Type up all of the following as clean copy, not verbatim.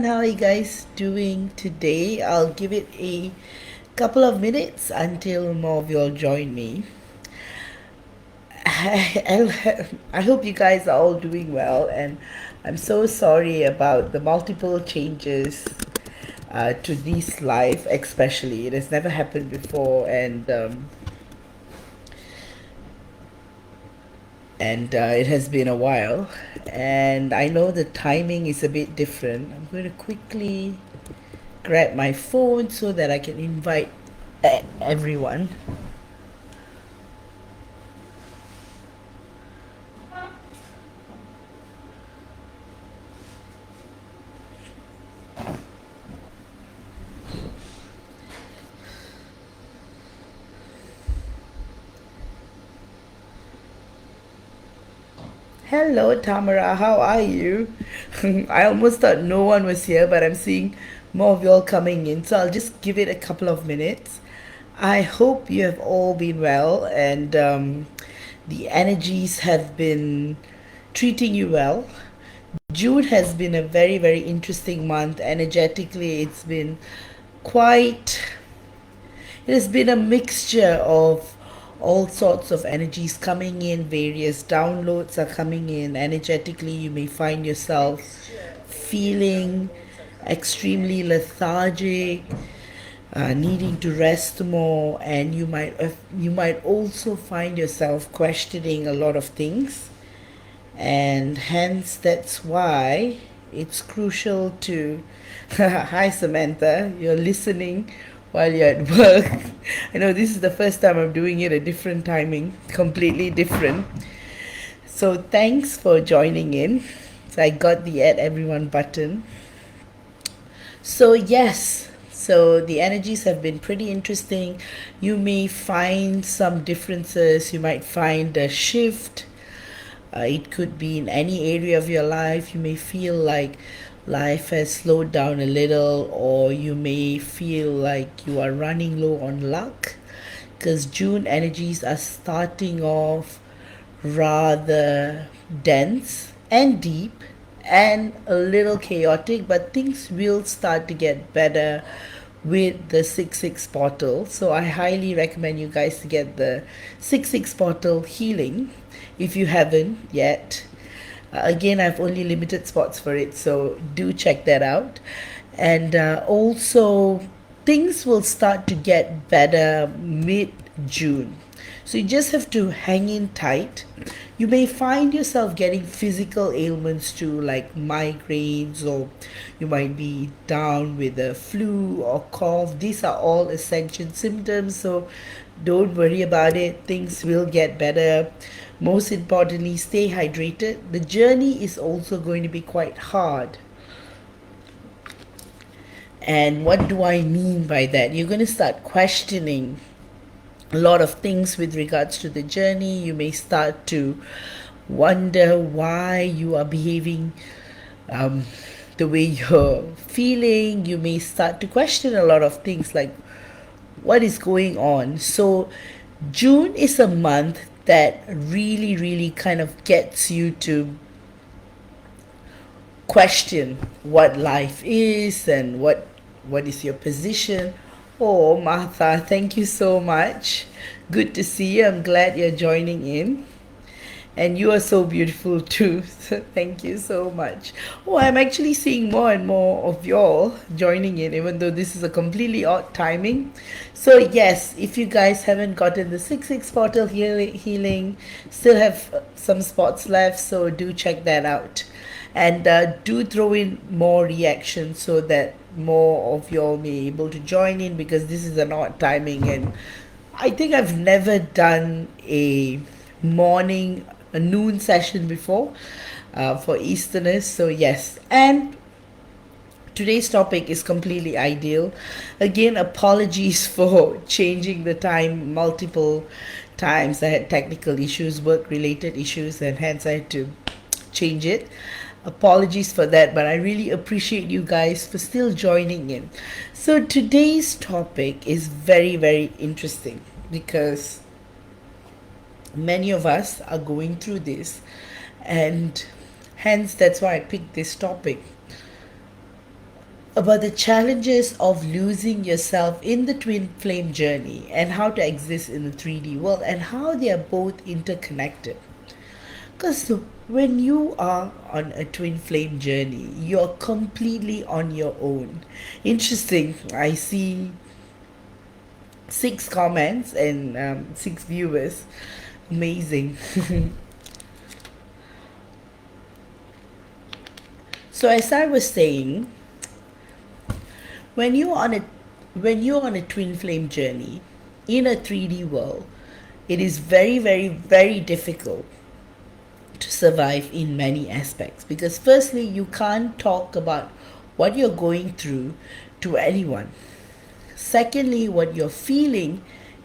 How are you guys doing today? I'll give it a couple of minutes until more of you all join me. I hope you guys are all doing well, and I'm so sorry about the multiple changes to this life, especially. It has never happened before, and it has been a while. And I know the timing is a bit different. I'm going to quickly grab my phone so that I can invite everyone. Hello, Tamara. How are you? I almost thought no one was here, but I'm seeing more of y'all coming in. So I'll just give it a couple of minutes. I hope you have all been well and the energies have been treating you well. June has been a very, very interesting month. Energetically, quite, it has been a mixture of all sorts of energies coming in, various downloads are coming in. Energetically, you may find yourself feeling extremely lethargic, needing to rest more, and you might also find yourself questioning a lot of things, and hence that's why it's crucial to hi Samantha, you're listening while you're at work. I know this is the first time I'm doing it a different timing, completely different. So thanks for joining in. So I got the add everyone button. So yes, so the energies have been pretty interesting. You may find some differences, you might find a shift. It could be in any area of your life. You may feel like life has slowed down a little, or you may feel like you are running low on luck, because June energies are starting off rather dense and deep and a little chaotic, but things will start to get better with the 6-6 portal. So I highly recommend you guys to get the 6-6 portal healing if you haven't yet. Again, I've only limited spots for it, so do check that out. And also, things will start to get better mid June. So you just have to hang in tight. You may find yourself getting physical ailments too, like migraines, or you might be down with a flu or cough. These are all ascension symptoms, so don't worry about it. Things will get better. Most importantly, stay hydrated. The journey is also going to be quite hard. And what do I mean by that? You're going to start questioning a lot of things with regards to the journey. You may start to wonder why you are behaving the way you're feeling. You may start to question a lot of things like what is going on. So June is a month that really, really kind of gets you to question what life is and what is your position. Oh, Martha, thank you so much. Good to see you. I'm glad you're joining in. And you are so beautiful too. So thank you so much. Oh, I'm actually seeing more and more of y'all joining in, even though this is a completely odd timing. So yes, if you guys haven't gotten the 6-6 portal healing, still have some spots left, so do check that out. And do throw in more reactions so that more of y'all may be able to join in, because this is an odd timing, and I think I've never done a noon session before for Easterners. So yes, and today's topic is completely ideal. Again, apologies for changing the time multiple times. I had technical issues, work related issues, and hence I had to change it. Apologies for that, but I really appreciate you guys for still joining in. So today's topic is very, very interesting, because many of us are going through this, and hence that's why I picked this topic. about the challenges of losing yourself in the twin flame journey and how to exist in the 3D world and how they are both interconnected. Because when you are on a twin flame journey, you're completely on your own. Interesting. I see 6 comments and 6 viewers. Amazing. So as I was saying, when you're on a twin flame journey in a 3D world, it is very, very, very difficult to survive in many aspects, because firstly, you can't talk about what you're going through to anyone. Secondly, what you're feeling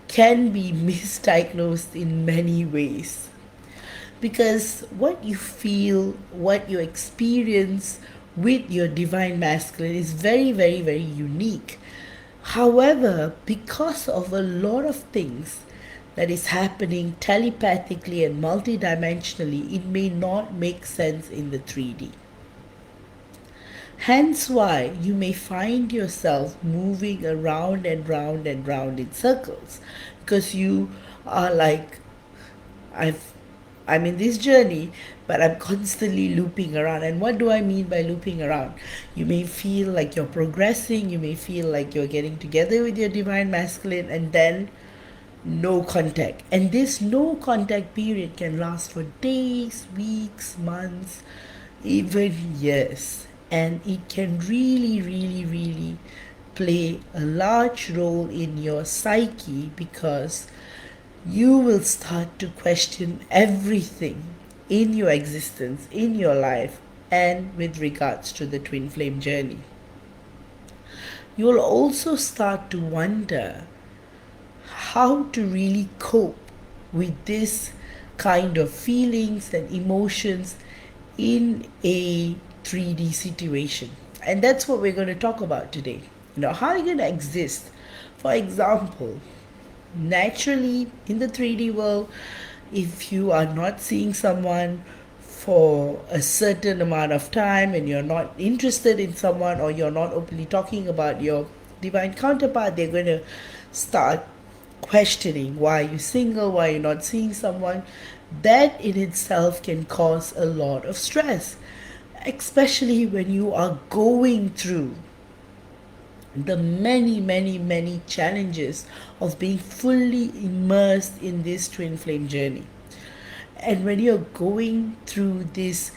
can be misdiagnosed in many ways, because what you feel, what you experience with your divine masculine is very, very, very unique. However, because of a lot of things that is happening telepathically and multidimensionally, it may not make sense in the 3D. Hence why you may find yourself moving around and round and round in circles, because you are like, I'm in this journey, but I'm constantly looping around. And what do I mean by looping around? You may feel like you're progressing, you may feel like you're getting together with your divine masculine, and then no contact. And this no contact period can last for days, weeks, months, even years. And it can really, really, really play a large role in your psyche, because you will start to question everything in your existence, in your life, and with regards to the twin flame journey. You'll also start to wonder how to really cope with this kind of feelings and emotions in a 3D situation. And that's what we're going to talk about today. How are you going to exist? For example, naturally in the 3D world, if you are not seeing someone for a certain amount of time and you're not interested in someone, or you're not openly talking about your divine counterpart, they're going to start questioning why you're single, why you're not seeing someone. That in itself can cause a lot of stress, especially when you are going through the many, many, many challenges of being fully immersed in this twin flame journey. And when you're going through these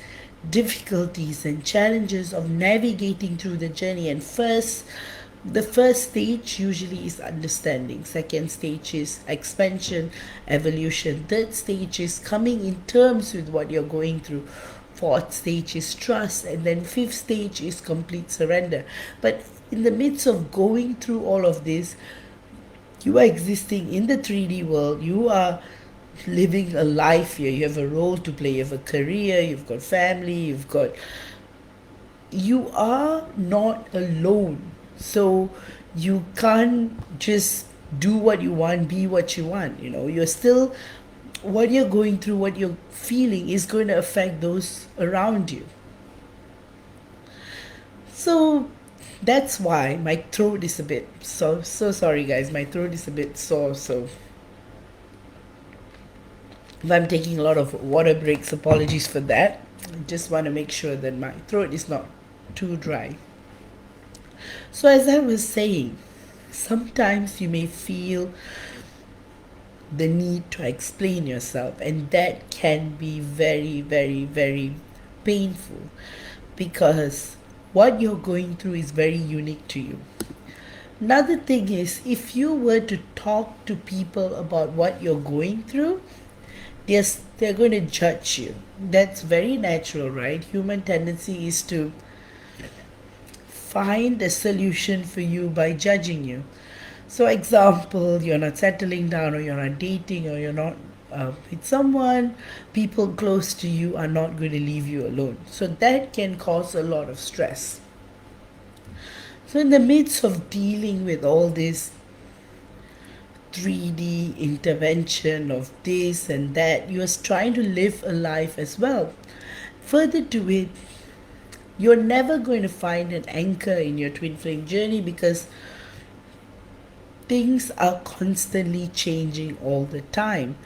difficulties and challenges of navigating through the journey, and the first stage usually is understanding, second stage is expansion, evolution, third stage is coming in terms with what you're going through, fourth stage is trust, and then fifth stage is complete surrender. But in the midst of going through all of this, you are existing in the 3D world. You are living a life here. You have a role to play. You have a career. You've got family. You are not alone. So you can't just do what you want, be what you want. You're still, what you're going through, what you're feeling is going to affect those around you. So that's why my throat is a bit so sorry guys, my throat is a bit sore. So if I'm taking a lot of water breaks, apologies for that. I just want to make sure that my throat is not too dry. So as I was saying, sometimes you may feel the need to explain yourself, and that can be very, very, very painful, because what you're going through is very unique to you. Another thing is, if you were to talk to people about what you're going through, they're going to judge you. That's very natural, right? Human tendency is to find a solution for you by judging you. So example, you're not settling down, or you're not dating, or you're not with someone, people close to you are not going to leave you alone. So that can cause a lot of stress. So in the midst of dealing with all this 3D intervention of this and that, you're trying to live a life as well. Further to it, You're never going to find an anchor in your twin flame journey because things are constantly changing all the time.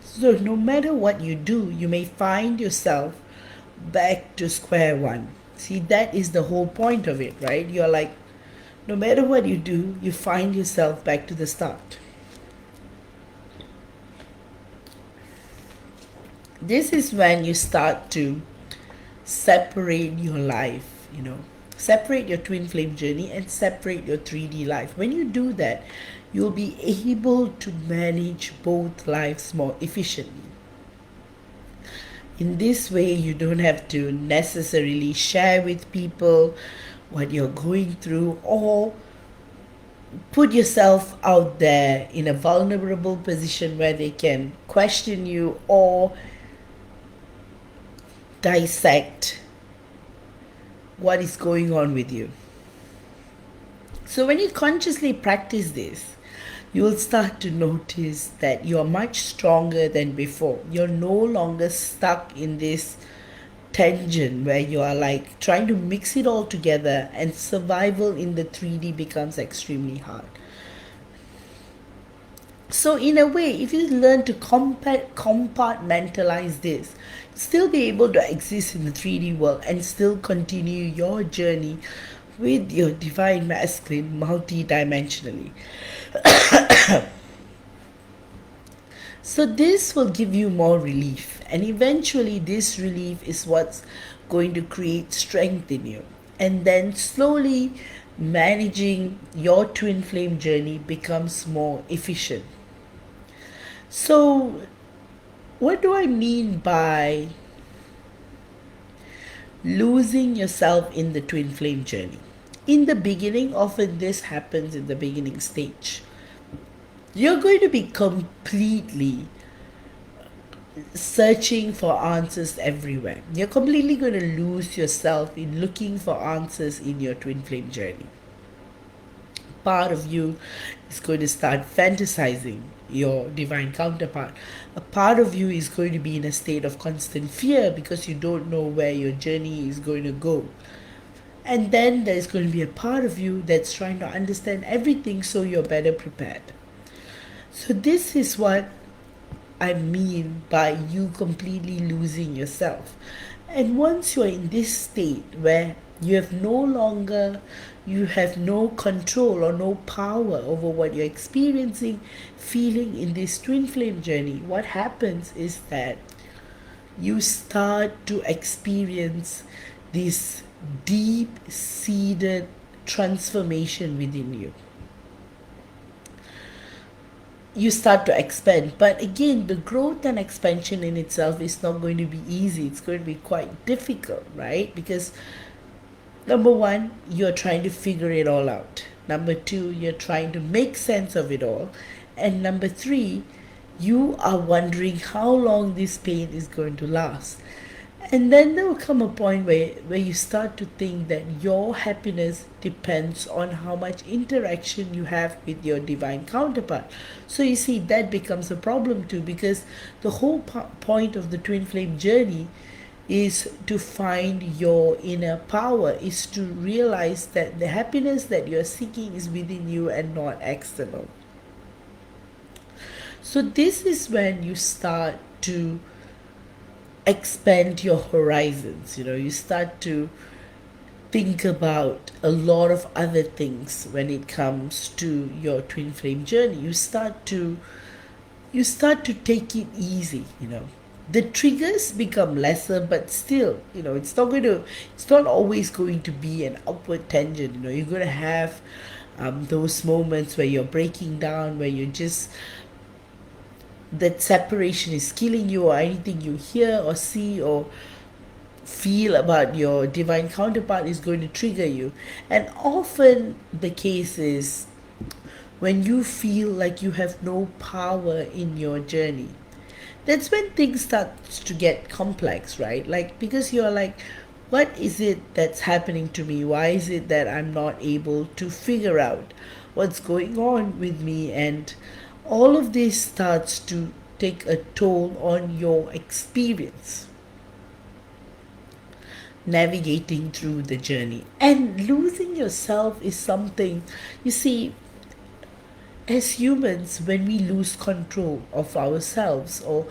So, no matter what you do, you may find yourself back to square one. See, that is the whole point of it, right? You're like, no matter what you do, you find yourself back to the start. This is when you start to separate your life, separate your twin flame journey and separate your 3D life. When you do that, you'll be able to manage both lives more efficiently. In this way, you don't have to necessarily share with people what you're going through or put yourself out there in a vulnerable position where they can question you or dissect what is going on with you. So when you consciously practice this, you will start to notice that you're much stronger than before. You're no longer stuck in this tension where you are like trying to mix it all together and survival in the 3D becomes extremely hard. So in a way, if you learn to compartmentalize this, still be able to exist in the 3D world and still continue your journey with your divine masculine multidimensionally. So this will give you more relief, and eventually this relief is what's going to create strength in you. And then slowly managing your twin flame journey becomes more efficient. So what do I mean by losing yourself in the twin flame journey? In the beginning, often this happens in the beginning stage. You're going to be completely searching for answers everywhere. You're completely going to lose yourself in looking for answers in your twin flame journey. Part of you is going to start fantasizing your divine counterpart. A part of you is going to be in a state of constant fear because you don't know where your journey is going to go. And then there's going to be a part of you that's trying to understand everything so you're better prepared. So this is what I mean by you completely losing yourself. And once you're in this state where you have no control or no power over what you're experiencing, feeling in this twin flame journey, what happens is that you start to experience this deep-seated transformation within you. You start to expand. But again, the growth and expansion in itself is not going to be easy. It's going to be quite difficult, right? Because number one, you're trying to figure it all out. Number two, you're trying to make sense of it all. And number three, you are wondering how long this pain is going to last. And then there will come a point where you start to think that your happiness depends on how much interaction you have with your divine counterpart. So you see, that becomes a problem too, because the whole point of the twin flame journey is to find your inner power, is to realize that the happiness that you're seeking is within you and not external. So this is when you start to expand your horizons. You start to think about a lot of other things when it comes to your twin flame journey. You start to take it easy. The triggers become lesser, but still, it's not always going to be an upward tangent. You're going to have those moments where you're breaking down, where you're just, that separation is killing you, or anything you hear or see or feel about your divine counterpart is going to trigger you. And often the case is when you feel like you have no power in your journey, that's when things start to get complex, right? Like, because you're like, what is it that's happening to me? Why is it that I'm not able to figure out what's going on with me? And all of this starts to take a toll on your experience. navigating through the journey. And losing yourself is something, you see, as humans, when we lose control of ourselves or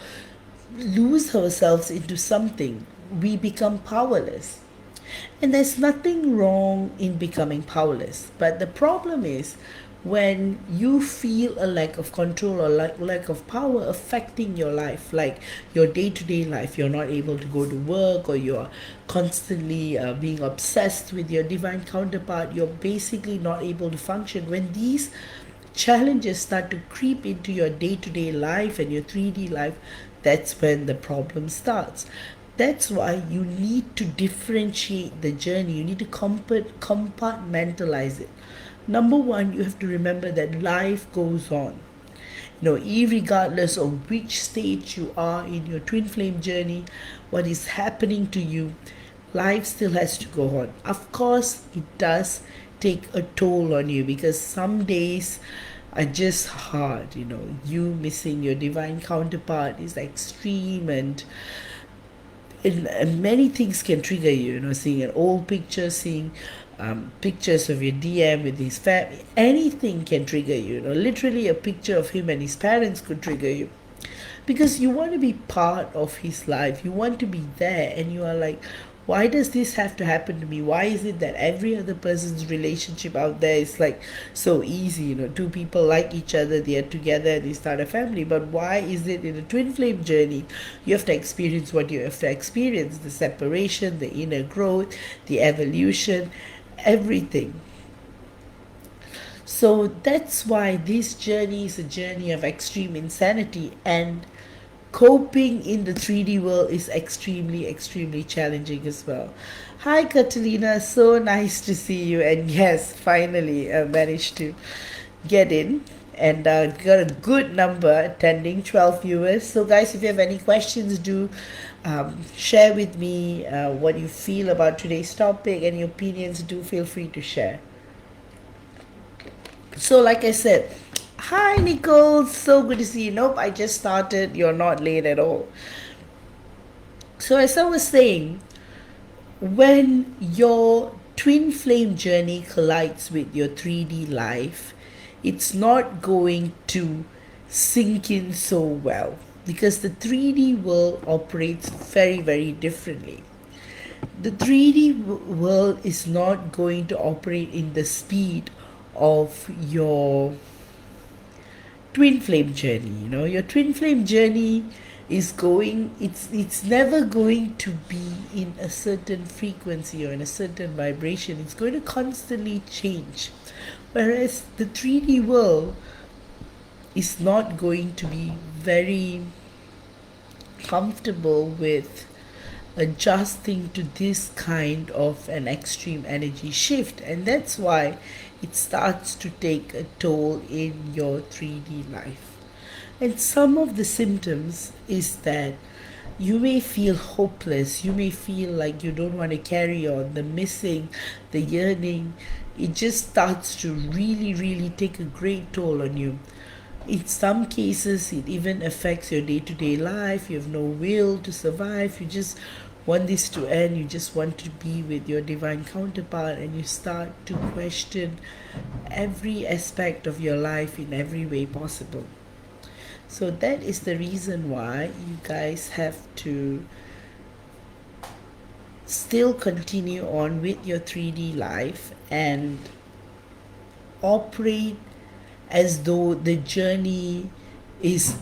lose ourselves into something, we become powerless. And there's nothing wrong in becoming powerless. But the problem is when you feel a lack of control or lack of power affecting your life, like your day-to-day life. You're not able to go to work, or you're constantly being obsessed with your divine counterpart. You're basically not able to function. When these challenges start to creep into your day-to-day life and your 3D life, that's when the problem starts. That's why you need to differentiate the journey. You need to compartmentalize it. Number one, you have to remember that life goes on. Irregardless of which stage you are in your twin flame journey, what is happening to you, life still has to go on. Of course, it does take a toll on you, because some days are just hard. You missing your divine counterpart is extreme, and many things can trigger you. Seeing an old picture, seeing pictures of your DM with his family, anything can trigger you. Literally, a picture of him and his parents could trigger you, because you want to be part of his life. You want to be there, and you are like, why does this have to happen to me? Why is it that every other person's relationship out there is like so easy? Two people like each other, they are together, and they start a family. But why is it in a twin flame journey you have to experience what you have to experience? The separation, the inner growth, the evolution, everything. So that's why this journey is a journey of extreme insanity, and coping in the 3D world is extremely, extremely challenging as well. Hi, Catalina. So nice to see you. And yes, finally managed to get in. And got a good number attending, 12 viewers. So, guys, if you have any questions, do share with me what you feel about today's topic. Any opinions, do feel free to share. So, like I said, hi, Nicole. So good to see you. Nope, I just started. You're not late at all. So, as I was saying, when your twin flame journey collides with your 3D life, it's not going to sink in so well, because the 3D world operates very, very differently. The 3D world is not going to operate in the speed of your twin flame journey. Your twin flame journey is it's never going to be in a certain frequency or in a certain vibration. It's going to constantly change, whereas the 3D world is not going to be very comfortable with adjusting to this kind of an extreme energy shift, and that's why it starts to take a toll in your 3D life. And some of the symptoms is that you may feel hopeless, you may feel like you don't want to carry on, the missing, the yearning, it just starts to really, really take a great toll on you. In some cases, it even affects your day-to-day life. You have no will to survive. You just want this to end. You just want to be with your divine counterpart, and you start to question every aspect of your life in every way possible. So that is the reason why you guys have to still continue on with your 3D life and operate as though the journey is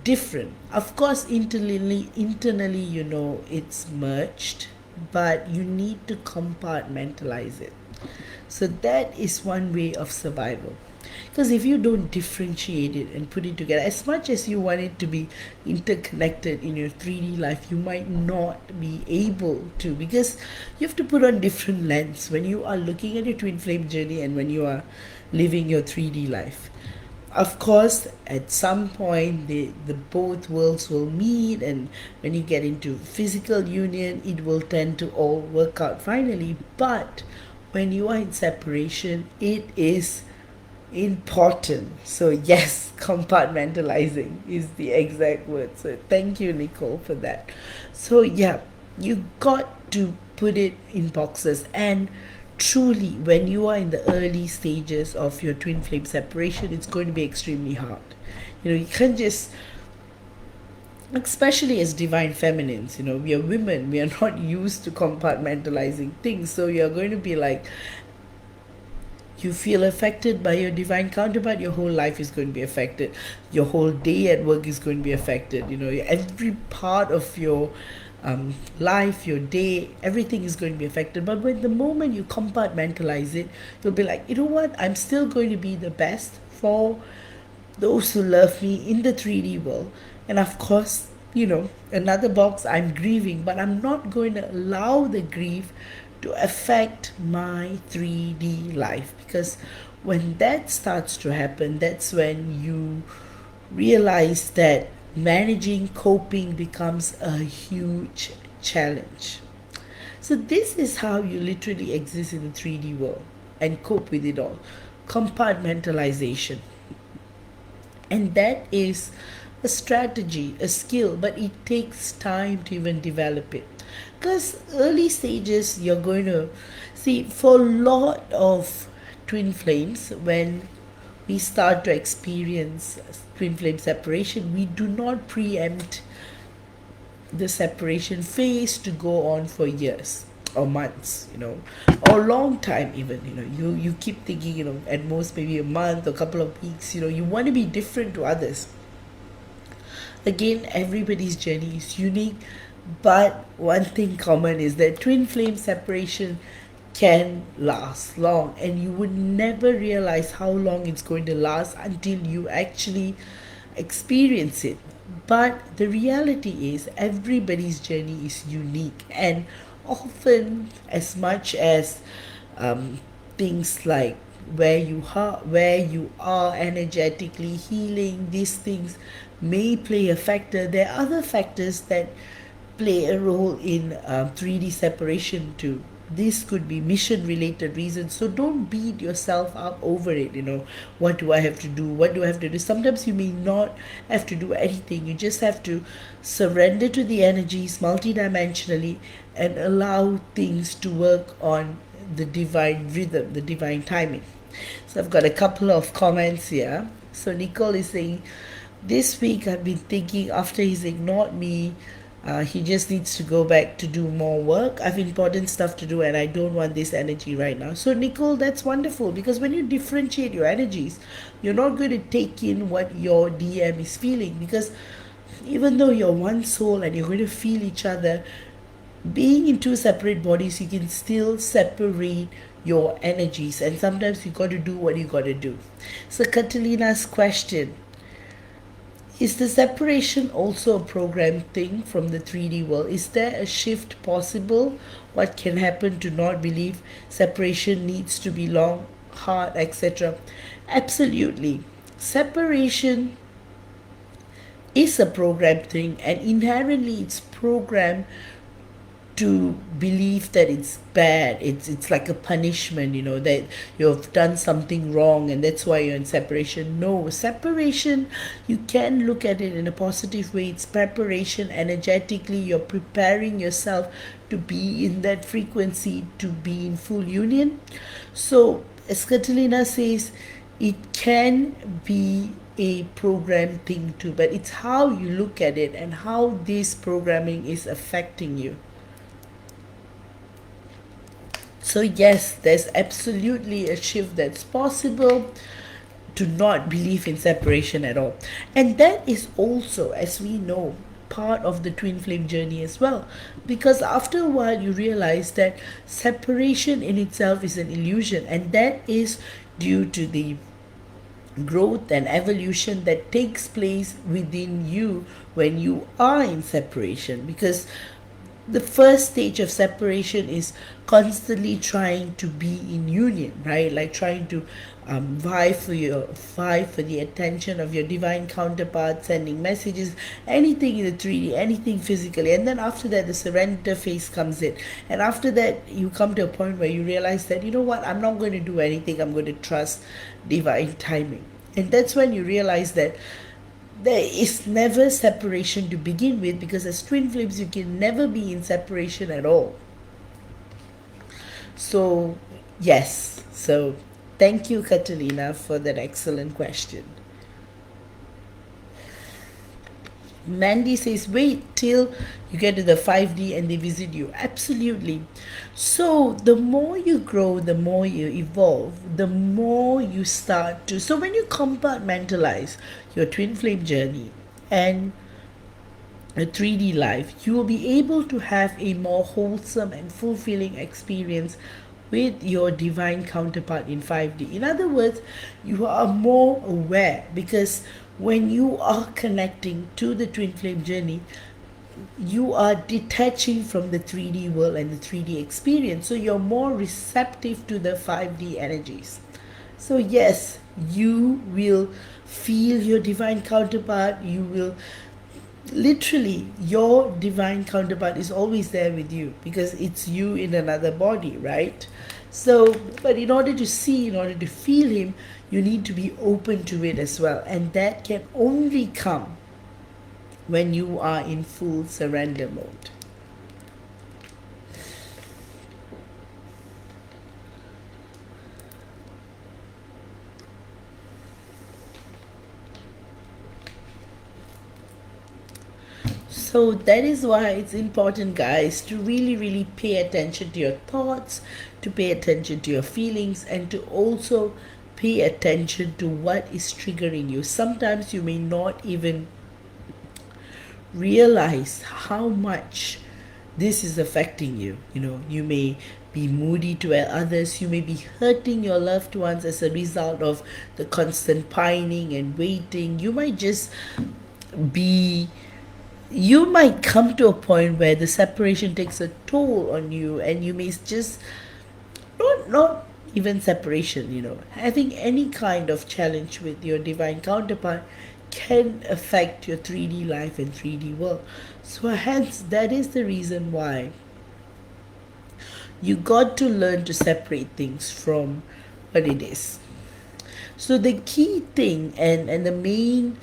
different. Of course, internally it's merged, but you need to compartmentalize it. So that is one way of survival. Because if you don't differentiate it and put it together, as much as you want it to be interconnected in your 3D life, you might not be able to, because you have to put on different lens when you are looking at your twin flame journey and when you are living your 3D life. Of course, at some point, the both worlds will meet, and when you get into physical union, it will tend to all work out finally. But when you are in separation, it is important. So yes, compartmentalizing is the exact word. So thank you, Nicole, for that. So yeah, you got to put it in boxes. And truly, when you are in the early stages of your twin flame separation, it's going to be extremely hard. You can't just, especially as divine feminines, we are women, we are not used to compartmentalizing things. So you're going to be like, you feel affected by your divine counterpart, your whole life is going to be affected. Your whole day at work is going to be affected. Every part of your life, your day, everything is going to be affected. But when the moment you compartmentalize it, you'll be like, you know what? I'm still going to be the best for those who love me in the 3D world. And of course, another box, I'm grieving, but I'm not going to allow the grief to affect my 3D life, because when that starts to happen, that's when you realize that managing, coping becomes a huge challenge. So this is how you literally exist in the 3D world and cope with it all. Compartmentalization. And that is a strategy, a skill, but it takes time to even develop it. Because early stages, you're going to see, for a lot of twin flames, when we start to experience twin flame separation, we do not preempt the separation phase to go on for years or months, or long time even. You keep thinking, at most maybe a month or a couple of weeks. You want to be different to others. Again, everybody's journey is unique, but one thing common is that twin flame separation can last long, and you would never realize how long it's going to last until you actually experience it. But the reality is, everybody's journey is unique, and often, as much as things like where you are energetically healing, these things may play a factor. There are other factors that play a role in 3D separation too. This could be mission related reasons, so don't beat yourself up over it. What do I have to do? Sometimes you may not have to do anything. You just have to surrender to the energies multidimensionally and allow things to work on the divine rhythm, the divine timing. So I've got a couple of comments here. So Nicole is saying, this week I've been thinking, after he's ignored me, he just needs to go back to do more work. I have important stuff to do and I don't want this energy right now. So Nicole, that's wonderful, because when you differentiate your energies, you're not going to take in what your DM is feeling, because even though you're one soul and you're going to feel each other, being in two separate bodies, you can still separate your energies, and sometimes you got to do what you got to do. So Catalina's question: is the separation also a programmed thing from the 3D world? Is there a shift possible? What can happen to not believe separation needs to be long, hard, etc.? Absolutely. Separation is a programmed thing, and inherently it's programmed to believe that it's bad. It's like a punishment, that you've done something wrong and that's why you're in separation. No, separation, you can look at it in a positive way. It's preparation. Energetically, you're preparing yourself to be in that frequency, to be in full union. So as Catalina says, it can be a programmed thing too, but it's how you look at it and how this programming is affecting you. So yes, there's absolutely a shift that's possible to not believe in separation at all. And that is also, as we know, part of the twin flame journey as well. Because after a while you realize that separation in itself is an illusion, and that is due to the growth and evolution that takes place within you when you are in separation. Because the first stage of separation is constantly trying to be in union, right? Like trying to vie for the attention of your divine counterpart, sending messages, anything in the 3D, anything physically. And then after that, the surrender phase comes in. And after that, you come to a point where you realize that, you know what, I'm not going to do anything. I'm going to trust divine timing. And that's when you realize that there is never separation to begin with, because as twin flames, you can never be in separation at all. So, yes. So, thank you, Catalina, for that excellent question. Mandy says, wait till you get to the 5D and they visit you. Absolutely. So, the more you grow, the more you evolve, the more you start to. So, when you compartmentalize your twin flame journey and a 3D life, you will be able to have a more wholesome and fulfilling experience with your divine counterpart in 5D. In other words, you are more aware because when you are connecting to the twin flame journey, you are detaching from the 3D world and the 3D experience. So you're more receptive to the 5D energies. So, yes, you will feel your divine counterpart. You will literally, your divine counterpart is always there with you because it's you in another body, right? So, but in order to see, in order to feel him, you need to be open to it as well. And that can only come when you are in full surrender mode. So that is why it's important, guys, to really, really pay attention to your thoughts, to pay attention to your feelings, and to also pay attention to what is triggering you. Sometimes you may not even realize how much this is affecting you. You know, you may be moody to others, you may be hurting your loved ones as a result of the constant pining and waiting. Be you might come to a point where the separation takes a toll on you, and you may just not even separation, having any kind of challenge with your divine counterpart can affect your 3D life and 3D world. So hence that is the reason why you got to learn to separate things from what it is. So the key thing and the main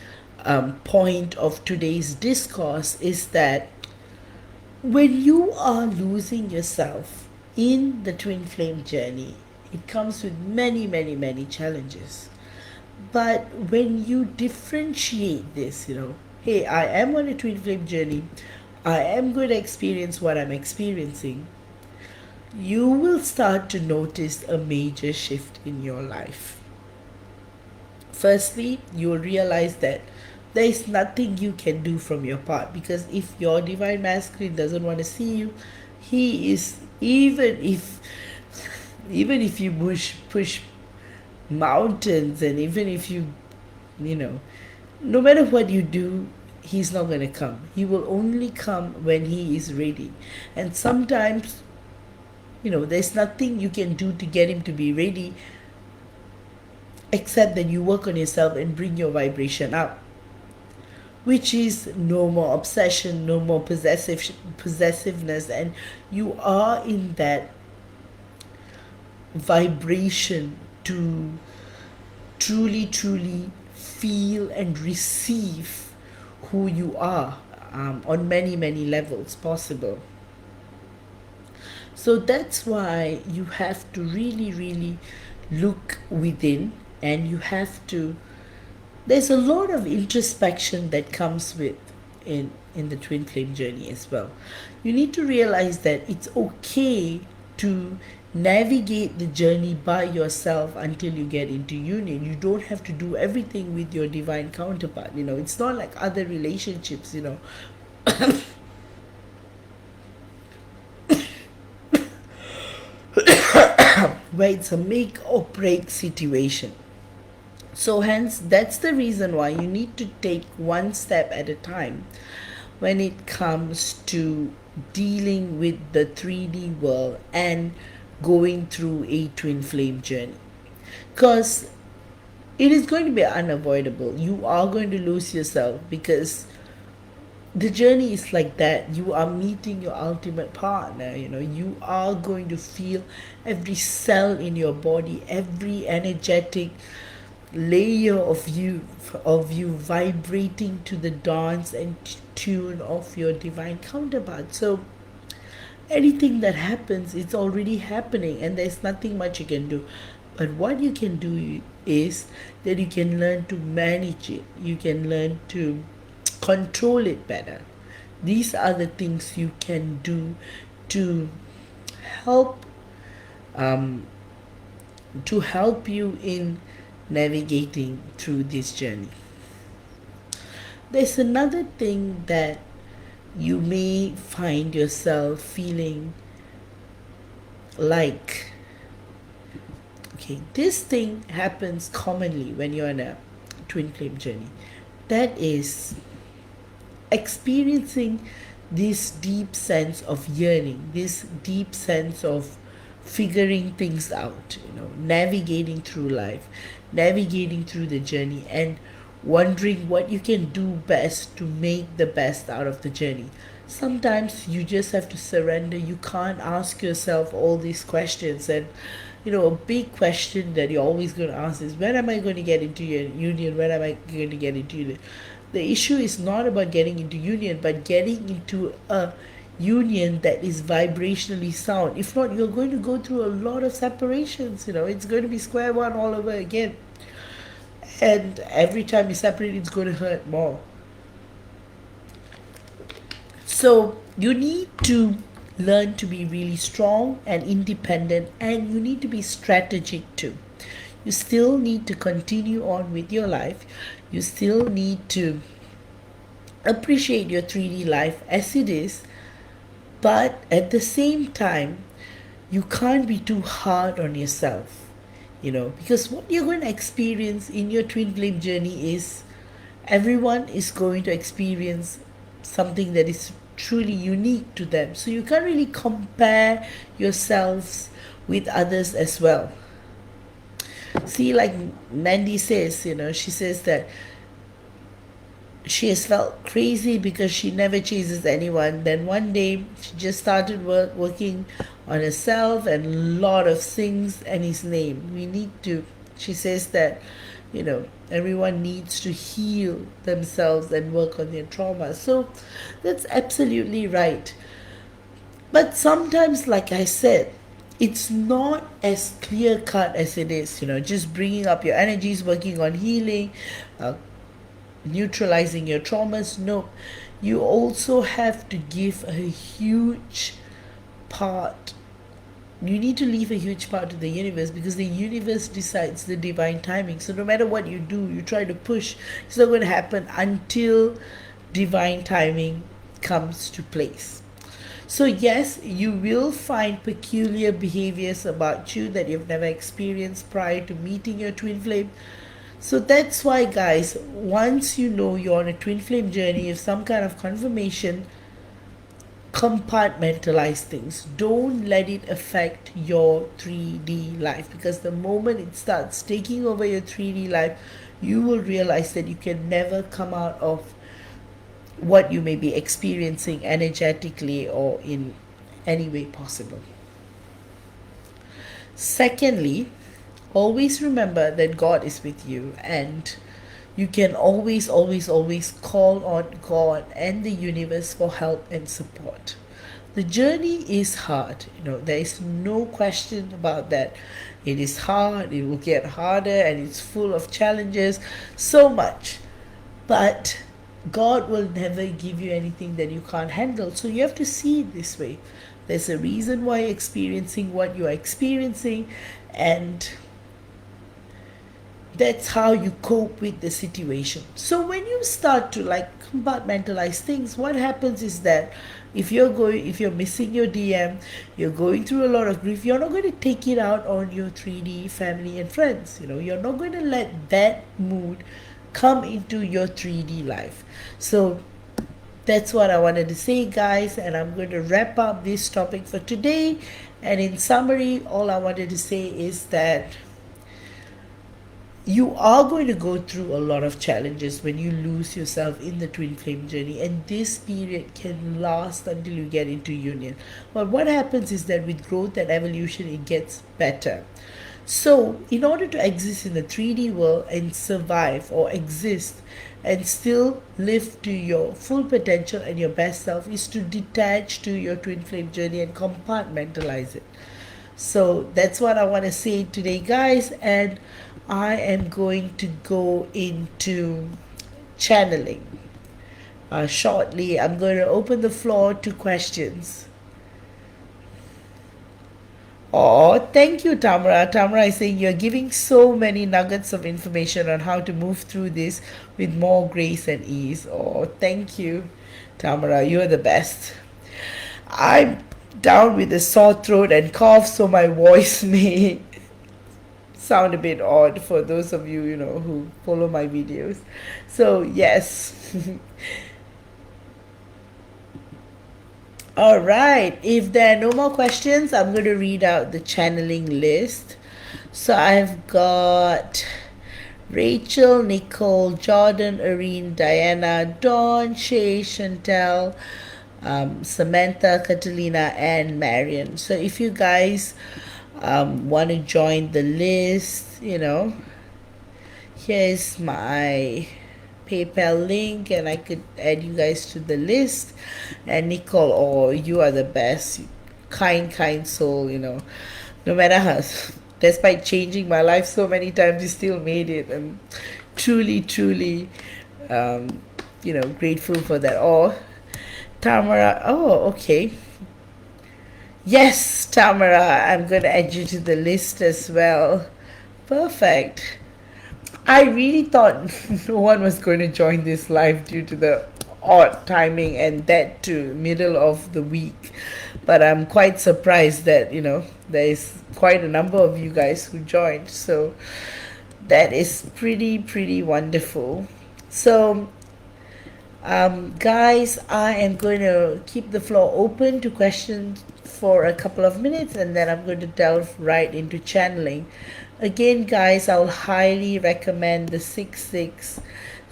point of today's discourse is that when you are losing yourself in the twin flame journey, it comes with many, many, many challenges. But when you differentiate this, hey, I am on a twin flame journey, I am going to experience what I'm experiencing, you will start to notice a major shift in your life. Firstly, you will realize that there is nothing you can do from your part, because if your divine masculine doesn't want to see you, he is, even if you push mountains, and even if no matter what you do, he's not going to come. He will only come when he is ready. And sometimes, there's nothing you can do to get him to be ready except that you work on yourself and bring your vibration up, which is no more obsession, no more possessiveness, and you are in that vibration to truly feel and receive who you are, on many levels possible. So that's why you have to really look within, and you have to, there's a lot of introspection that comes with in the twin flame journey as well. You need to realize that it's okay to navigate the journey by yourself until you get into union. You don't have to do everything with your divine counterpart. It's not like other relationships, where it's a make or break situation. So hence, that's the reason why you need to take one step at a time when it comes to dealing with the 3D world and going through a twin flame journey. Because it is going to be unavoidable. You are going to lose yourself, because the journey is like that. You are meeting your ultimate partner. You are going to feel every cell in your body, every energetic layer of you vibrating to the dance and tune of your divine counterpart. So anything that happens, it's already happening and there's nothing much you can do. But what you can do is that you can learn to manage it, you can learn to control it better. These are the things you can do to help um, to help you in navigating through this journey. There's another thing that you may find yourself feeling like, okay, this thing happens commonly when you're on a twin flame journey. That is experiencing this deep sense of yearning, this deep sense of figuring things out, navigating through life, navigating through the journey, and wondering what you can do best to make the best out of the journey. Sometimes you just have to surrender. You can't ask yourself all these questions. And a big question that you're always going to ask is, when am I going to get into union? When am I going to get into union? The issue is not about getting into union, but getting into a union that is vibrationally sound. If not, you're going to go through a lot of separations. It's going to be square one all over again. And every time you separate, it's going to hurt more. So you need to learn to be really strong and independent, and you need to be strategic too. You still need to continue on with your life. You still need to appreciate your 3D life as it is, but at the same time, you can't be too hard on yourself. Because what you're going to experience in your twin flame journey is, everyone is going to experience something that is truly unique to them. So you can't really compare yourselves with others as well. See, like Nandi says, she says that she has felt crazy because she never chases anyone. Then one day she just started working on herself and a lot of things and his name. She says that, everyone needs to heal themselves and work on their trauma. So that's absolutely right. But sometimes, like I said, it's not as clear cut as it is, just bringing up your energies, working on healing, neutralizing your traumas. No, you also have to give a huge part. You need to leave a huge part to the universe, because the universe decides the divine timing. So no matter what you do, you try to push, it's not going to happen until divine timing comes to place. So yes, you will find peculiar behaviors about you that you've never experienced prior to meeting your twin flame. So that's why, guys, once you know you're on a twin flame journey, if some kind of confirmation, compartmentalize things. Don't let it affect your 3D life, because the moment it starts taking over your 3D life, you will realize that you can never come out of what you may be experiencing energetically or in any way possible. Secondly, always remember that God is with you, and you can always call on God and the universe for help and support. The journey is hard, there is no question about that. It is hard, it will get harder, and it's full of challenges, so much. But God will never give you anything that you can't handle. So you have to see it this way. There's a reason why you're experiencing what you are experiencing, and that's how you cope with the situation. So when you start to compartmentalize things, what happens is that if you're missing your DM, you're going through a lot of grief, you're not going to take it out on your 3D family and friends. You're not going to let that mood come into your 3D life. So that's what I wanted to say, guys, and I'm going to wrap up this topic for today. And in summary, all I wanted to say is that you are going to go through a lot of challenges when you lose yourself in the twin flame journey, and this period can last until you get into union. But what happens is that with growth and evolution, it gets better. So, in order to exist in the 3D world and survive or exist and still live to your full potential and your best self, is to detach to your twin flame journey and compartmentalize it. So that's what I want to say today, guys. And I am going to go into channeling shortly. I'm going to open the floor to questions. Oh, thank you, Tamara. Tamara is saying you're giving so many nuggets of information on how to move through this with more grace and ease. Oh, thank you, Tamara. You're the best. I'm down with a sore throat and cough, so my voice may sound a bit odd for those of you, who follow my videos. So, yes. All right. If there are no more questions, I'm going to read out the channeling list. So I've got Rachel, Nicole, Jordan, Irene, Diana, Dawn, Shay, Chantel, Samantha, Catalina, and Marion. So if you guys want to join the list, here's my PayPal link, and I could add you guys to the list. And Nicole, oh, you are the best, kind soul. No matter how, despite changing my life so many times, you still made it. I'm truly, grateful for that. Oh, Tamara, oh, okay. Yes, Tamara, I'm gonna add you to the list as well. Perfect. I really thought no one was going to join this live due to the odd timing and that too, middle of the week. But I'm quite surprised that, there is quite a number of you guys who joined. So that is pretty wonderful. So, guys, I am going to keep the floor open to questions for a couple of minutes, and then I'm going to delve right into channeling. Again, guys, I'll highly recommend the 6/6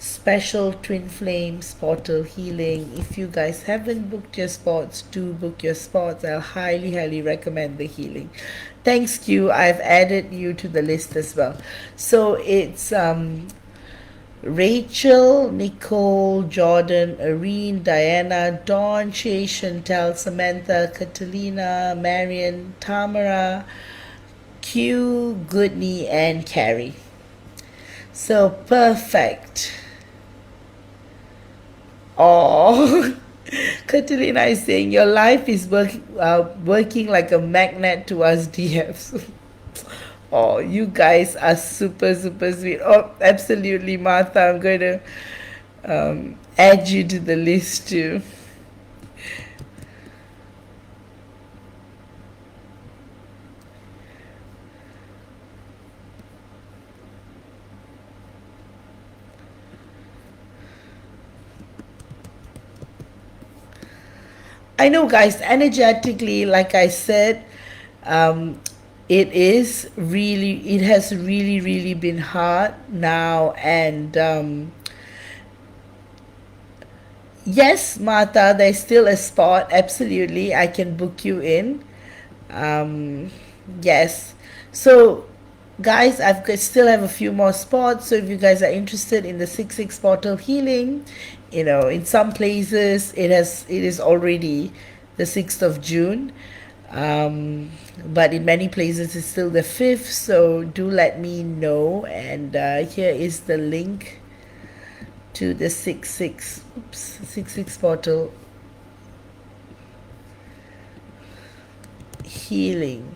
special Twin Flames portal healing. If you guys haven't booked your spots, do book your spots. I'll highly recommend the healing. Thanks, Q. I've added you to the list as well. So it's Rachel, Nicole, Jordan, Irene, Diana, Dawn, Shay, Chantel, Samantha, Catalina, Marion, Tamara, Q, Goodney, and Carrie. So perfect. Oh, Catalina is saying your life is working like a magnet to us DFs. Oh, you guys are super sweet. Oh, absolutely, Martha. I'm going to add you to the list too. I know, guys, energetically, like I said, it has really been hard now. And yes, Martha, there's still a spot. Absolutely, I can book you in. Yes. So, guys, still have a few more spots. So if you guys are interested in the 6/6 portal healing, in some places it is already the 6th of June, but in many places it's still the 5th. So do let me know. And here is the link to the 6/6 portal healing.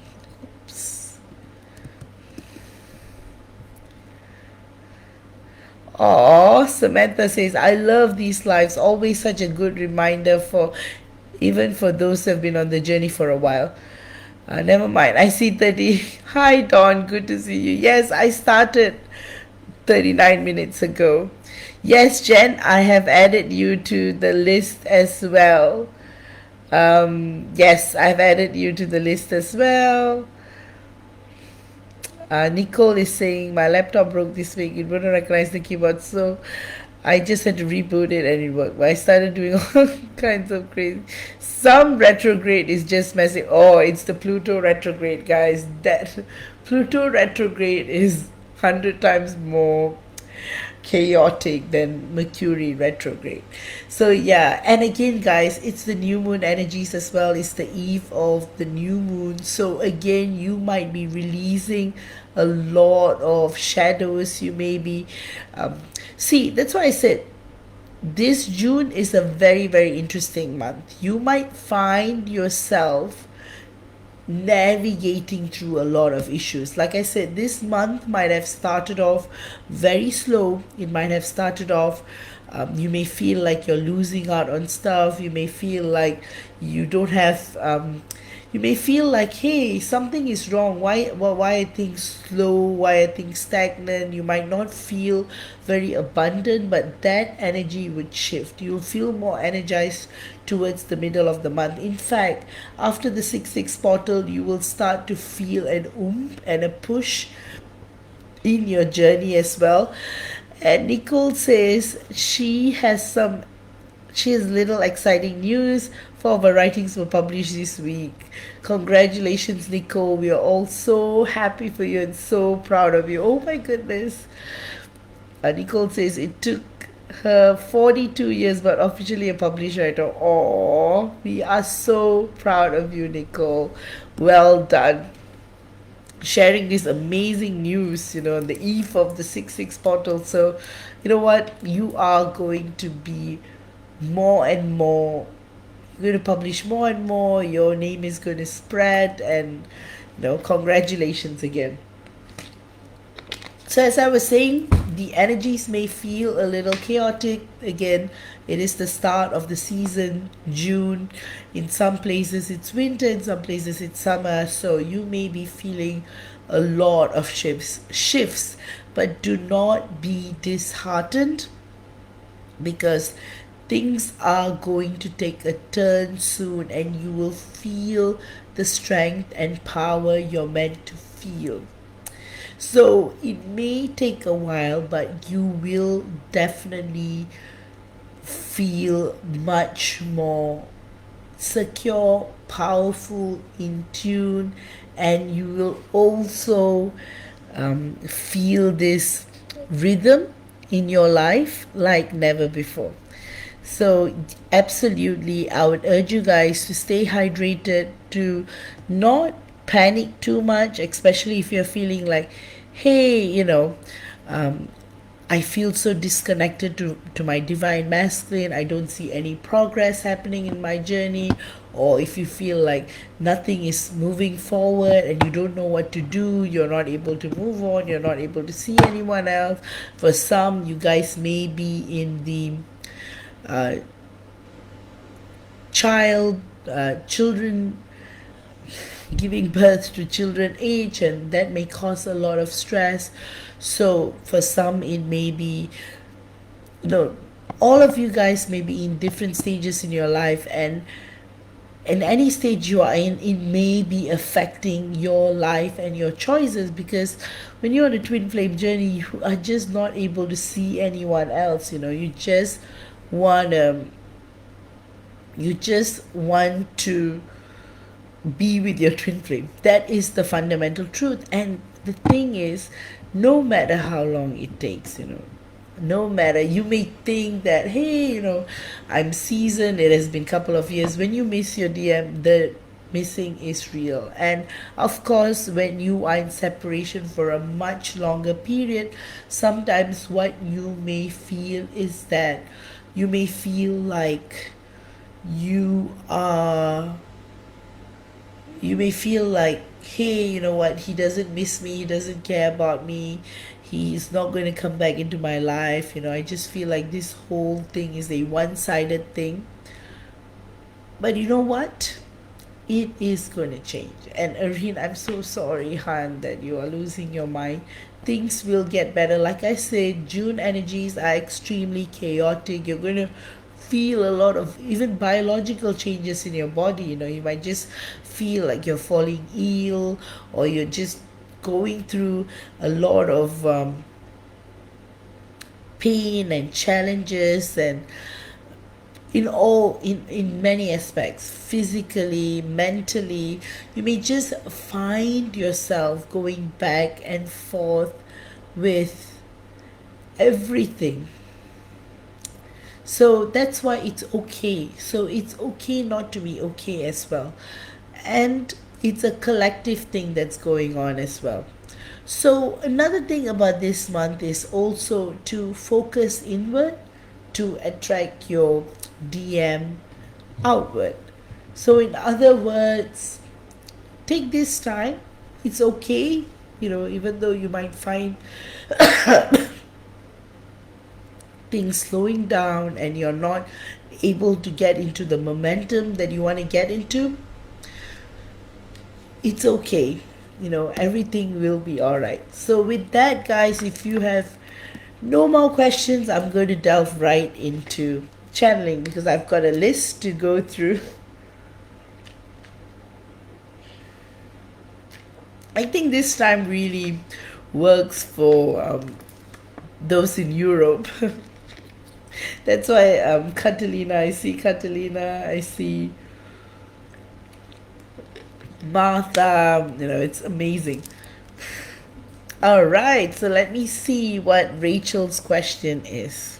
Oh, Samantha says, I love these lives. Always such a good reminder even for those who have been on the journey for a while. Never mind. I see 30. Hi, Dawn. Good to see you. Yes, I started 39 minutes ago. Yes, Jen, I have added you to the list as well. Yes, I've added you to the list as well. Nicole is saying my laptop broke this week. It wouldn't recognize the keyboard. So I just had to reboot it and it worked. But I started doing all kinds of crazy. Some retrograde is just messing. Oh, it's the Pluto retrograde, guys. That Pluto retrograde is 100 times more chaotic than Mercury retrograde. So yeah, and again, guys, it's the new moon energies as well. It's the eve of the new moon. So again, you might be releasing a lot of shadows. You may be, see, that's why I said this June is a very, very interesting month. You might find yourself navigating through a lot of issues. Like I said, this month might have started off very slow. It might have started off, you may feel like you're losing out on stuff. You may feel like you don't have, you may feel like, hey, something is wrong. Why are things slow? Why are things stagnant? You might not feel very abundant, but that energy would shift. You'll feel more energized towards the middle of the month. In fact, after the 6/6 portal, you will start to feel an oomph and a push in your journey as well. And Nicole says she has little exciting news. 4 of her writings were published this week. Congratulations, Nicole. We are all so happy for you and so proud of you. Oh my goodness. Nicole says it took her 42 years, but officially a published writer. Oh, we are so proud of you, Nicole. Well done. Sharing this amazing news, on the eve of the 6/6 portal. So, you know what? You are going to be more and more, you're going to publish more and more. Your name is going to spread, and, congratulations again. So, as I was saying, the energies may feel a little chaotic. Again, it is the start of the season, June. In some places it's winter, in some places it's summer. So you may be feeling a lot of shifts, but do not be disheartened, because things are going to take a turn soon, and you will feel the strength and power you're meant to feel. So it may take a while, but you will definitely feel much more secure, powerful, in tune, and you will also feel this rhythm in your life like never before. So, absolutely, I would urge you guys to stay hydrated, to not panic too much, especially if you're feeling like, hey, I feel so disconnected to my divine masculine. I don't see any progress happening in my journey. Or if you feel like nothing is moving forward and you don't know what to do, you're not able to move on, you're not able to see anyone else. For some, you guys may be in the children, giving birth to children age, and that may cause a lot of stress. So for some, it may be, all of you guys may be in different stages in your life, and in any stage you are in, it may be affecting your life and your choices, because when you're on a twin flame journey, you are just not able to see anyone else. You just want to be with your twin flame. That is the fundamental truth. And the thing is, no matter how long it takes, no matter, you may think that, hey, I'm seasoned, it has been a couple of years. When you miss your DM, the missing is real. And of course, when you are in separation for a much longer period, sometimes what you may feel is that you may feel like you may feel like, hey, you know what, he doesn't miss me, he doesn't care about me, he's not going to come back into my life. I just feel like this whole thing is a one-sided thing. But you know what? It is going to change. And Arhin, I'm so sorry, Han, that you are losing your mind. Things will get better. Like I said, June energies are extremely chaotic. You're going to feel a lot of even biological changes in your body. You might just feel like you're falling ill, or you're just going through a lot of pain and challenges, and in many aspects, physically, mentally, you may just find yourself going back and forth with everything. So that's why it's okay. So it's okay not to be okay as well. And it's a collective thing that's going on as well. So another thing about this month is also to focus inward to attract your DM outward. So in other words, take this time. It's okay, even though you might find things slowing down and you're not able to get into the momentum that you want to get into. It's okay. Everything will be all right. So with that, guys, if you have no more questions, I'm going to delve right into channeling because I've got a list to go through. I think this time really works for those in Europe. That's why Catalina, I see Catalina, I see Martha, it's amazing. All right, so let me see what Rachel's question is.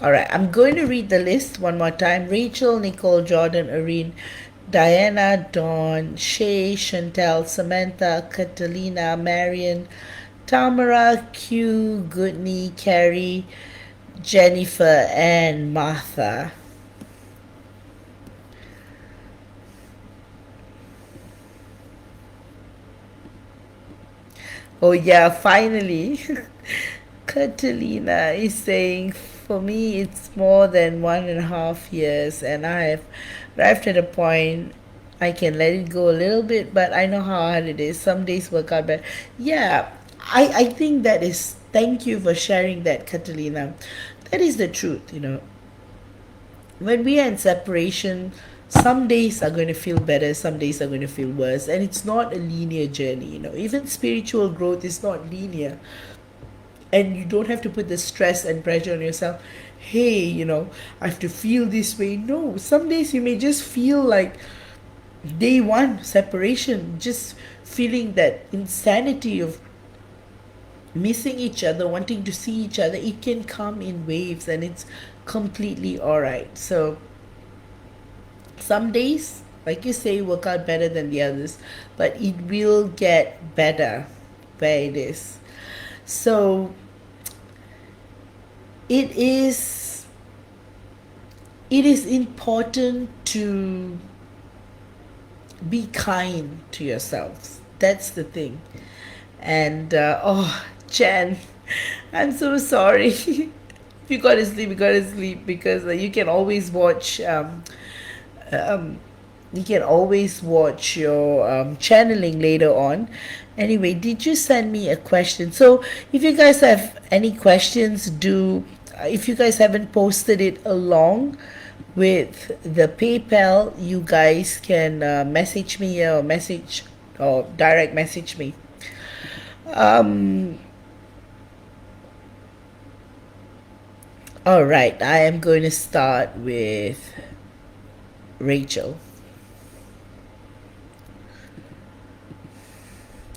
All right, I'm going to read the list one more time. Rachel, Nicole, Jordan, Irene, Diana, Dawn, Shay, Chantel, Samantha, Catalina, Marion, Tamara, Q, Goodney, Carrie, Jennifer, and Martha. Oh yeah, finally. Catalina is saying, for me, it's more than 1.5 years, and I have arrived at a point I can let it go a little bit, but I know how hard it is. Some days work out better. Yeah, I think that is, thank you for sharing that, Catalina. That is the truth, When we are in separation, some days are going to feel better, some days are going to feel worse, and it's not a linear journey, Even spiritual growth is not linear. And you don't have to put the stress and pressure on yourself. Hey, I have to feel this way. No, some days you may just feel like day one separation, just feeling that insanity of missing each other, wanting to see each other. It can come in waves and it's completely all right. So some days, like you say, work out better than the others, but it will get better where it is. So it is important to be kind to yourselves. That's the thing. And Jen, I'm so sorry. If you gotta sleep because you can always watch your channeling later on. Anyway, did you send me a question? So if you guys have any questions, if you guys haven't posted it along with the PayPal, you guys can message me or direct message me. All right, I am going to start with Rachel.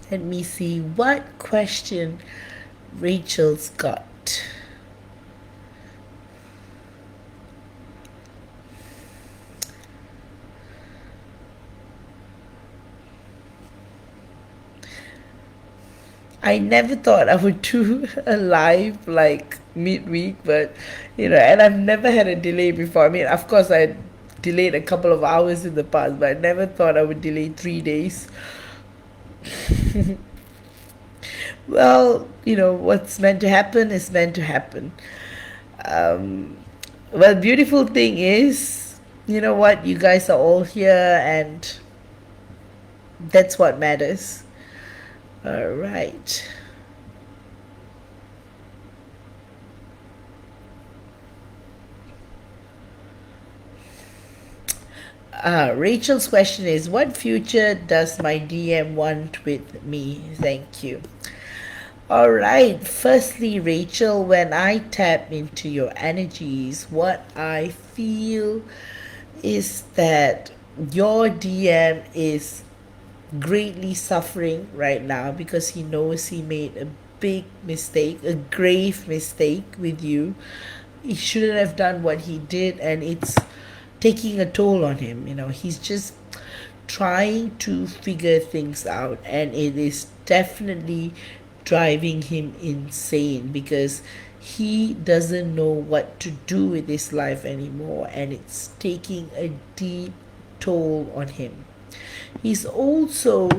Let me see what question Rachel's got. I never thought I would do a live like midweek, but and I've never had a delay before. I mean, of course, I delayed a couple of hours in the past, but I never thought I would delay 3 days. Well, what's meant to happen is meant to happen. Well, beautiful thing is, what, you guys are all here, and that's what matters. All right. Rachel's question is, what future does my DM want with me? Thank you. All right. Firstly, Rachel, when I tap into your energies, what I feel is that your DM is greatly suffering right now because he knows he made a big mistake, a grave mistake with you. He shouldn't have done what he did, and it's taking a toll on him. He's just trying to figure things out, and it is definitely driving him insane because he doesn't know what to do with his life anymore, and it's taking a deep toll on him. He's also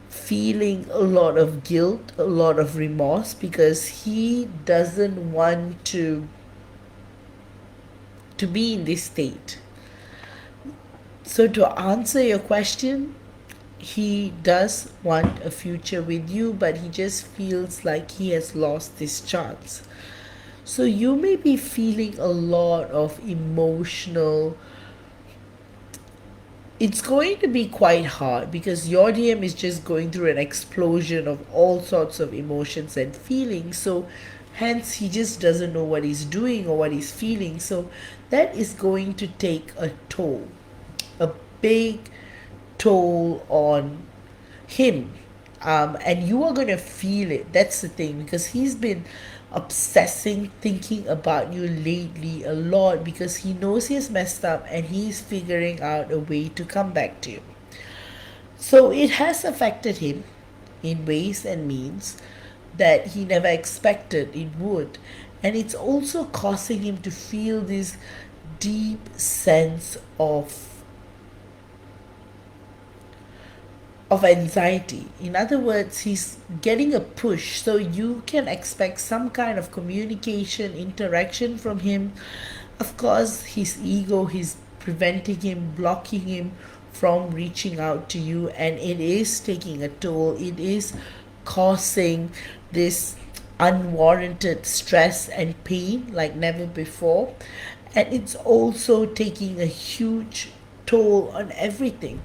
feeling a lot of guilt, a lot of remorse because he doesn't want to be in this state. So to answer your question, he does want a future with you, but he just feels like he has lost this chance. So you may be feeling a lot of emotional. It's going to be quite hard because your DM is just going through an explosion of all sorts of emotions and feelings. So hence he just doesn't know what he's doing or what he's feeling. So that is going to take a toll, a big toll on him. And you are going to feel it. That's the thing, because he's been obsessing, thinking about you lately a lot because he knows he has messed up and he's figuring out a way to come back to you. So it has affected him in ways and means that he never expected it would. And it's also causing him to feel this deep sense of anxiety. In other words, he's getting a push. So you can expect some kind of communication, interaction from him. Of course, his ego is preventing him, blocking him from reaching out to you, and it is taking a toll. It is causing this unwarranted stress and pain like never before. And it's also taking a huge toll on everything.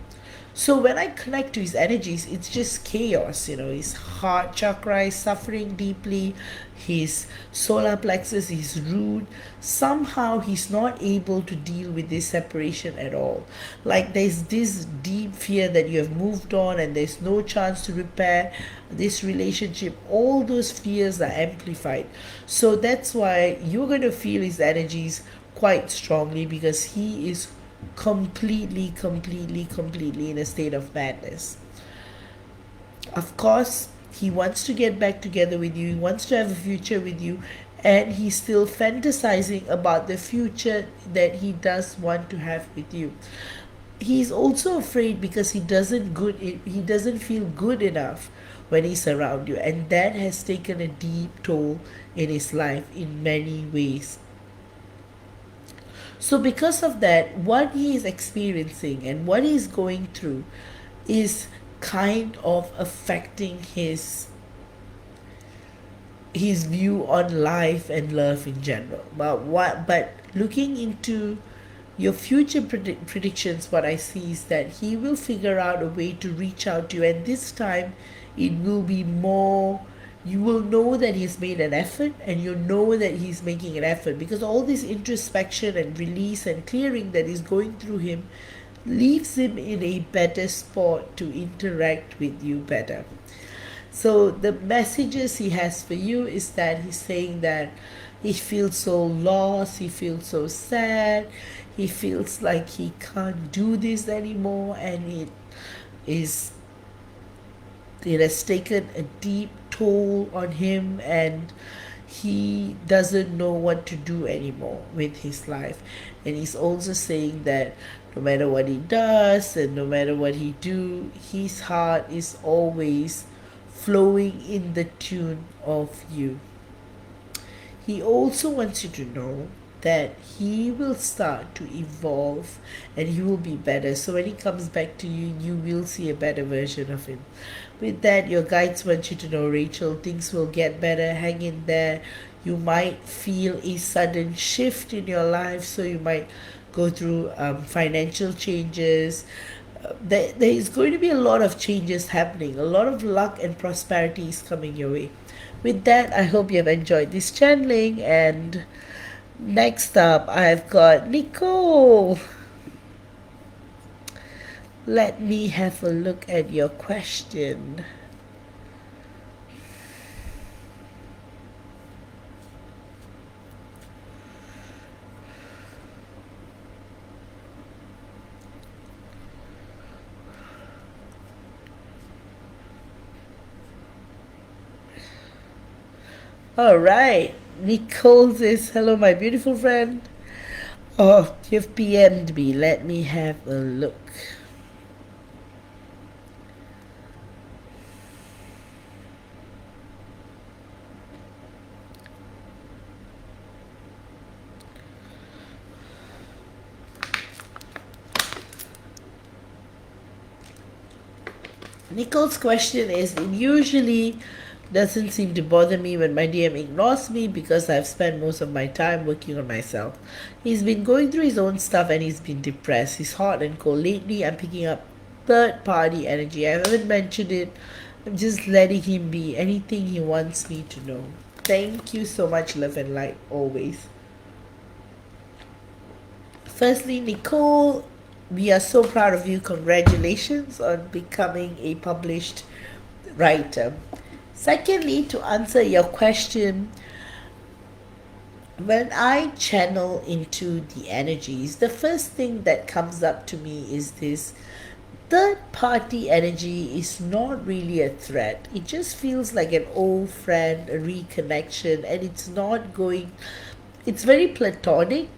So when I connect to his energies, it's just chaos. His heart chakra is suffering deeply. His solar plexus is rude. Somehow he's not able to deal with this separation at all. Like there's this deep fear that you have moved on and there's no chance to repair this relationship. All those fears are amplified. So that's why you're going to feel his energies quite strongly because he is completely in a state of madness. Of course, he wants to get back together with you, he wants to have a future with you, and he's still fantasizing about the future that he does want to have with you. He's also afraid because he doesn't feel good enough when he's around you, and that has taken a deep toll in his life in many ways. So, because of that, what he is experiencing and what he's going through is kind of affecting his view on life and love in general. But looking into your future predictions, what I see is that he will figure out a way to reach out to you, and this time it will be more. You will know that he's made an effort, and you'll know that he's making an effort because all this introspection and release and clearing that is going through him leaves him in a better spot to interact with you better. So the messages he has for you is that he's saying that he feels so lost, he feels so sad, he feels like he can't do this anymore, and it has taken a deep toll on him, and he doesn't know what to do anymore with his life. And he's also saying that no matter what he does and no matter what he do, his heart is always flowing in the tune of you. He also wants you to know that he will start to evolve and he will be better. So when he comes back to you, you will see a better version of him. With that, your guides want you to know, Rachel, things will get better. Hang in there. You might feel a sudden shift in your life, so you might go through financial changes. There is going to be a lot of changes happening. A lot of luck and prosperity is coming your way. With that, I hope you have enjoyed this channeling. And next up, I've got Nicole. Let me have a look at your question. All right. Nicole says, hello, my beautiful friend. Oh, you've PM'd me. Let me have a look. Nicole's question is, it usually doesn't seem to bother me when my DM ignores me because I've spent most of my time working on myself. He's been going through his own stuff and he's been depressed. He's hot and cold. Lately, I'm picking up third party energy. I haven't mentioned it. I'm just letting him be. Anything he wants me to know. Thank you so much, love and light, always. Firstly, Nicole, we are so proud of you. Congratulations on becoming a published writer. Secondly, to answer your question, when I channel into the energies, the first thing that comes up to me is this: third party energy is not really a threat. It just feels like an old friend, a reconnection, and it's very platonic.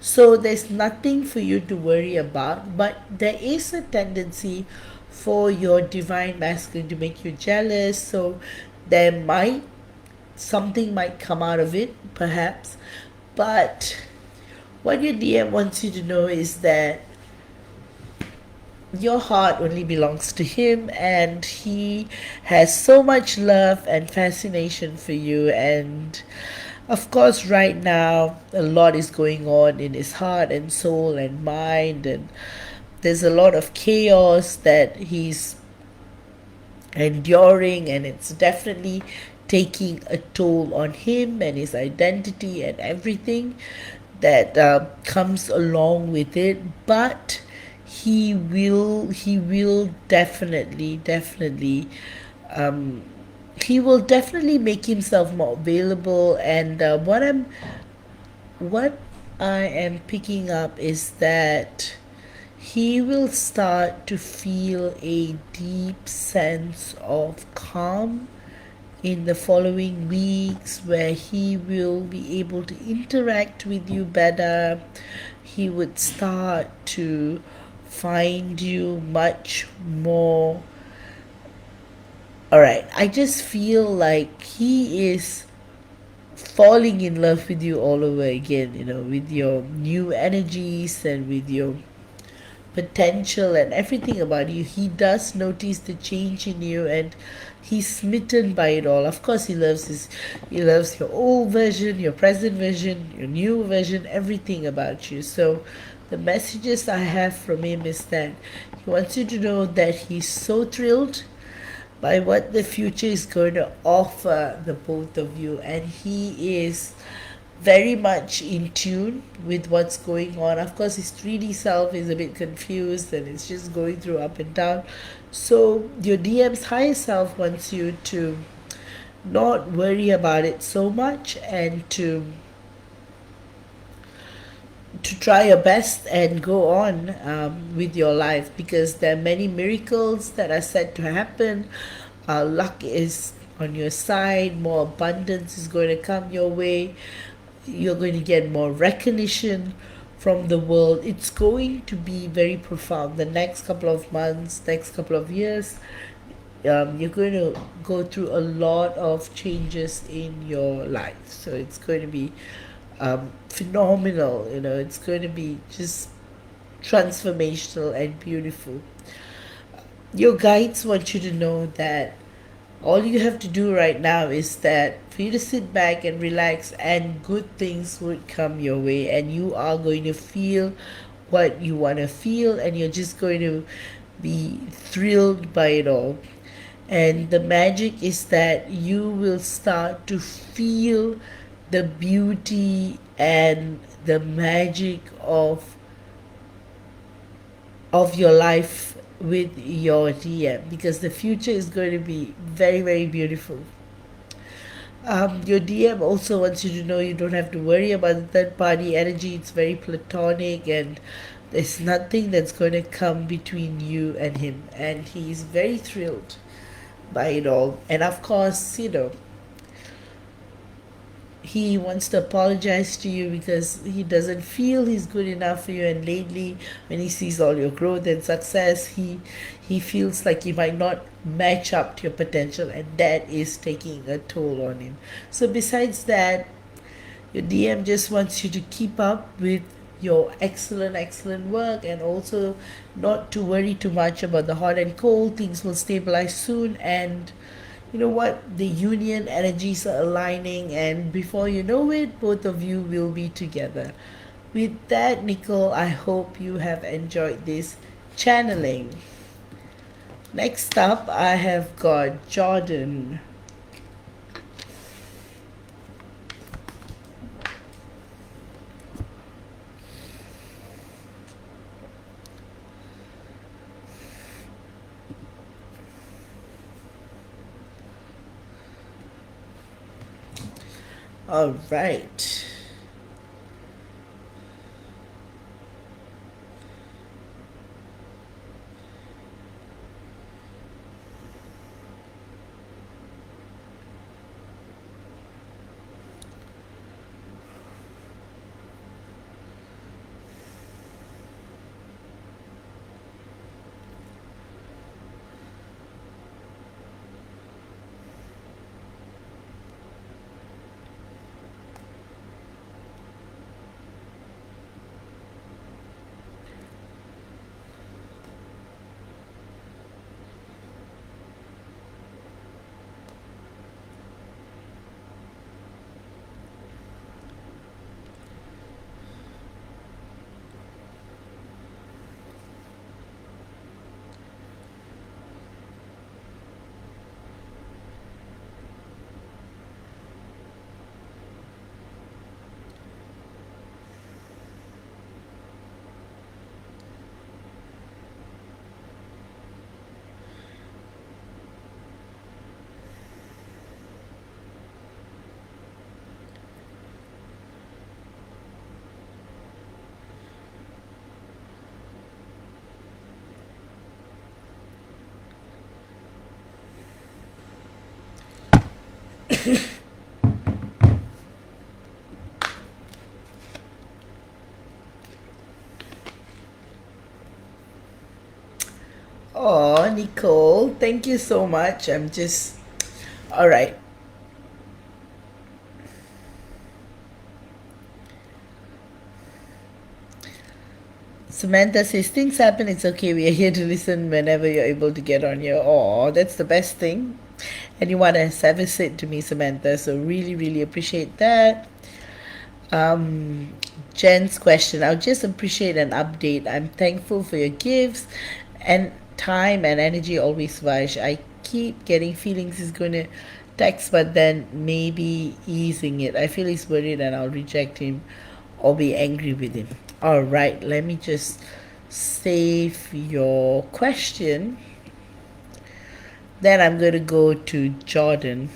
So there's nothing for you to worry about, but there is a tendency for your divine masculine to make you jealous. So something might come out of it, perhaps. But what your DM wants you to know is that your heart only belongs to him, and he has so much love and fascination for you. And of course, right now, a lot is going on in his heart and soul and mind, and there's a lot of chaos that he's enduring, and it's definitely taking a toll on him and his identity and everything that comes along with it. But he will definitely he will definitely make himself more available. And what I am picking up is that he will start to feel a deep sense of calm in the following weeks, where he will be able to interact with you better. He would start to find you much more. Alright, I just feel like he is falling in love with you all over again, with your new energies and with your potential and everything about you. He does notice the change in you, and he's smitten by it all. Of course, he loves your old version, your present version, your new version, everything about you. So the messages I have from him is that he wants you to know that he's so thrilled by what the future is going to offer the both of you, and he is very much in tune with what's going on. Of course, his 3D self is a bit confused and it's just going through up and down. So your DM's higher self wants you to not worry about it so much, and to try your best and go on with your life, because there are many miracles that are set to happen. Luck is on your side. More abundance is going to come your way. You're going to get more recognition from the world. It's going to be very profound. The next couple of months, next couple of years, you're going to go through a lot of changes in your life. So it's going to be phenomenal. It's going to be just transformational and beautiful. Your guides want you to know that All you have to do right now is that for you to sit back and relax, and good things would come your way, and you are going to feel what you want to feel, and you're just going to be thrilled by it all. And the magic is that you will start to feel the beauty and the magic of your life with your DM, because the future is going to be very, very beautiful. Your DM also wants you to know you don't have to worry about the third party energy. It's very platonic, and there's nothing that's going to come between you and him. And he's very thrilled by it all. And of course, he wants to apologize to you because he doesn't feel he's good enough for you, and lately when he sees all your growth and success, he feels like he might not match up to your potential, and that is taking a toll on him. So besides that, your DM just wants you to keep up with your excellent work, and also not to worry too much about the hot and cold. Things will stabilize soon, and you know what? The union energies are aligning, and before you know it, both of you will be together. With that, Nicole, I hope you have enjoyed this channeling. Next up, I have got Jordan. All right. Oh, Nicole, thank you so much. I'm just. All right. Samantha says, things happen, it's okay. We are here to listen whenever you're able to get on here. Oh, that's the best thing. Anyone has ever said to me, Samantha. So, really, really appreciate that. Um, Jen's question, I'll just appreciate an update. I'm thankful for your gifts, and time and energy always Vash. I keep getting feelings he's going to text, but then maybe easing it. I feel he's worried and I'll reject him or be angry with him. All right, let me just save your question. Then I'm going to go to Jordan.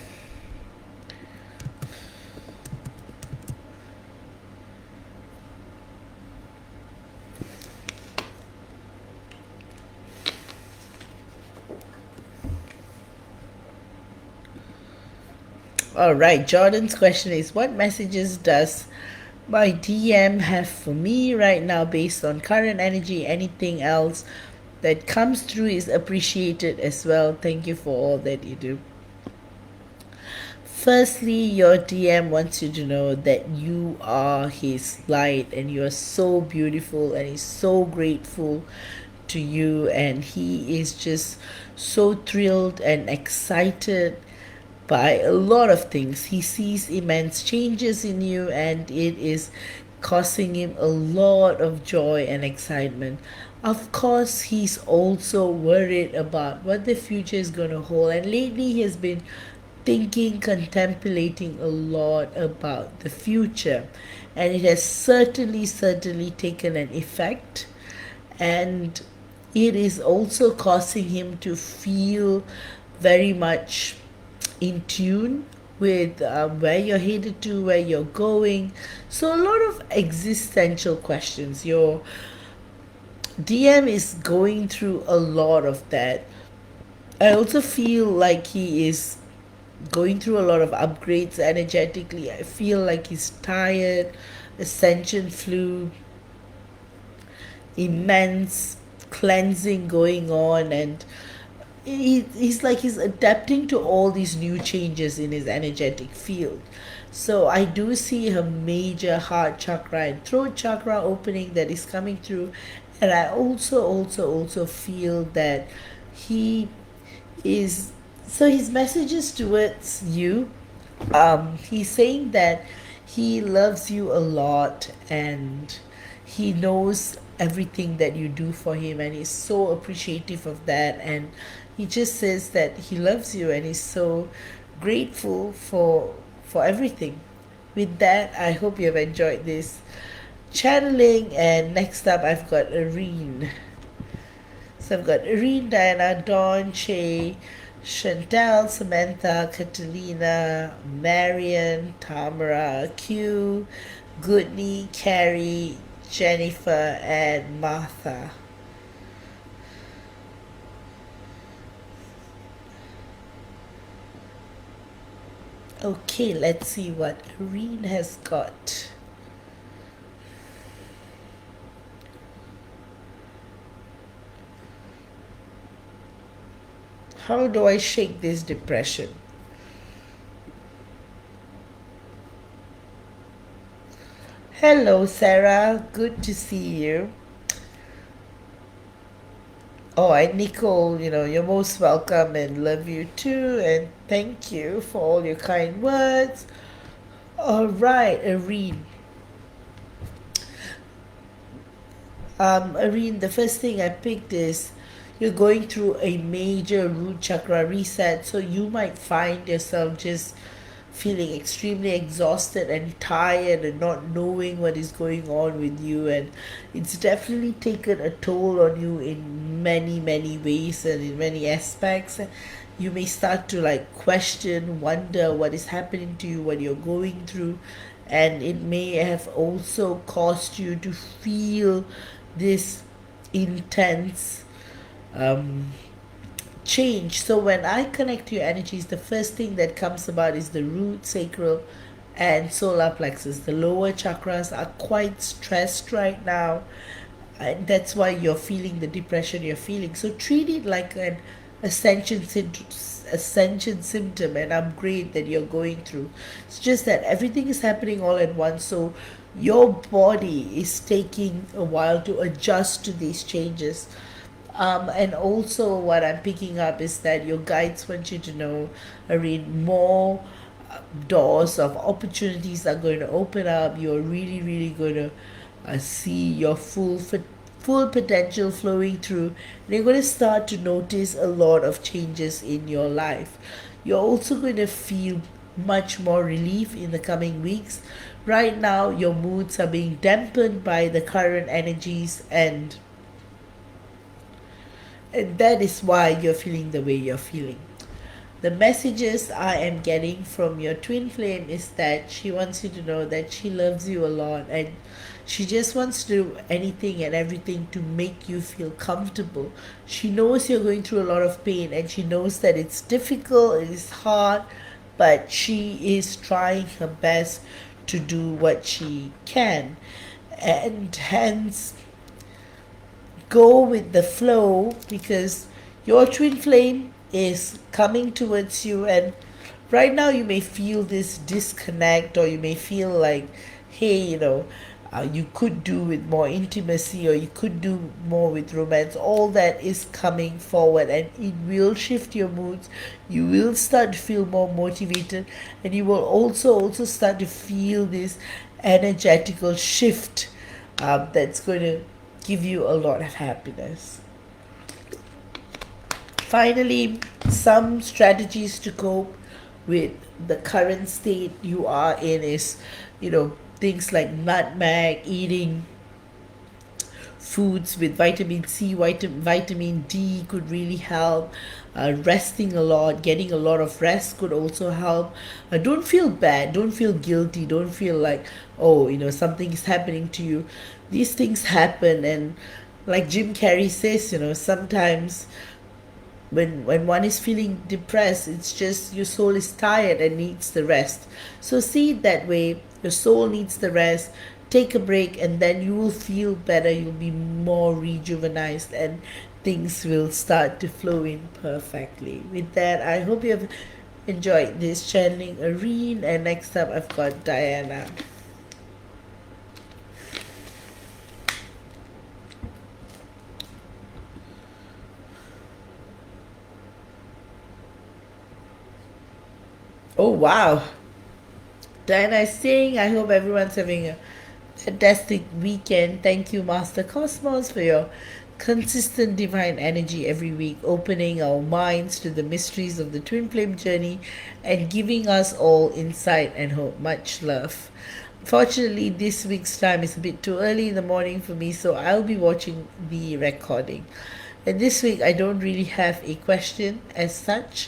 All right, Jordan's question is, what messages does my DM have for me right now based on current energy? Anything else that comes through is appreciated as well. Thank you for all that you do. Firstly, your DM wants you to know that you are his light and you are so beautiful, and he's so grateful to you, and he is just so thrilled and excited by a lot of things. He sees immense changes in you, and it is causing him a lot of joy and excitement. Of course, he's also worried about what the future is going to hold, and lately he has been thinking, contemplating a lot about the future, and it has certainly taken an effect, and it is also causing him to feel very much in tune with where you're headed to, where you're going. So, a lot of existential questions. Your DM is going through a lot of that. I also feel like he is going through a lot of upgrades energetically. I feel like he's tired, ascension flu, immense cleansing going on, and he's like he's adapting to all these new changes in his energetic field. So I do see a major heart chakra and throat chakra opening that is coming through, and I also feel that he is, so his messages towards you, he's saying that he loves you a lot, and he knows everything that you do for him, and he's so appreciative of that, and he just says that he loves you and he's so grateful for everything. With that, I hope you have enjoyed this channeling, and next up I've got Irene. So I've got Irene, Diana, Dawn, Shay, Chantal, Samantha, Catalina, Marion, Tamara, Q, Goodney, Carrie, Jennifer, and Martha. Okay, let's see what Irene has got. How do I shake this depression? Hello, Sarah. Good to see you. Oh, and Nicole, you're most welcome and love you too. And thank you for all your kind words. All right, Irene. Irene, the first thing I picked is you're going through a major root chakra reset, so you might find yourself just feeling extremely exhausted and tired and not knowing what is going on with you, and it's definitely taken a toll on you in many ways and in many aspects. You may start to question, wonder what is happening to you, what you're going through, and it may have also caused you to feel this intense change. So when I connect to your energies, the first thing that comes about is the root, sacral, and solar plexus. The lower chakras are quite stressed right now, and that's why you're feeling the depression you're feeling. So treat it like an ascension symptom, an upgrade that you're going through. It's just that everything is happening all at once, so your body is taking a while to adjust to these changes. And also, what I'm picking up is that your guides want you to know, Irene, more doors of opportunities are going to open up. You're really going to see your full potential flowing through, and you're going to start to notice a lot of changes in your life. You're also going to feel much more relief in the coming weeks. Right now, your moods are being dampened by the current energies, and that is why you're feeling the way you're feeling. The messages I am getting from your twin flame is that she wants you to know that she loves you a lot, and she just wants to do anything and everything to make you feel comfortable. She knows you're going through a lot of pain, and she knows that it's difficult, it is hard, but she is trying her best to do what she can. And hence, go with the flow, because your twin flame is coming towards you, and right now you may feel this disconnect, or you may feel like, hey, you could do with more intimacy, or you could do more with romance. All that is coming forward, and it will shift your moods. You will start to feel more motivated, and you will also start to feel this energetical shift that's going to give you a lot of happiness. Finally, some strategies to cope with the current state you are in is, things like nutmeg, eating foods with vitamin C, vitamin D could really help. Resting a lot, getting a lot of rest could also help. Don't feel bad, don't feel guilty, don't feel like, oh, something is happening to you. These things happen, and like Jim Carrey says, sometimes when one is feeling depressed, it's just your soul is tired and needs the rest. So see it that way. Your soul needs the rest. Take a break, and then you will feel better. You'll be more rejuvenated, and things will start to flow in perfectly. With that, I hope you have enjoyed this channeling Areen, and next up I've got Diana. Oh wow, Diana is saying, I hope everyone's having a fantastic weekend. Thank you, Master Cosmos, for your consistent divine energy every week, opening our minds to the mysteries of the twin flame journey and giving us all insight and hope. Much love. Fortunately, this week's time is a bit too early in the morning for me, so I'll be watching the recording. And this week, I don't really have a question as such.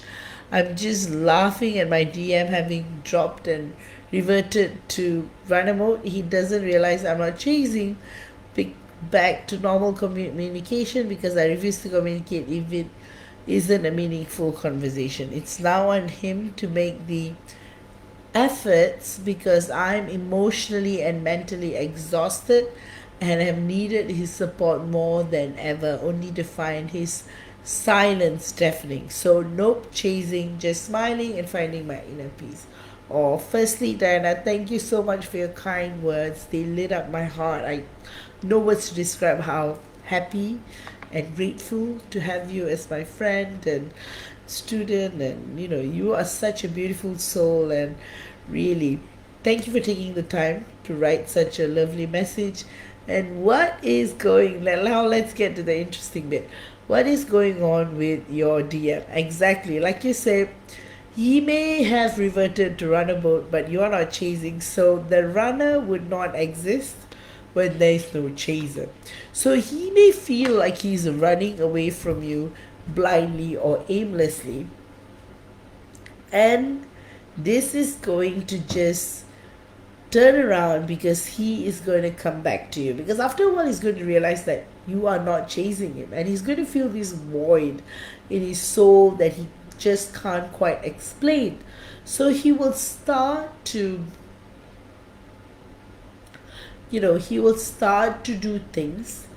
I'm just laughing at my DM having dropped and reverted to runner mode. He doesn't realize I'm not chasing back to normal communication because I refuse to communicate if it isn't a meaningful conversation. It's now on him to make the efforts because I'm emotionally and mentally exhausted and have needed his support more than ever, only to find his silence deafening. So nope chasing, just smiling and finding my inner peace. Oh, firstly, Diana, thank you so much for your kind words. They lit up my heart. I no words to describe how happy and grateful to have you as my friend and student, and you are such a beautiful soul, and really thank you for taking the time to write such a lovely message. And what is going now, let's get to the interesting bit. What is going on with your DM? Exactly, like you said, he may have reverted to runner mode, but you are not chasing, so the runner would not exist when there is no chaser. So he may feel like he's running away from you blindly or aimlessly, and this is going to just turn around because he is going to come back to you, because after a while he's going to realize that you are not chasing him, and he's going to feel this void in his soul that he just can't quite explain. So he will start to do things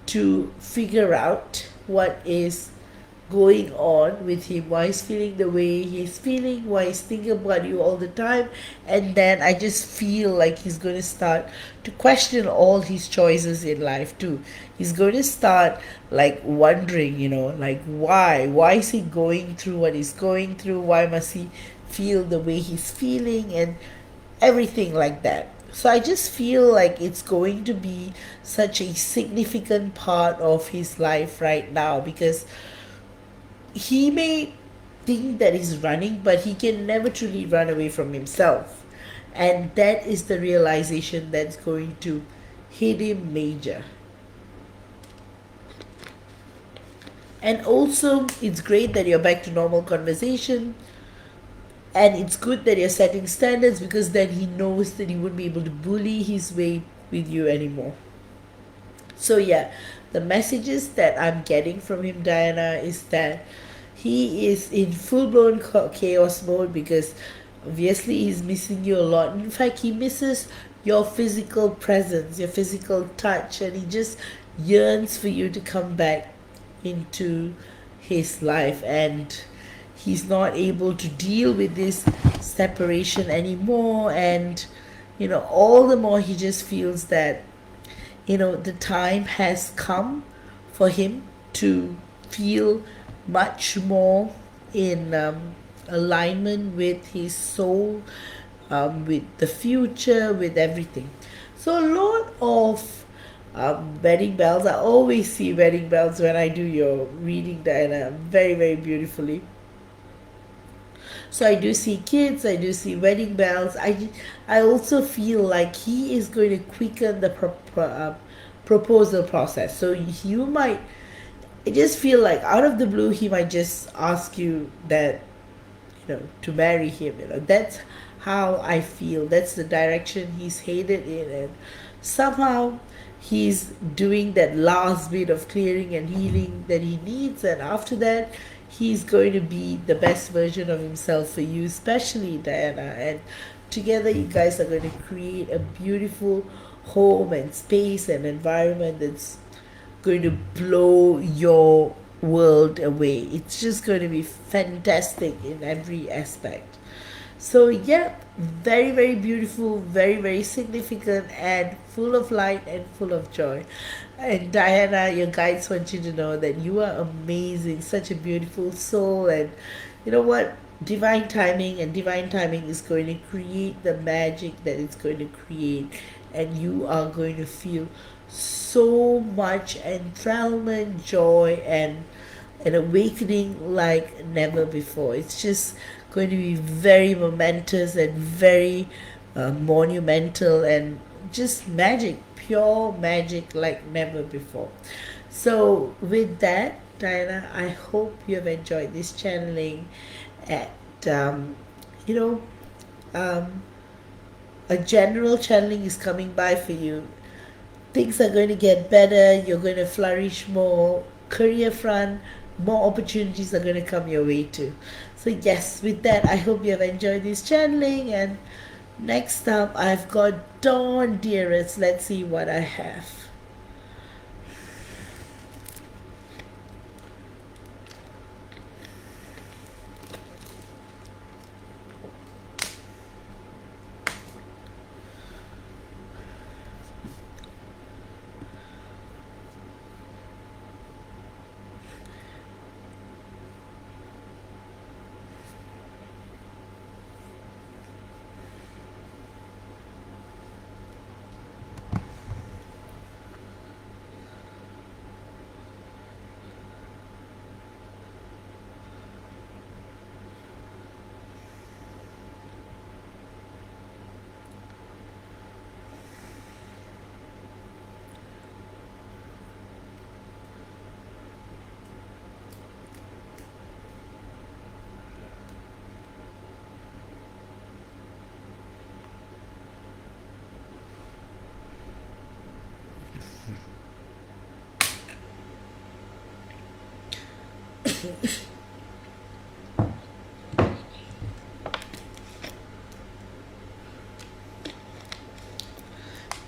to figure out what is going on with him, why he's feeling the way he's feeling, why he's thinking about you all the time. And then I just feel like he's going to start to question all his choices in life too. He's going to start like wondering, like why is he going through what he's going through, why must he feel the way he's feeling, and everything like that. So I just feel like it's going to be such a significant part of his life right now, because he may think that he's running, but he can never truly run away from himself. And that is the realization that's going to hit him major. And also, it's great that you're back to normal conversation. And it's good that you're setting standards, because then he knows that he wouldn't be able to bully his way with you anymore. So yeah, the messages that I'm getting from him, Diana, is that he is in full-blown chaos mode, because obviously he's missing you a lot. In fact, he misses your physical presence, your physical touch, and he just yearns for you to come back into his life. And he's not able to deal with this separation anymore, and all the more he just feels that, the time has come for him to feel much more in alignment with his soul, with the future, with everything. So a lot of wedding bells. I always see wedding bells when I do your reading, Diana, very, very beautifully. So I do see kids, I do see wedding bells. I also feel like he is going to quicken the proposal process. So you might, I just feel like out of the blue, he might just ask you that, to marry him. That's how I feel. That's the direction he's headed in. And somehow he's doing that last bit of clearing and healing that he needs. And after that, he's going to be the best version of himself for you, especially Diana. And together, you guys are going to create a beautiful home and space and environment that's going to blow your world away. It's just going to be fantastic in every aspect. So, yeah, very, very beautiful, very, very significant, and full of light and full of joy. And Diana, your guides want you to know that you are amazing, such a beautiful soul. And you know what? Divine timing is going to create the magic that it's going to create. And you are going to feel so much enthrallment, joy, and an awakening like never before. It's just going to be very momentous and very monumental, and just magic, pure magic like never before. So, with that, Diana, I hope you have enjoyed this channeling. At you know, a general channeling is coming by for you. Things are going to get better. You're going to flourish more. Career front, more opportunities are going to come your way too. So yes, with that, I hope you have enjoyed this channeling. And next up, I've got Dawn Dearest. Let's see what I have.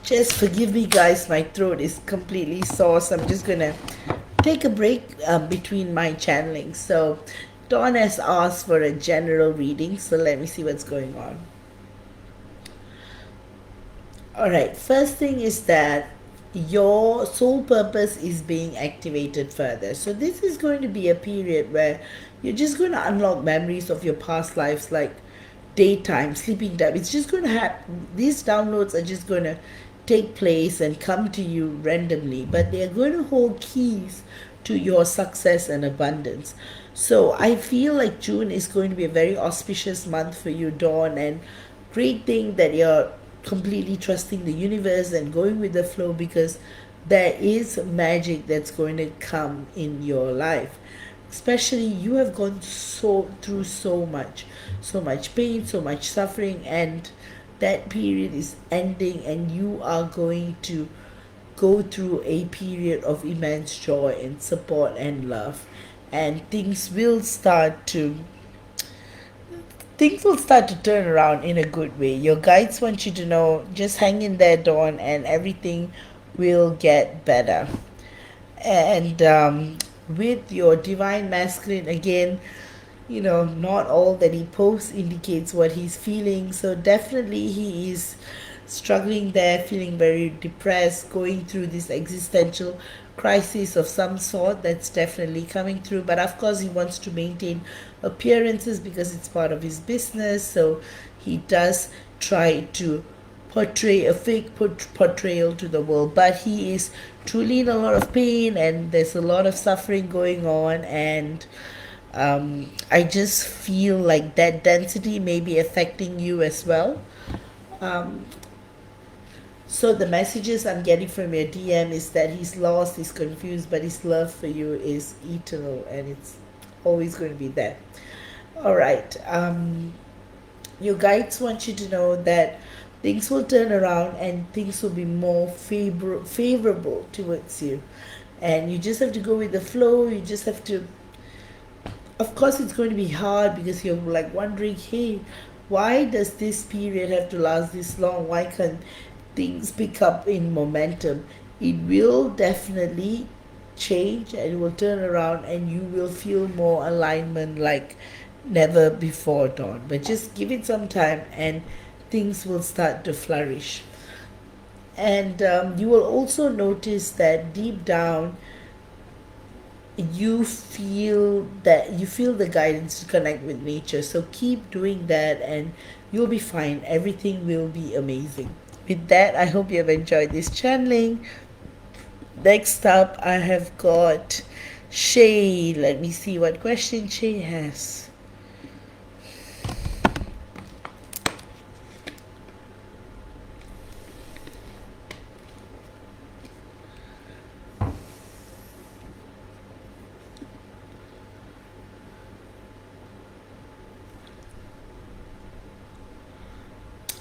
Just forgive me, guys. My throat is completely sore, so I'm just gonna take a break between my channeling. So, Dawn has asked for a general reading, so let me see what's going on. Alright, first thing is that your soul purpose is being activated further. So, this is going to be a period where you're just going to unlock memories of your past lives, like daytime, sleeping time. It's just going to happen. These downloads are just going to take place and come to you randomly, but they are going to hold keys to your success and abundance. So I feel like June is going to be a very auspicious month for you, Dawn, and great thing that you're completely trusting the universe and going with the flow, because there is magic that's going to come in your life. Especially, you have gone through so much pain, so much suffering, and that period is ending, and you are going to go through a period of immense joy and support and love, and things will start to turn around in a good way. Your guides want you to know, just hang in there, Dawn, and everything will get better. And with your divine masculine, again, not all that he posts indicates what he's feeling. So definitely he is struggling there, feeling very depressed, going through this existential crisis of some sort. That's definitely coming through. But of course, he wants to maintain appearances because it's part of his business. So he does try to portray a fake portrayal to the world, but he is truly in a lot of pain and there's a lot of suffering going on. And I just feel like that density may be affecting you as well. um, so the messages I'm getting from your DM is that he's lost, he's confused, but his love for you is eternal and it's always going to be there. All right. Your guides want you to know that things will turn around and things will be more favorable towards you. And you just have to go with the flow. You just have to, of course, it's going to be hard because you're like wondering, hey, why does this period have to last this long? Why can't things pick up in momentum? It will definitely change and it will turn around and you will feel more alignment like never before, Dawn. But just give it some time and things will start to flourish. And you will also notice that deep down you feel the guidance to connect with nature. So keep doing that and you'll be fine. Everything will be amazing. With that, I hope you have enjoyed this channeling. Next up, I have got Shay. Let me see what question Shay has.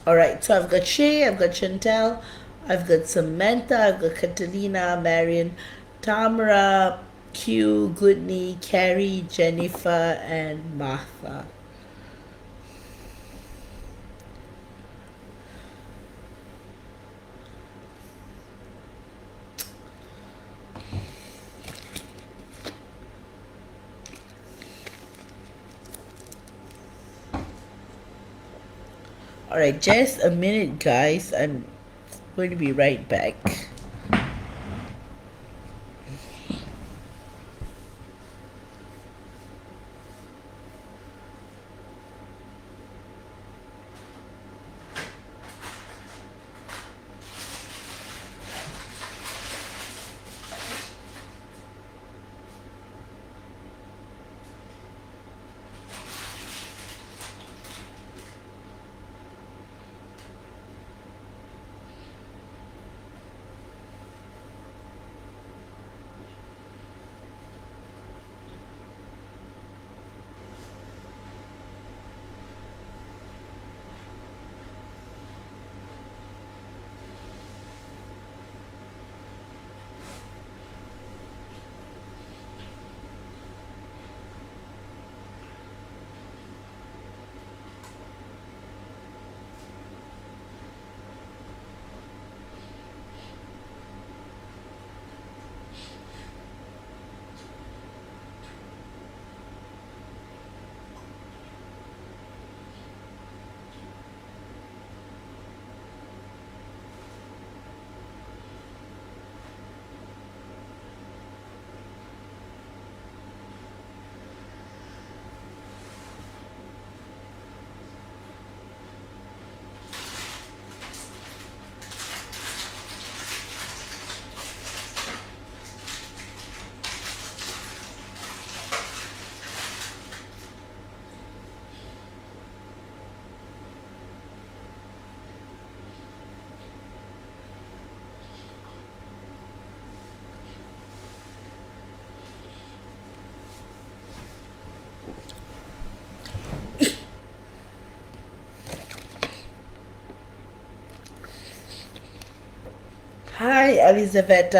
All right, so I've got Shay, I've got Chantel, I've got Samantha, I've got Catalina, Marion, Tamara, Q, Goodney, Carrie, Jennifer, and Martha. All right, just a minute, guys. I'm going to be right back. Hi, Elizabeth.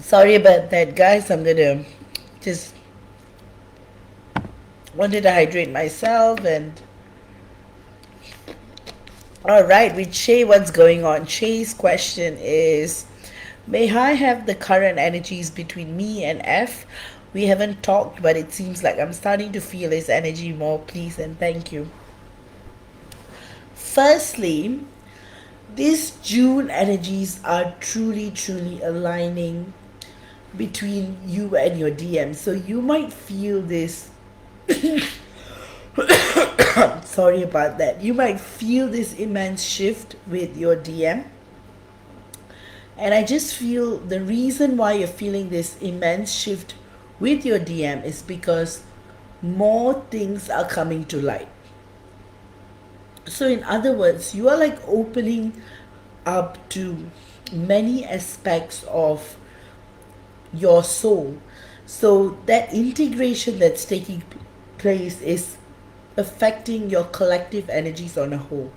Sorry about that, guys. I'm gonna just wanted to hydrate myself. And all right, with Shay, what's going on? Shay's question is, May I have the current energies between me and F? We haven't talked, but it seems like I'm starting to feel his energy more, please, and thank you. Firstly, these June energies are truly, truly aligning between you and your DM. So you might feel this. Sorry about that. You might feel this immense shift with your DM. And I just feel the reason why you're feeling this immense shift with your DM is because more things are coming to light. So, in other words, you are like opening up to many aspects of your soul. So, that integration that's taking place is affecting your collective energies on a whole.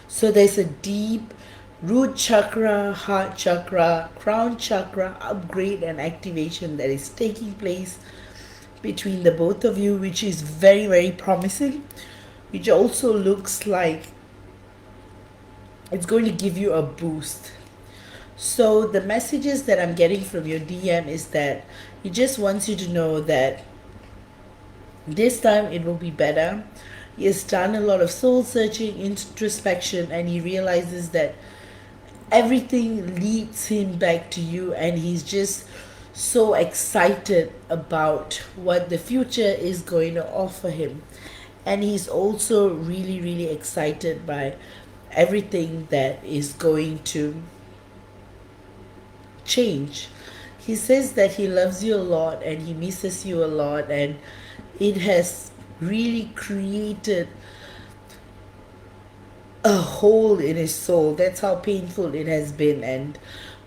So, there's a deep root chakra, heart chakra, crown chakra upgrade and activation that is taking place between the both of you, which is very, very promising, which also looks like it's going to give you a boost. So the messages that I'm getting from your DM is that he just wants you to know that this time it will be better. He has done a lot of soul searching, introspection, and he realizes that everything leads him back to you, and he's just so excited about what the future is going to offer him. And he's also really, really excited by everything that is going to change. He says that he loves you a lot and he misses you a lot, and it has really created a hole in his soul. That's how painful it has been. And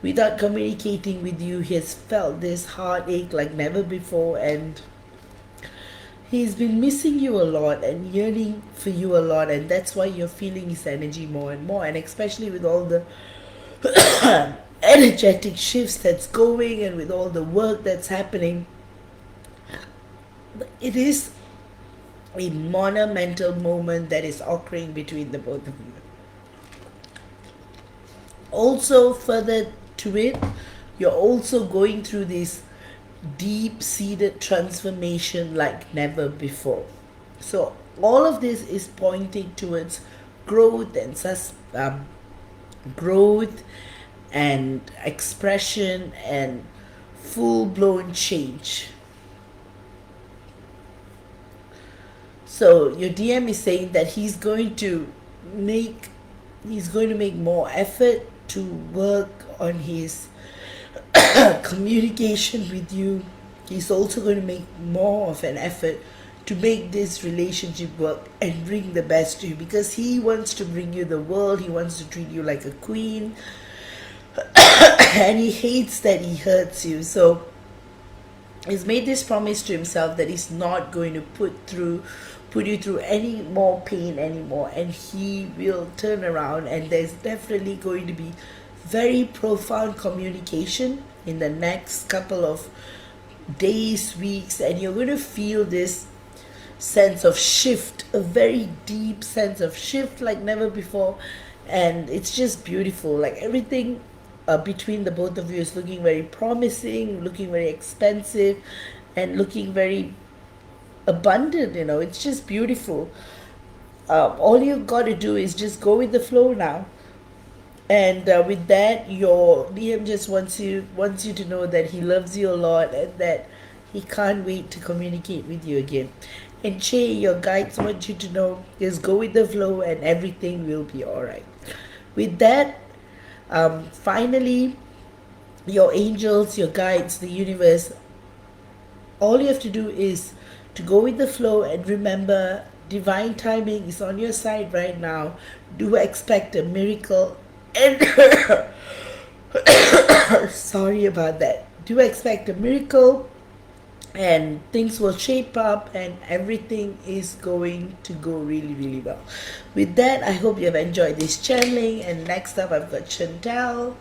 without communicating with you, he has felt this heartache like never before, and he's been missing you a lot and yearning for you a lot, and that's why you're feeling his energy more and more. And especially with all the energetic shifts that's going and with all the work that's happening, it is a monumental moment that is occurring between the both of you. Also, further to it, you're also going through this deep-seated transformation like never before. So all of this is pointing towards growth and growth and expression and full-blown change. So your DM is saying that he's going to make more effort to work on his communication with you. He's also going to make more of an effort to make this relationship work and bring the best to you, because he wants to bring you the world. He wants to treat you like a queen and he hates that he hurts you. So he's made this promise to himself that he's not going to put you through any more pain anymore, and he will turn around, and there's definitely going to be very profound communication in the next couple of days, weeks, and you're going to feel this sense of shift, a very deep sense of shift like never before. And it's just beautiful. Like everything between the both of you is looking very promising, looking very expensive, and looking very abundant. It's just beautiful. All you've got to do is just go with the flow now. And with that, your DM just wants you to know that he loves you a lot and that he can't wait to communicate with you again. And Che, your guides want you to know, just go with the flow and everything will be alright. With that, finally, your angels, your guides, the universe, all you have to do is to go with the flow and remember divine timing is on your side right now. Do expect a miracle. And sorry about that. Do expect a miracle, and things will shape up, and everything is going to go really, really well. With that, I hope you have enjoyed this channeling. And next up, I've got Chantal.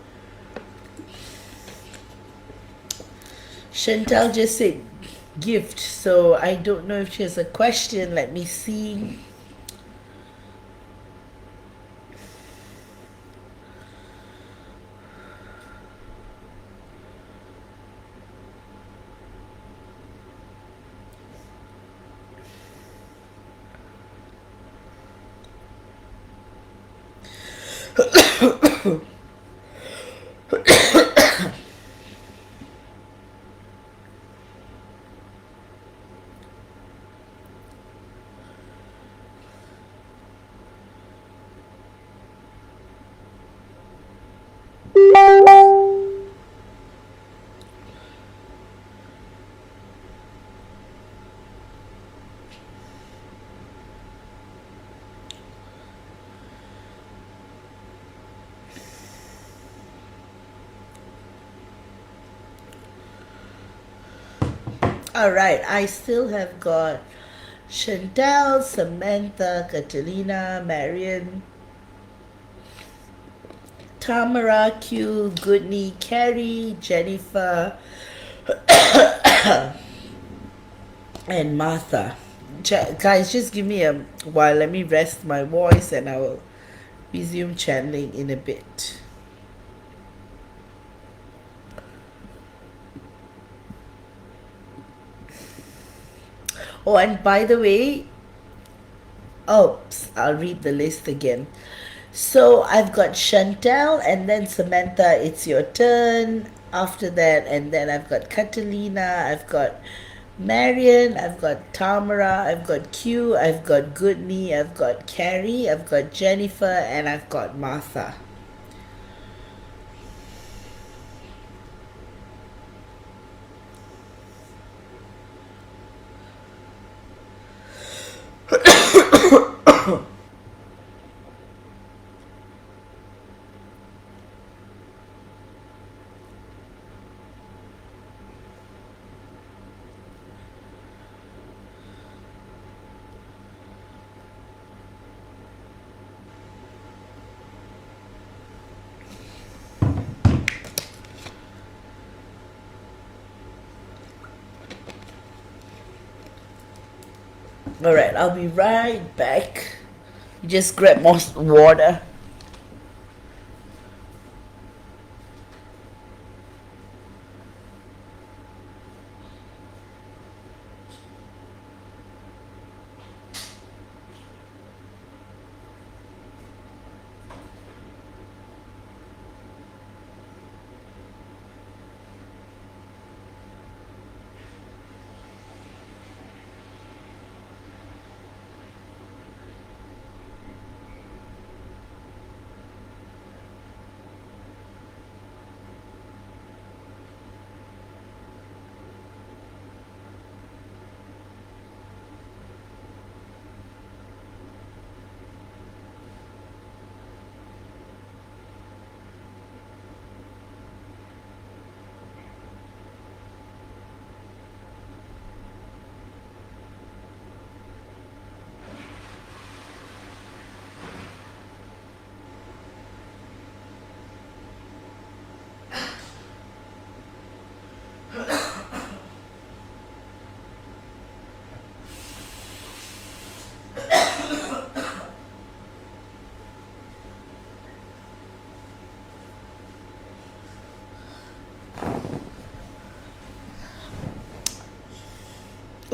Chantal just said gift, so I don't know if she has a question. Let me see. All right, I still have got Chantel, Samantha, Catalina, Marion, Tamara, Q, Goodney, Carrie, Jennifer, and Martha. Guys, just give me a while. Let me rest my voice and I will resume channeling in a bit. Oh, and by the way, oops, I'll read the list again. So I've got Chantel and then Samantha, it's your turn. After that, and then I've got Catalina, I've got Marion, I've got Tamara, I've got Q, I've got Goodney, I've got Carrie, I've got Jennifer, and I've got Martha. All right, I'll be right back. Just grab more water.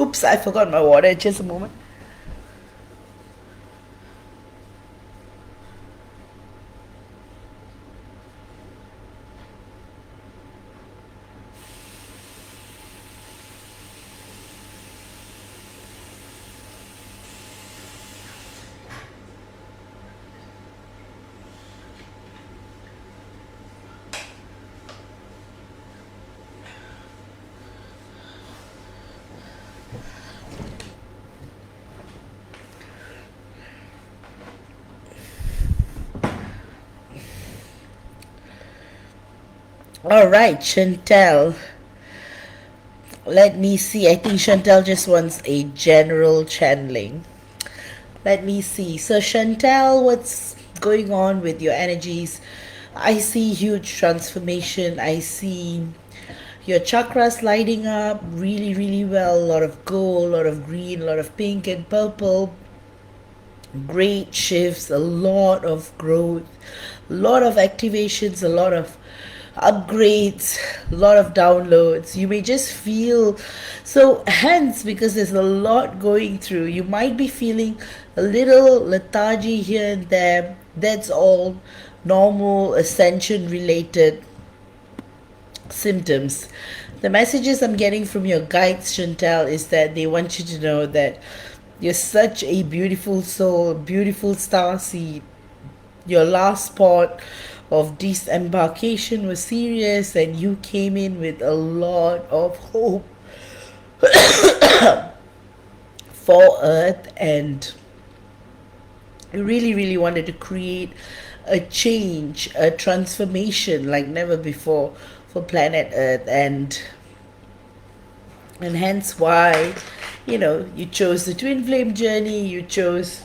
Oops, I forgot my water. Just a moment. All right, Chantel. Let me see. I think Chantel just wants a general channeling. Let me see. So, Chantel, what's going on with your energies? I see huge transformation. I see your chakras lighting up really, really well. A lot of gold, a lot of green, a lot of pink and purple. Great shifts, a lot of growth, a lot of activations, a lot of upgrades, a lot of downloads. You may just feel so, hence, because there's a lot going through, you might be feeling a little lethargy here and there. That's all. normal ascension related symptoms. The messages I'm getting from your guides, Chantel, is that they want you to know that you're such a beautiful soul, beautiful star seed. Your last spot of disembarkation was serious, and you came in with a lot of hope for Earth, and you really, really wanted to create a change, a transformation like never before for planet Earth, and hence why, you chose the twin flame journey. You chose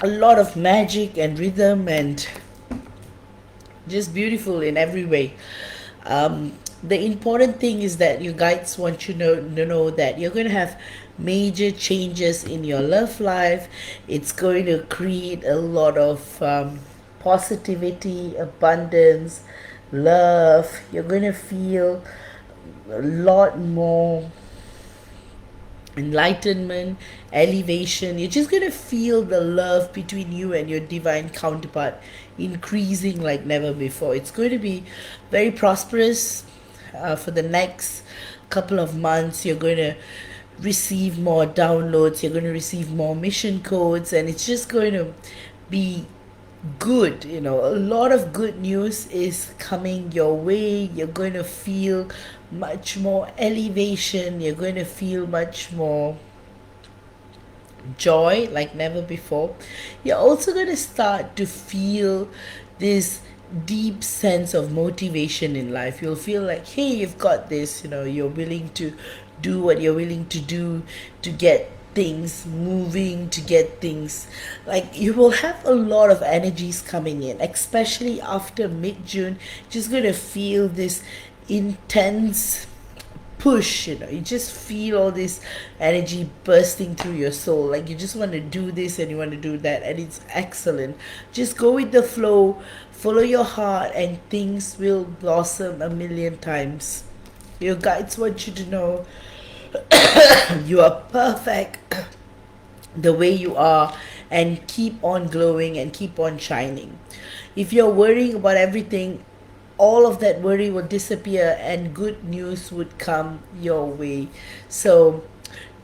a lot of magic and rhythm and just beautiful in every way. The important thing is that your guides want you to know that you're going to have major changes in your love life. It's going to create a lot of positivity, abundance, love. You're going to feel a lot more enlightenment, elevation. You're just going to feel the love between you and your divine counterpart increasing like never before. It's going to be very prosperous for the next couple of months. You're going to receive more downloads, you're going to receive more mission codes, and it's just going to be good. A lot of good news is coming your way. You're going to feel much more elevation. You're going to feel much more joy like never before. You're also going to start to feel this deep sense of motivation in life. You'll feel like, hey, you've got this. You're willing to do what you're willing to do to get things moving, to get things, like, you will have a lot of energies coming in, especially after mid-June. Just going to feel this intense push. You just feel all this energy bursting through your soul, like you just want to do this and you want to do that, and it's excellent. Just go with the flow, follow your heart, and things will blossom a million times. Your guides want you to know you are perfect the way you are, and keep on glowing and keep on shining. If you're worrying about everything, all of that worry will disappear and good news would come your way. So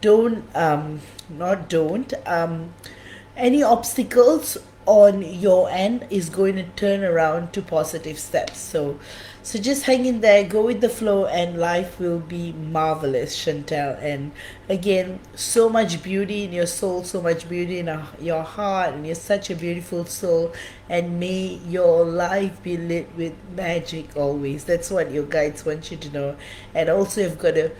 don't not don't any obstacles on your end is going to turn around to positive steps. So just hang in there, go with the flow, and life will be marvelous, Chantel. And again, so much beauty in your soul, so much beauty in your heart, and you're such a beautiful soul. And may your life be lit with magic always. That's what your guides want you to know. And also, you've got a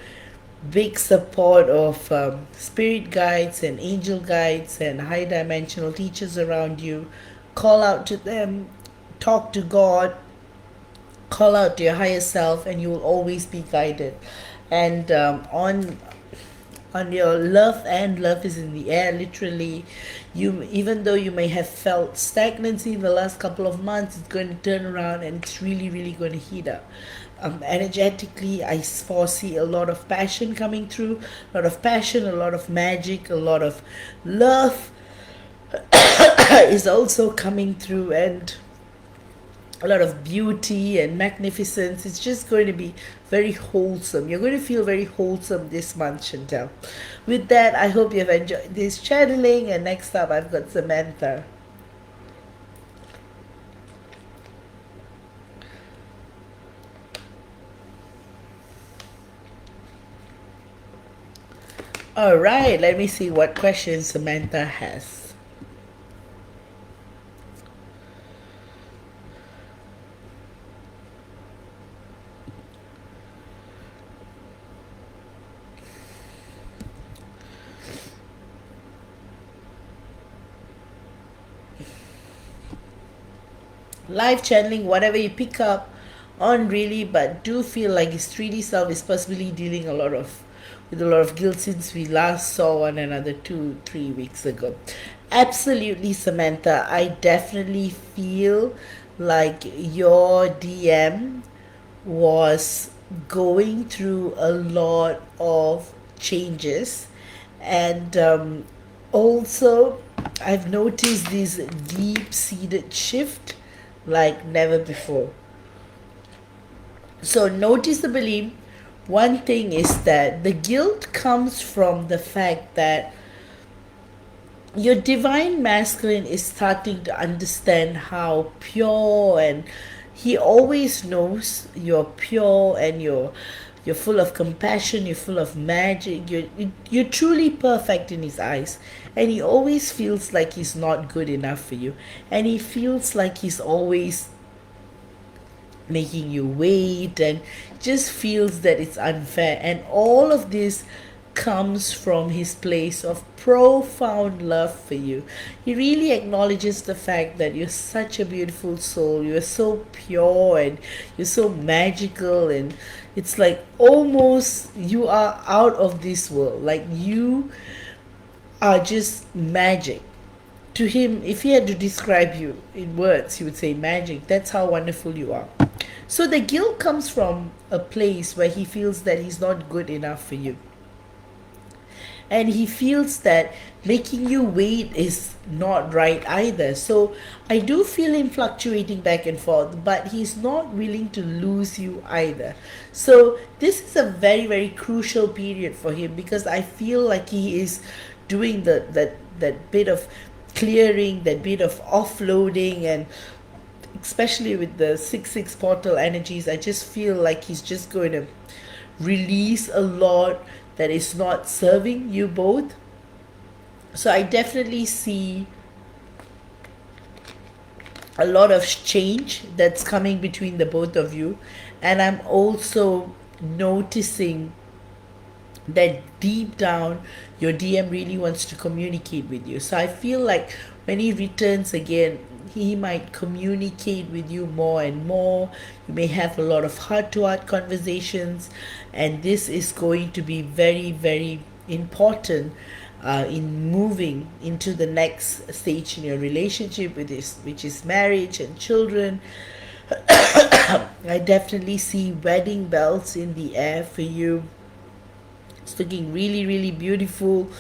big support of spirit guides and angel guides and high dimensional teachers around you. Call out to them, talk to God, call out to your higher self, and you will always be guided. And on your love, and love is in the air, literally. You, even though you may have felt stagnancy in the last couple of months, it's going to turn around and it's really, really going to heat up. Energetically, I foresee a lot of passion coming through, a lot of passion, a lot of magic, a lot of love is also coming through, and a lot of beauty and magnificence. It's just going to be very wholesome. You're going to feel very wholesome this month, Chantel. With that, I hope you've enjoyed this channeling, and next up I've got Samantha. All right, let me see what questions Samantha has. Live channeling, whatever you pick up on, really, but do feel like his 3D self is possibly dealing with a lot of guilt since we last saw one another 2-3 weeks ago. Absolutely, Samantha. I definitely feel like your DM was going through a lot of changes, and also I've noticed this deep-seated shift like never before. So noticeably, one thing is that the guilt comes from the fact that your divine masculine is starting to understand how pure, and he always knows you're pure and you're full of compassion, you're full of magic, you're truly perfect in his eyes, and he always feels like he's not good enough for you, and he feels like he's always making you wait, and just feels that it's unfair. And all of this comes from his place of profound love for you. He really acknowledges the fact that you're such a beautiful soul, you're so pure and you're so magical, and it's like almost you are out of this world. Like you are just magic. To him, if he had to describe you in words, he would say magic. That's how wonderful you are. So the guilt comes from a place where he feels that he's not good enough for you. And he feels that making you wait is not right either. So I do feel him fluctuating back and forth, but he's not willing to lose you either. So this is a very, very crucial period for him, because I feel like he is doing that bit of clearing, that bit of offloading, and especially with the 6-6 portal energies, I just feel like he's just going to release a lot that is not serving you both. So I definitely see a lot of change that's coming between the both of you. And I'm also noticing that deep down your DM really wants to communicate with you. So I feel like when he returns again, he might communicate with you more and more. You may have a lot of heart-to-heart conversations, and this is going to be very, very important in moving into the next stage in your relationship with this, which is marriage and children. I definitely see wedding bells in the air for you. It's looking really, really beautiful.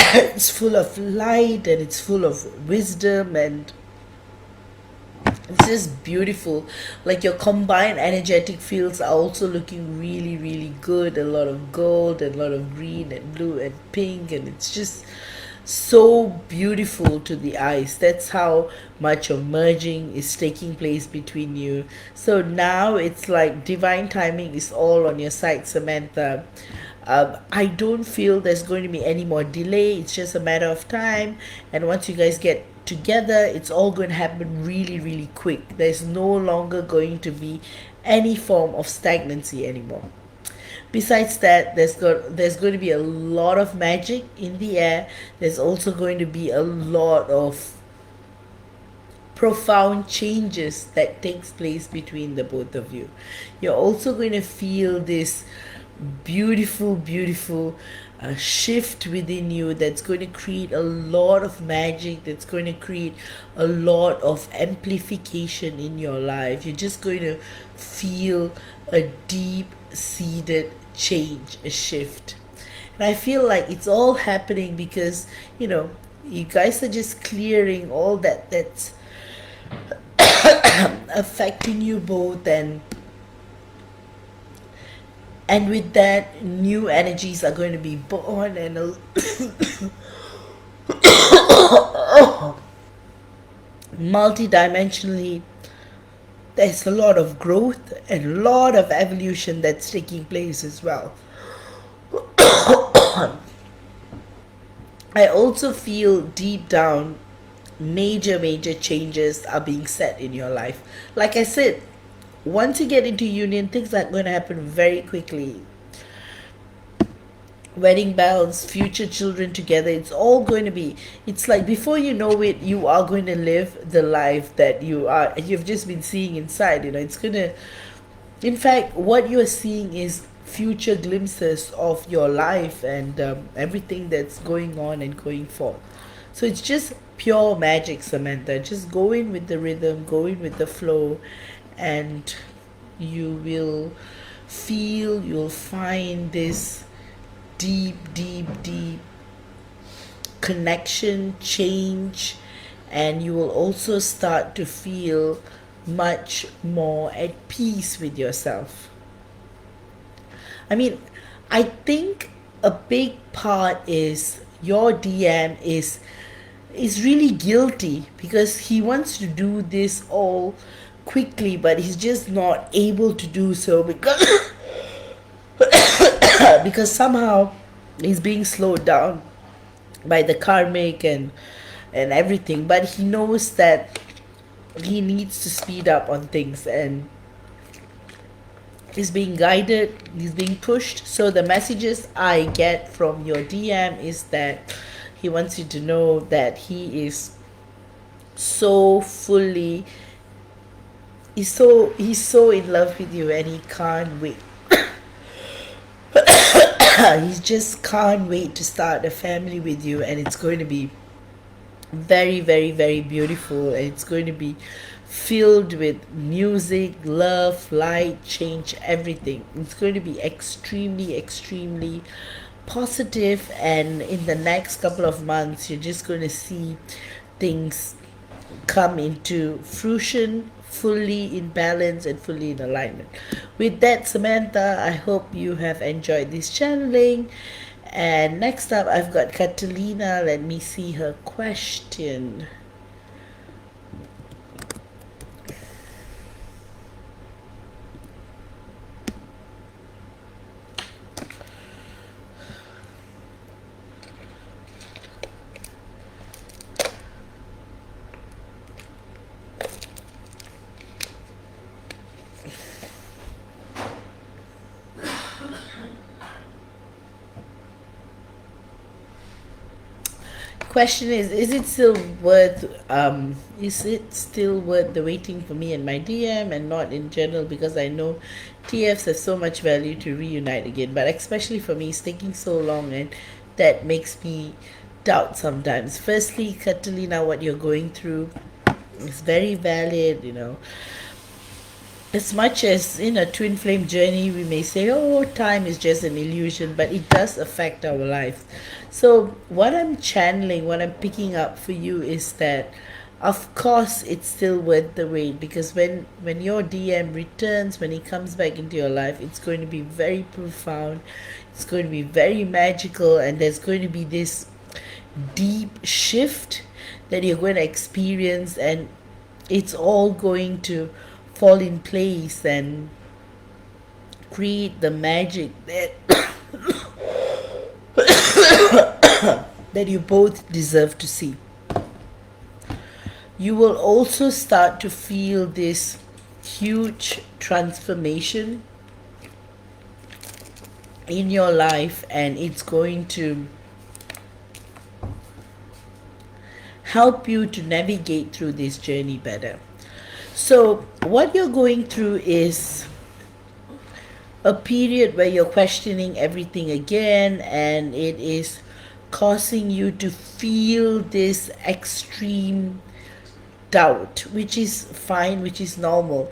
It's full of light and it's full of wisdom, and it's just beautiful. Like your combined energetic fields are also looking really, really good. A lot of gold and a lot of green and blue and pink, and it's just so beautiful to the eyes. That's how much of merging is taking place between you. So now it's like divine timing is all on your side, Samantha. I don't feel there's going to be any more delay. It's just a matter of time. And once you guys get together, it's all going to happen really, really quick. There's no longer going to be any form of stagnancy anymore. Besides that, there's going to be a lot of magic in the air. There's also going to be a lot of profound changes that takes place between the both of you. You're also going to feel this beautiful, beautiful shift within you that's going to create a lot of magic, that's going to create a lot of amplification in your life. You're just going to feel a deep seated change, a shift. And I feel like it's all happening because, you guys are just clearing all that's affecting you both, and with that, new energies are going to be born, and multidimensionally, there's a lot of growth and a lot of evolution that's taking place as well. I also feel deep down major changes are being set in your life. Like I said, once you get into union, things are going to happen very quickly. Wedding bells, future children together, it's all going to be, it's like before you know it, you are going to live the life that you've just been seeing inside. It's going to, in fact, what you're seeing is future glimpses of your life and everything that's going on and going forth. So it's just pure magic, Samantha. Just go in with the rhythm, go in with the flow, and you'll find this deep connection change, and you will also start to feel much more at peace with yourself. I mean, I think a big part is your DM is really guilty because he wants to do this all quickly, but he's just not able to do so because because somehow he's being slowed down by the karmic and everything. But he knows that he needs to speed up on things, and he's being guided, he's being pushed. So the messages I get from your DM is that he wants you to know that he is so fully, he's so in love with you, and he can't wait. He just can't wait to start a family with you, and it's going to be very, very, very beautiful, and it's going to be filled with music, love, light, change, everything. It's going to be extremely, extremely positive, and in the next couple of months you're just going to see things come into fruition, fully in balance and fully in alignment. With that, Samantha, I hope you have enjoyed this channeling. And next up, I've got Catalina. Let me see her question. Question is it still worth the waiting for me and my DM and not in general, because I know TFs have so much value to reunite again, but especially for me it's taking so long, and that makes me doubt sometimes. Firstly, Catalina, what you're going through is very valid, as much as in a twin flame journey we may say, oh, time is just an illusion, but it does affect our life. So what I'm channeling, what I'm picking up for you is that of course it's still worth the wait, because when your DM returns, when he comes back into your life, it's going to be very profound, it's going to be very magical, and there's going to be this deep shift that you're going to experience, and it's all going to fall in place and create the magic that that you both deserve to see. You will also start to feel this huge transformation in your life, and it's going to help you to navigate through this journey better. So what you're going through is a period where you're questioning everything again, and it is causing you to feel this extreme doubt, which is fine, which is normal.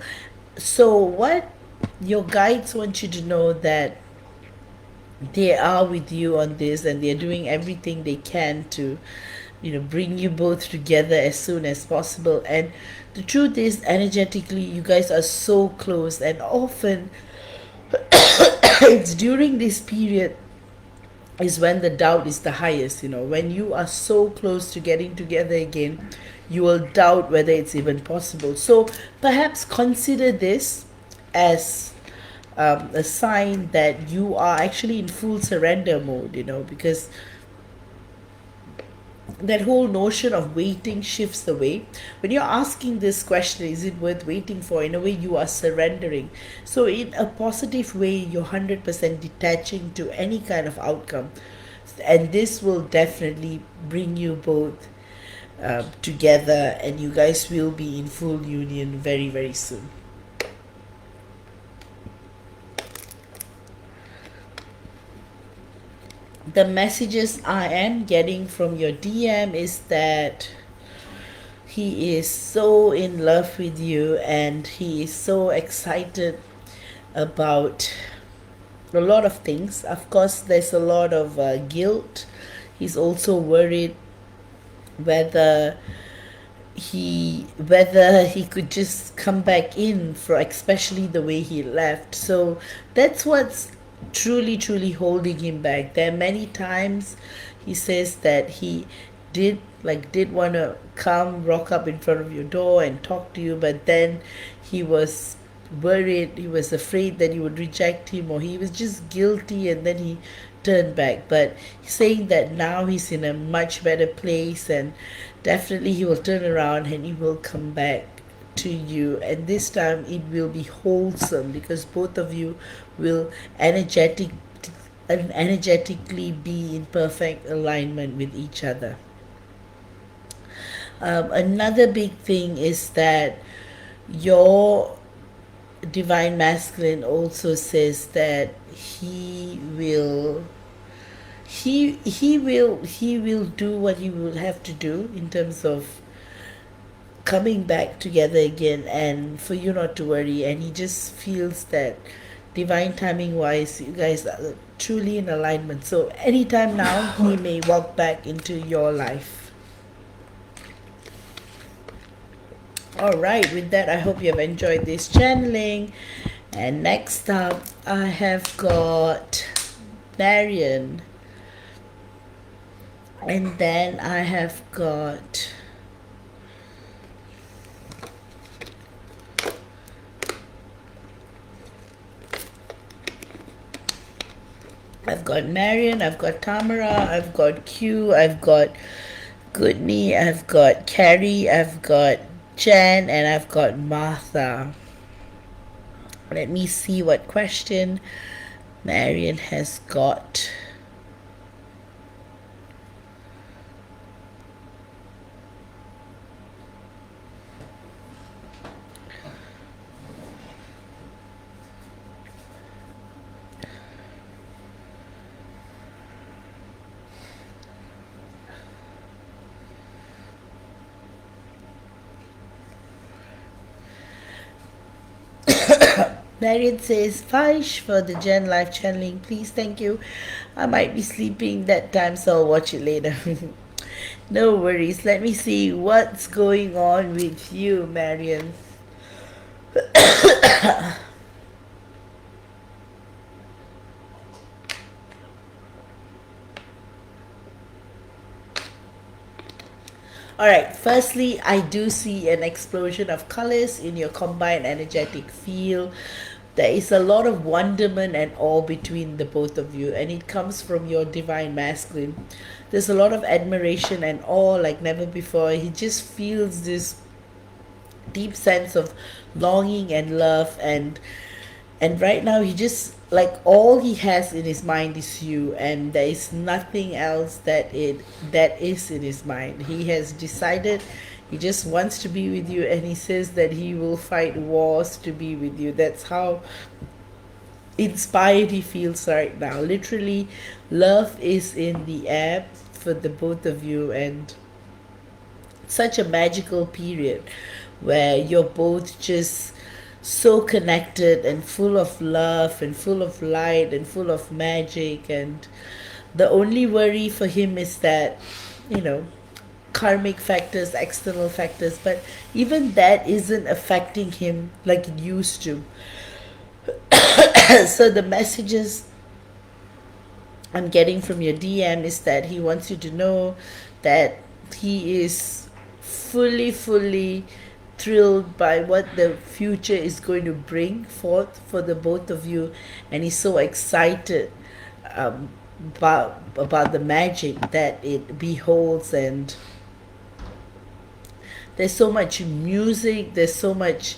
So what your guides want you to know, that they are with you on this, and they're doing everything they can to bring you both together as soon as possible. And the truth is, energetically you guys are so close, and often it's during this period is when the doubt is the highest. When you are so close to getting together again, you will doubt whether it's even possible. So perhaps consider this as a sign that you are actually in full surrender mode, because that whole notion of waiting shifts away. When you're asking this question, is it worth waiting for, in a way you are surrendering. So in a positive way, you're 100% detaching to any kind of outcome, and this will definitely bring you both together, and you guys will be in full union very, very soon. The messages I am getting from your DM is that he is so in love with you, and he is so excited about a lot of things. Of course, there's a lot of guilt He's also worried whether he could just come back in, for especially the way he left. So that's what's truly holding him back. There are many times he says that he did want to come rock up in front of your door and talk to you, but then he was worried, he was afraid that you would reject him, or he was just guilty, and then he turned back. But he's saying that now he's in a much better place, and definitely he will turn around and he will come back to you, and this time it will be wholesome, because both of you will energetically be in perfect alignment with each other. Another big thing is that your divine masculine also says that he will do what he will have to do in terms of coming back together again, and for you not to worry. And he just feels that divine timing wise you guys are truly in alignment, so anytime now he may walk back into your life. All right, with that, I hope you have enjoyed this channeling. And next up, I have got Marion. And then I have got Marion, I've got Tamara, I've got Q, I've got Goodney, I've got Carrie, I've got Jen, and I've got Martha. Let me see what question Marion has got. Marion says, Faish for the Gen Life channeling, please, thank you. I might be sleeping that time, so I'll watch it later. No worries. Let me see what's going on with you, Marion. Alright, firstly, I do see an explosion of colors in your combined energetic field. There is a lot of wonderment and awe between the both of you, and it comes from your divine masculine. There's a lot of admiration and awe like never before. He just feels this deep sense of longing and love, and right now he just, like, all he has in his mind is you, and there is nothing else that is in his mind. He has decided he just wants to be with you, and he says that he will fight wars to be with you. That's how inspired he feels right now. Literally, love is in the air for the both of you, and such a magical period where you're both just so connected and full of love and full of light and full of magic. And the only worry for him is that, karmic factors, external factors, but even that isn't affecting him like it used to. So the messages I'm getting from your DM is that he wants you to know that he is fully thrilled by what the future is going to bring forth for the both of you, and he's so excited about the magic that it beholds. And there's so much music, there's so much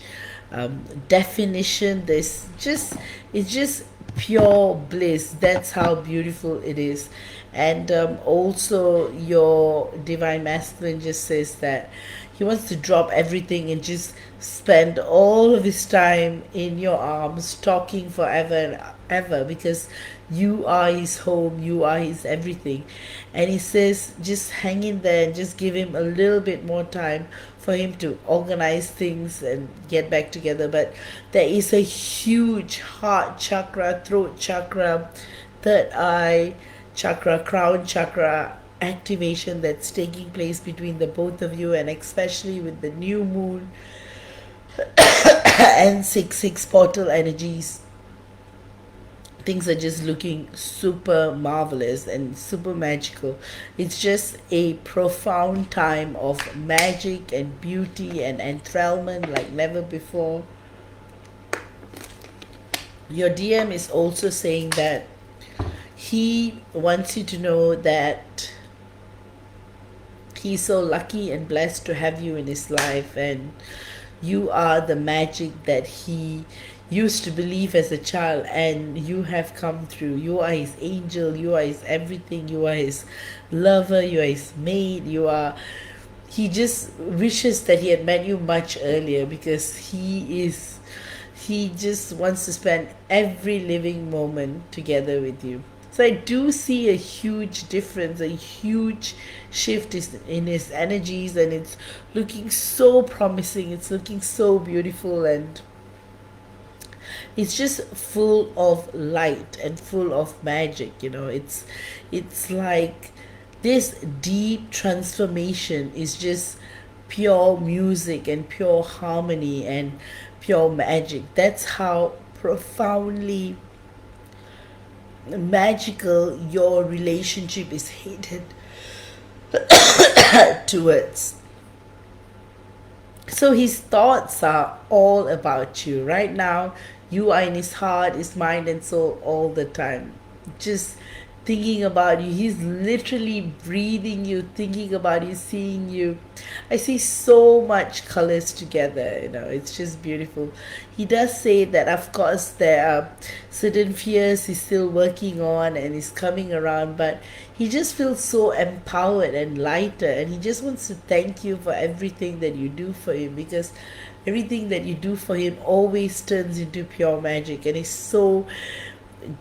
definition, it's just pure bliss. That's how beautiful it is. And also your divine masculine just says that he wants to drop everything and just spend all of his time in your arms, talking forever and ever, because you are his home, you are his everything. And he says just hang in there and just give him a little bit more time for him to organize things and get back together. But there is a huge heart chakra, throat chakra, third eye chakra, crown chakra activation that's taking place between the both of you, and especially with the new moon and 6-6 portal energies. Things are just looking super marvelous and super magical. It's just a profound time of magic and beauty and enthrallment like never before. Your DM is also saying that he wants you to know that he's so lucky and blessed to have you in his life, and you are the magic that he used to believe as a child, and you have come through. You are his angel, you are his everything, you are his lover, you are his mate, you are, he just wishes that he had met you much earlier, because he just wants to spend every living moment together with you. So I do see a huge difference, a huge shift in his energies, and it's looking so promising. It's looking so beautiful, and it's just full of light and full of magic. It's like this deep transformation is just pure music and pure harmony and pure magic. That's how profoundly magical your relationship is headed towards. So his thoughts are all about you right now. You are in his heart, his mind and soul all the time, just thinking about you. He's literally breathing you, thinking about you, seeing you. I see so much colors together. It's just beautiful. He does say that of course there are certain fears he's still working on and is coming around, but he just feels so empowered and lighter, and he just wants to thank you for everything that you do for him, because everything that you do for him always turns into pure magic, and he's so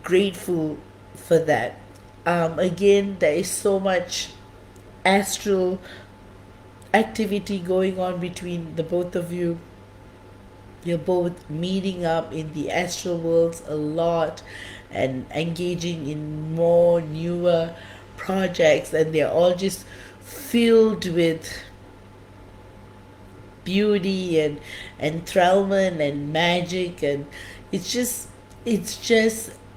grateful for that. Again, there is so much astral activity going on between the both of you. You're both meeting up in the astral worlds a lot and engaging in more newer projects, and they're all just filled with beauty and enthrallment and magic, and it's just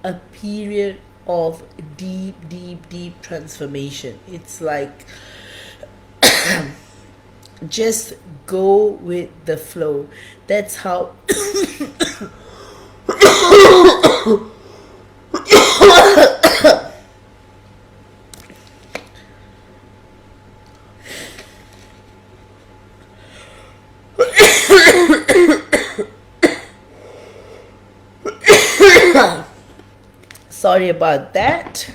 a period of deep transformation. It's like just go with the flow. That's how sorry about that.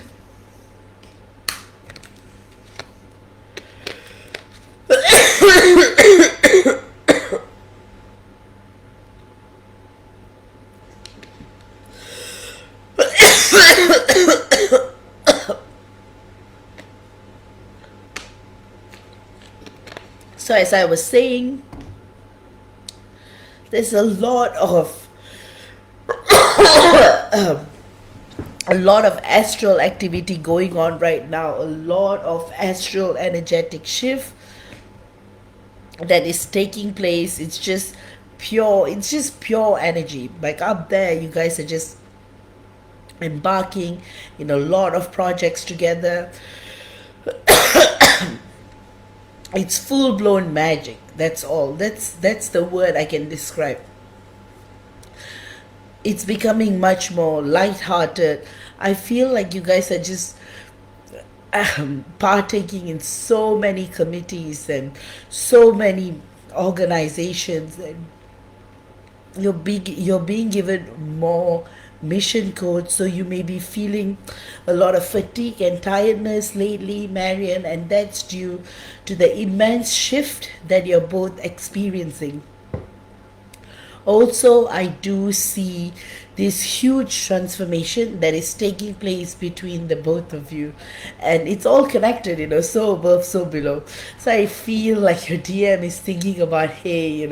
So as I was saying, there's a lot of astral activity going on right now, a lot of astral energetic shift that is taking place. It's just pure energy. Like up there, you guys are just embarking in a lot of projects together. It's full-blown magic. That's all. That's the word I can describe. It's becoming much more light-hearted. I feel like you guys are just partaking in so many committees and so many organizations, and you're being given more mission codes, so you may be feeling a lot of fatigue and tiredness lately, Marian, and that's due to the immense shift that you're both experiencing. Also, I do see this huge transformation that is taking place between the both of you, and it's all connected, so above, so below. So I feel like your DM is thinking about, hey,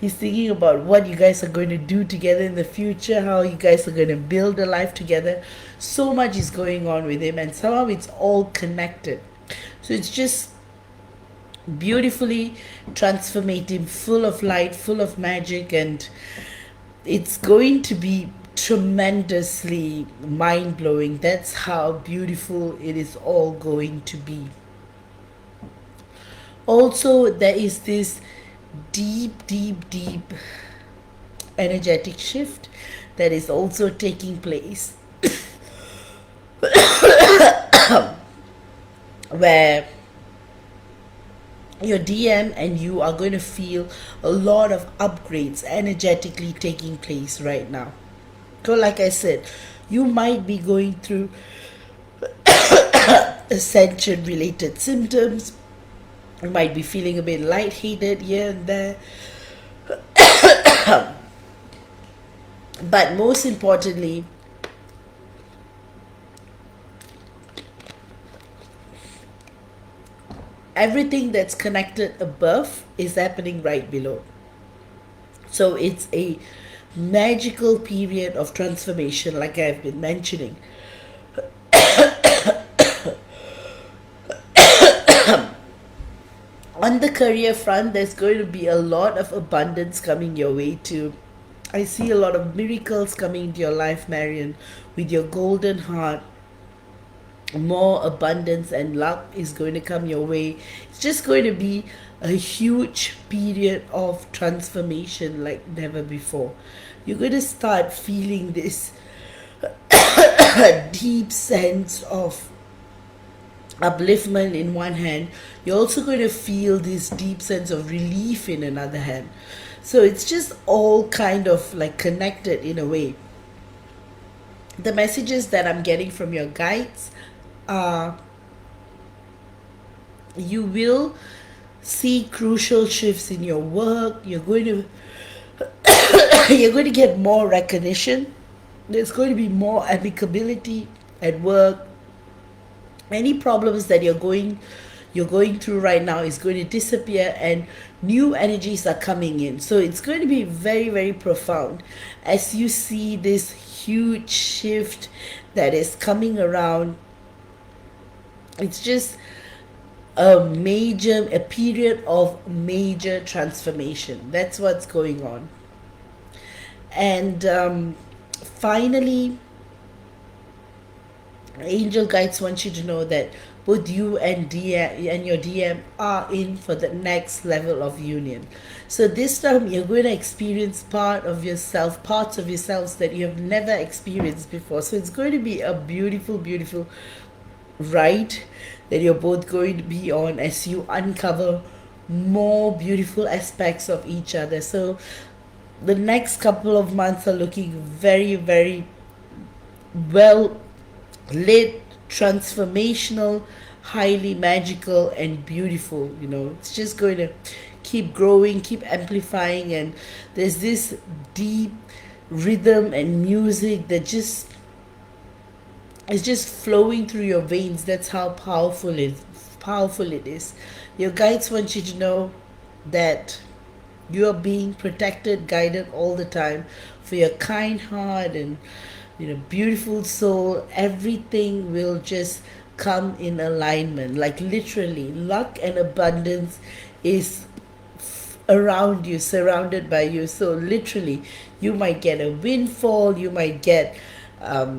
he's thinking about what you guys are going to do together in the future, how you guys are going to build a life together. So much is going on with him, and somehow it's all connected. So it's just beautifully transformative, full of light, full of magic, and it's going to be tremendously mind blowing. That's how beautiful it is all going to be. Also, there is this deep energetic shift that is also taking place where your DM and you are going to feel a lot of upgrades energetically taking place right now. So, like I said, you might be going through ascension related symptoms. You might be feeling a bit lightheaded here and there. But most importantly, everything that's connected above is happening right below. So it's a magical period of transformation, like I've been mentioning. On the career front, there's going to be a lot of abundance coming your way too. I see a lot of miracles coming into your life, Marion, with your golden heart. More abundance and luck is going to come your way. It's just going to be a huge period of transformation like never before. You're going to start feeling this deep sense of upliftment in one hand. You're also going to feel this deep sense of relief in another hand. So it's just all kind of like connected in a way. The messages that I'm getting from your guides are you will see crucial shifts in your work. You're going to get more recognition. There's going to be more amicability at work. Any problems that you're going through right now is going to disappear, and new energies are coming in. So it's going to be very, very profound as you see this huge shift that is coming around. It's just a period of major transformation. That's what's going on. And finally, angel guides want you to know that both you and your DM are in for the next level of union. So this time you're going to experience parts of yourselves that you have never experienced before. So it's going to be a beautiful, beautiful ride that you're both going to be on as you uncover more beautiful aspects of each other. So the next couple of months are looking very, very well lit, transformational, highly magical and beautiful. It's just going to keep growing, keep amplifying, and there's this deep rhythm and music that is just flowing through your veins. That's how powerful it is. Your guides want you to know that you are being protected, guided all the time. For your kind heart and beautiful soul, everything will just come in alignment. Like literally, luck and abundance is around you, surrounded by you. So literally, you might get a windfall, you might get a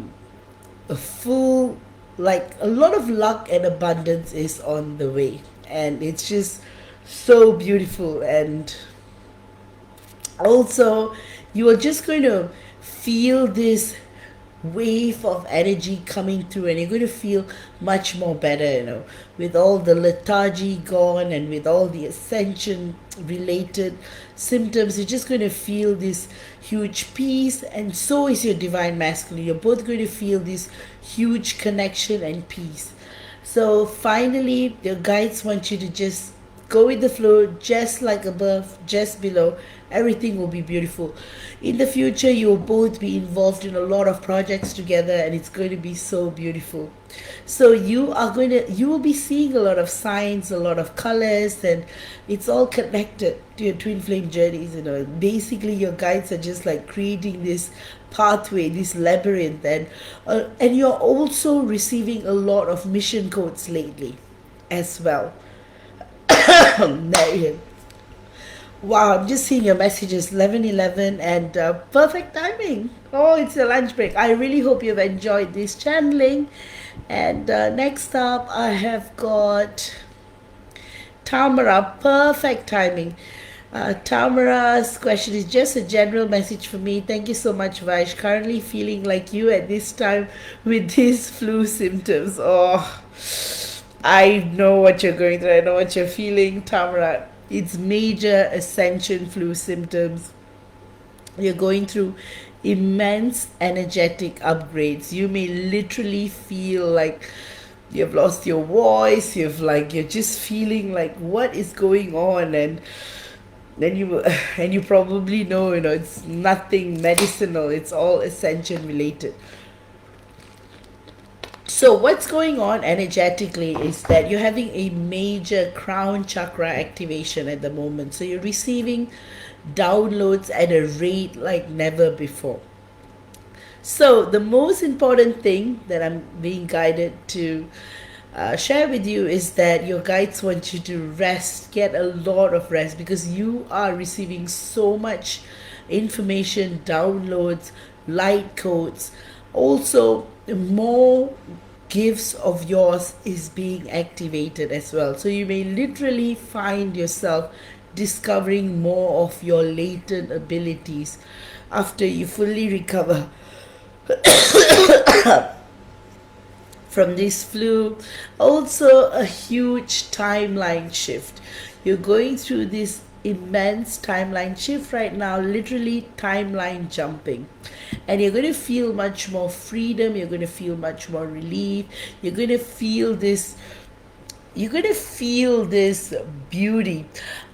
lot of luck and abundance is on the way, and it's just so beautiful. And also, you are just going to feel this wave of energy coming through, and you're going to feel much more better, with all the lethargy gone and with all the ascension related symptoms. You're just going to feel this huge peace, and so is your divine masculine. You're both going to feel this huge connection and peace. So finally, your guides want you to just go with the flow, just like above, just below. Everything will be beautiful. In the future, you will both be involved in a lot of projects together, and it's going to be so beautiful. So you will be seeing a lot of signs, a lot of colors, and it's all connected to your twin flame journeys. Basically, your guides are just like creating this pathway, this labyrinth, and you're also receiving a lot of mission codes lately. as well. Marian. Wow, I'm just seeing your messages 11:11 and perfect timing. Oh, it's your lunch break. I really hope you've enjoyed this channeling. And next up, I have got Tamara. Perfect timing. Tamara's question is just a general message for me. Thank you so much, Vaish. Currently feeling like you at this time with these flu symptoms. Oh, I know what you're going through. I know what you're feeling, Tamara. It's major ascension flu symptoms. You're going through immense energetic upgrades. You may literally feel like you've lost your voice. You're just feeling like what is going on, and then you probably know, it's nothing medicinal. It's all ascension related. So what's going on energetically is that you're having a major crown chakra activation at the moment. So you're receiving downloads at a rate like never before. So the most important thing that I'm being guided to share with you is that your guides want you to rest, get a lot of rest, because you are receiving so much information, downloads, light codes. Also, more gifts of yours is being activated as well. So you may literally find yourself discovering more of your latent abilities after you fully recover from this flu. Also, a huge timeline shift. You're going through this immense timeline shift right now, literally timeline jumping, and you're going to feel much more freedom. You're going to feel much more relief. You're going to feel this beauty.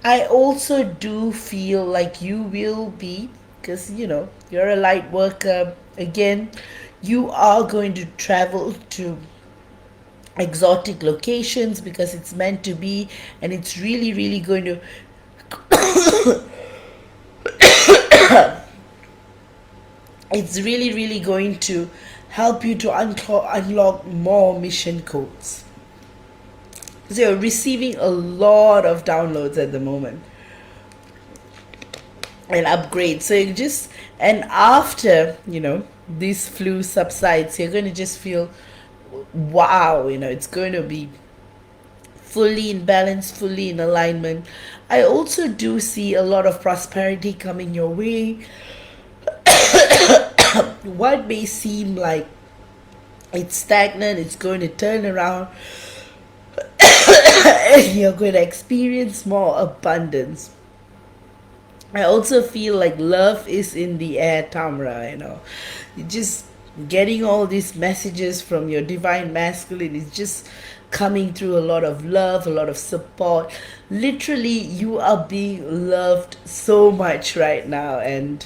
I also do feel like you will be, because you're a light worker. Again, you are going to travel to exotic locations because it's meant to be, and it's really, really going to it's really, really going to help you to unlock more mission codes. So you're receiving a lot of downloads at the moment and upgrades. So and after, this flu subsides, you're going to just feel, wow, it's going to be fully in balance, fully in alignment. I also do see a lot of prosperity coming your way. What may seem like it's stagnant, it's going to turn around. You're going to experience more abundance. I also feel like love is in the air, Tamra. You're just getting all these messages from your divine masculine. It's just coming through a lot of love, a lot of support. Literally, you are being loved so much right now, and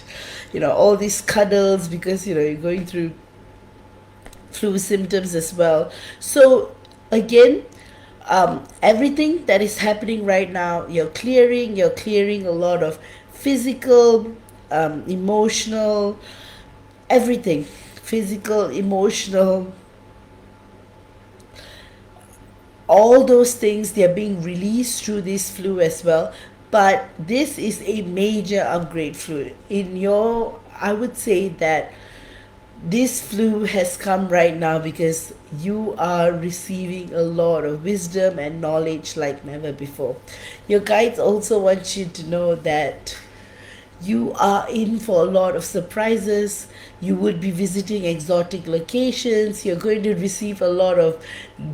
all these cuddles, because you're going through flu symptoms as well. So again, everything that is happening right now, you're clearing a lot of physical, emotional, everything, physical, emotional, all those things, they're being released through this flu as well. But this is a major upgrade flu. I would say that this flu has come right now because you are receiving a lot of wisdom and knowledge like never before. Your guides also want you to know that you are in for a lot of surprises. You would be visiting exotic locations. You're going to receive a lot of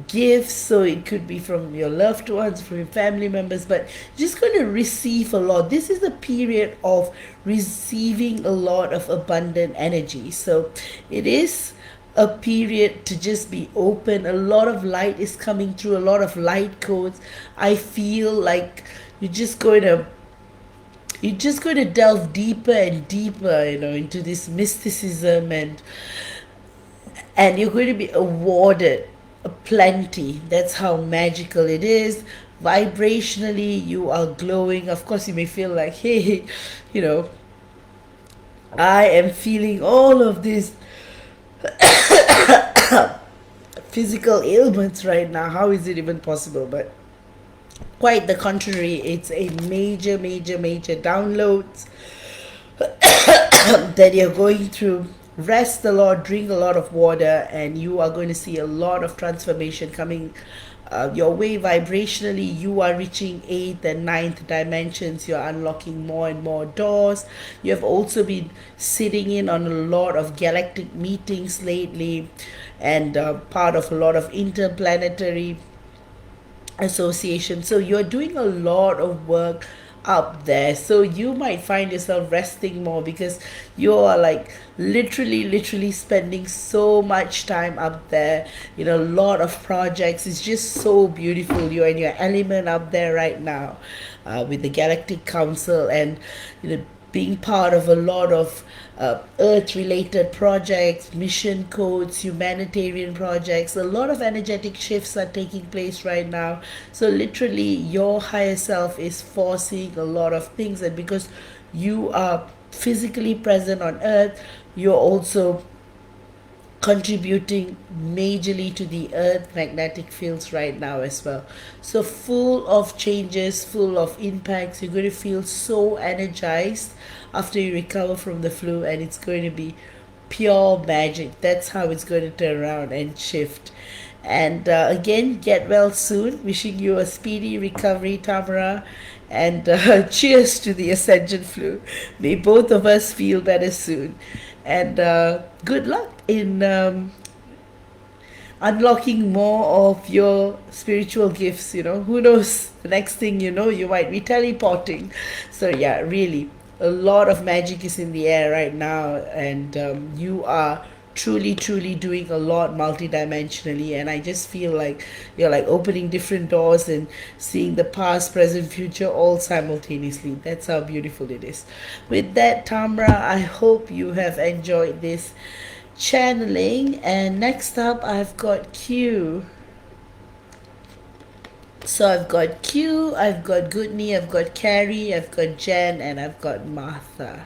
gifts. So it could be from your loved ones, from your family members, but you're just going to receive a lot. This is a period of receiving a lot of abundant energy. So it is a period to just be open. A lot of light is coming through, a lot of light codes. I feel like you're just going to delve deeper and deeper, into this mysticism, and you're going to be awarded plenty. That's how magical it is. Vibrationally, you are glowing. Of course, you may feel like, hey, I am feeling all of this physical ailments right now. How is it even possible? But quite the contrary, it's a major, major, major downloads that you're going through. Rest a lot, drink a lot of water, and you are going to see a lot of transformation coming your way vibrationally. You are reaching 8th and 9th dimensions. You're unlocking more and more doors. You have also been sitting in on a lot of galactic meetings lately, and part of a lot of interplanetary association. So you're doing a lot of work up there, so you might find yourself resting more because you are like literally spending so much time up there. You know, a lot of projects. It's just so beautiful. You're in your element up there right now, with the Galactic Council, and you know, being part of a lot of earth related projects, mission codes, humanitarian projects. A lot of energetic shifts are taking place right now. So literally your higher self is foreseeing a lot of things, and because you are physically present on earth, you're also contributing majorly to the earth magnetic fields right now as well. So full of changes, full of impacts. You're going to feel so energized after you recover from the flu, and it's going to be pure magic. That's how it's going to turn around and shift. And again, get well soon. Wishing you a speedy recovery, Tamara. And cheers to the Ascension flu. May both of us feel better soon. And good luck in unlocking more of your spiritual gifts. You know, who knows, the next thing you know, you might be teleporting. So yeah, really, a lot of magic is in the air right now, and you are truly doing a lot multidimensionally. And I just feel like you're like opening different doors and seeing the past, present, future all simultaneously. That's how beautiful it is. With that, Tamra, I hope you have enjoyed this channeling. And next up, I've got Q. So I've got Q, I've got Goodney, I've got Carrie, I've got Jen, and I've got Martha.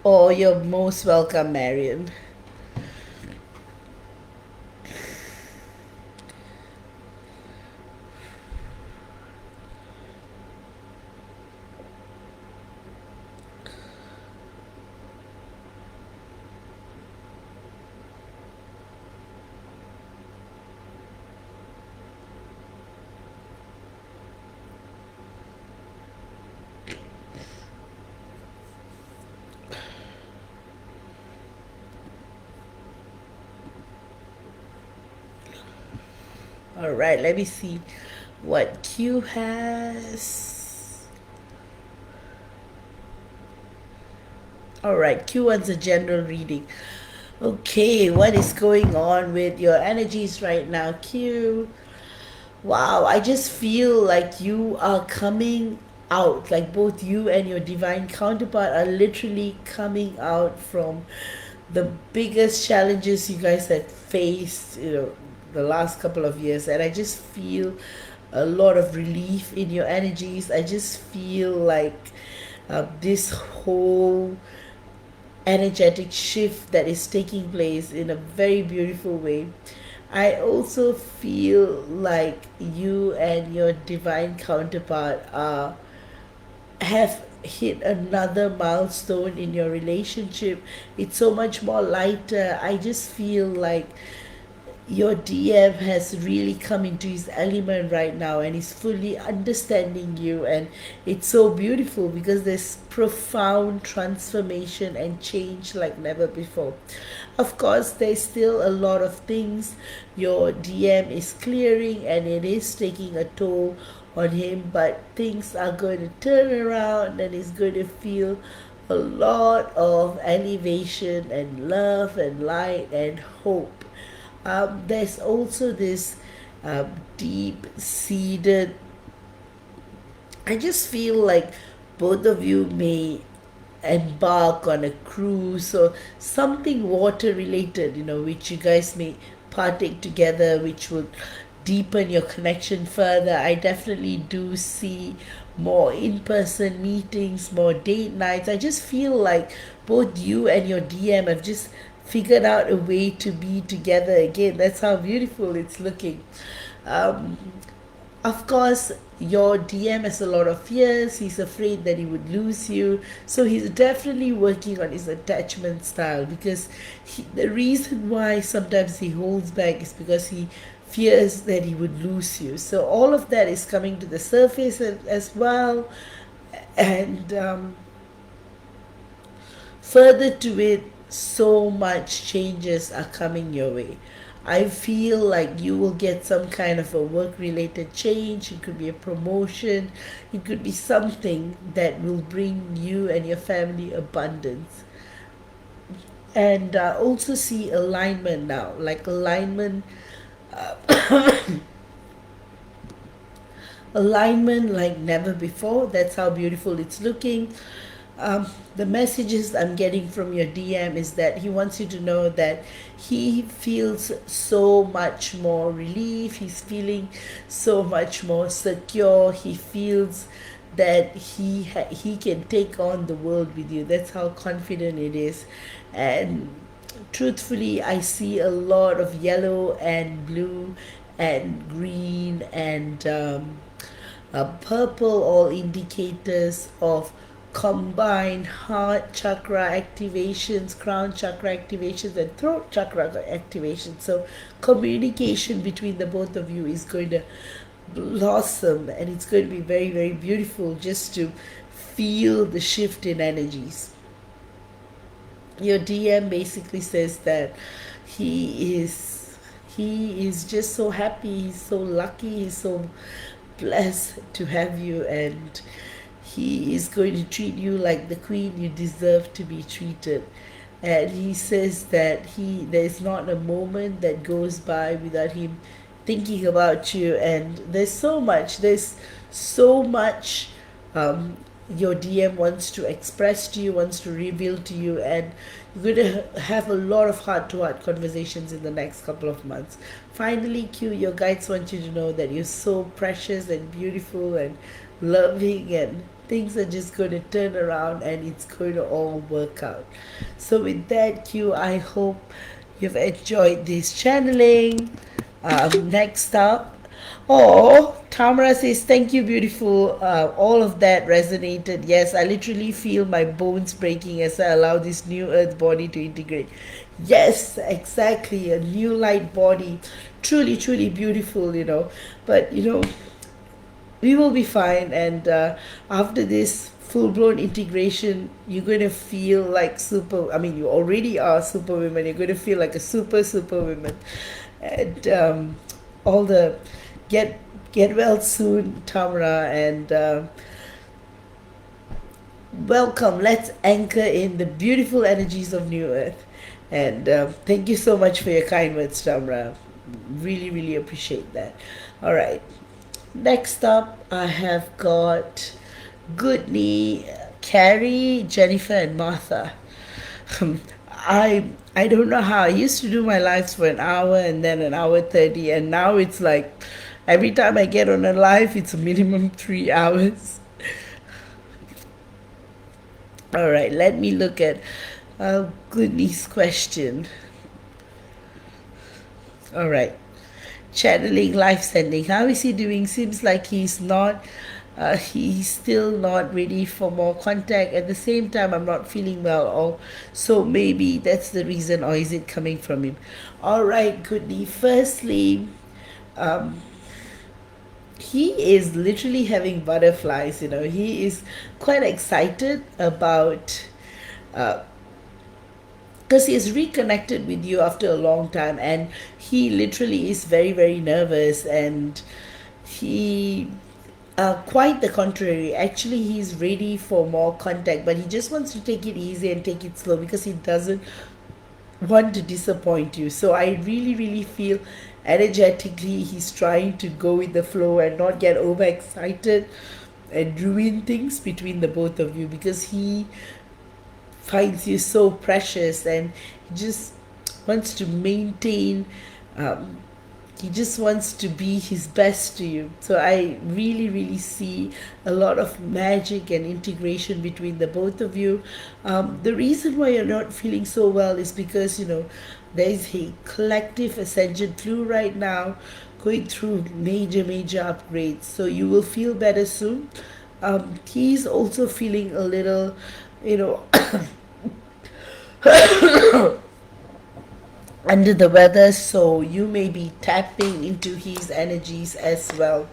Oh, you're most welcome, Marion. All right, let me see what Q has. All right, Q wants a general reading. Okay, what is going on with your energies right now, Q? Wow, I just feel like you are coming out, like both you and your divine counterpart are literally coming out from the biggest challenges you guys had faced, you know, the last couple of years. And I just feel a lot of relief in your energies. I just feel like this whole energetic shift that is taking place in a very beautiful way. I also feel like you and your divine counterpart have hit another milestone in your relationship. It's so much more lighter. I just feel like your DM has really come into his element right now, and he's fully understanding you, and it's so beautiful because there's profound transformation and change like never before. Of course, there's still a lot of things your DM is clearing, and it is taking a toll on him, but things are going to turn around, and he's going to feel a lot of elevation and love and light and hope. There's also this deep-seated, I just feel like both of you may embark on a cruise or something water related, you know, which you guys may partake together, which will deepen your connection further. I definitely do see more in-person meetings, more date nights. I just feel like both you and your DM have just figured out a way to be together again. That's how beautiful it's looking. Um, of course, your DM has a lot of fears. He's afraid that he would lose you. So he's definitely working on his attachment style, because the reason why sometimes he holds back is because he fears that he would lose you. So all of that is coming to the surface as well. And further to it, so much changes are coming your way. I feel like you will get some kind of a work related change. It could be a promotion. It could be something that will bring you and your family abundance. And also see alignment now, like alignment, alignment like never before. That's how beautiful it's looking. The messages I'm getting from your DM is that he wants you to know that he feels so much more relief. He's feeling so much more secure. He feels that he can take on the world with you. That's how confident it is. And truthfully, I see a lot of yellow and blue and green and purple, all indicators of combined heart chakra activations, crown chakra activations, and throat chakra activations. So communication between the both of you is going to blossom, and it's going to be very, very beautiful just to feel the shift in energies. Your DM basically says that he is just so happy, he's so lucky, he's so blessed to have you, and he is going to treat you like the queen you deserve to be treated. And he says that there's not a moment that goes by without him thinking about you. And there's so much your DM wants to express to you, wants to reveal to you, and you're going to have a lot of heart-to-heart conversations in the next couple of months. Finally, Q, your guides want you to know that you're so precious and beautiful and loving, and things are just going to turn around and it's going to all work out. So with that, Q, I hope you've enjoyed this channeling. Next up, Tamara says, thank you, beautiful. All of that resonated. Yes, I literally feel my bones breaking as I allow this new earth body to integrate. Yes, exactly. A new light body. Truly, truly beautiful, But, we will be fine. And after this full-blown integration, you're going to feel like you already are superwoman. You're going to feel like a superwoman. And all the get well soon, Tamara, and welcome. Let's anchor in the beautiful energies of New Earth. And thank you so much for your kind words, Tamara. Really, really appreciate that. All right. Next up, I have got Goodney, Carrie, Jennifer, and Martha. I don't know how. I used to do my lives for an hour and then an hour 30, and now it's like every time I get on a live, it's a minimum 3 hours. All right, let me look at Goodney's question. All right. Channeling, life sending. How is he doing? Seems like he's still not ready for more contact. At the same time, I'm not feeling well, so maybe that's the reason, or is it coming from him? All right, Goodney. Firstly, he is literally having butterflies. He is quite excited about because he has reconnected with you after a long time, and he literally is very, very nervous, and he quite the contrary. Actually, he's ready for more contact, but he just wants to take it easy and take it slow because he doesn't want to disappoint you. So I really, really feel energetically he's trying to go with the flow and not get overexcited and ruin things between the both of you, because he finds you so precious and just wants to maintain he just wants to be his best to you. So I really, really see a lot of magic and integration between the both of you. The reason why you're not feeling so well is because, there is a collective ascension flu right now going through major, major upgrades. So you will feel better soon. He's also feeling a little, you know, under the weather, so you may be tapping into his energies as well.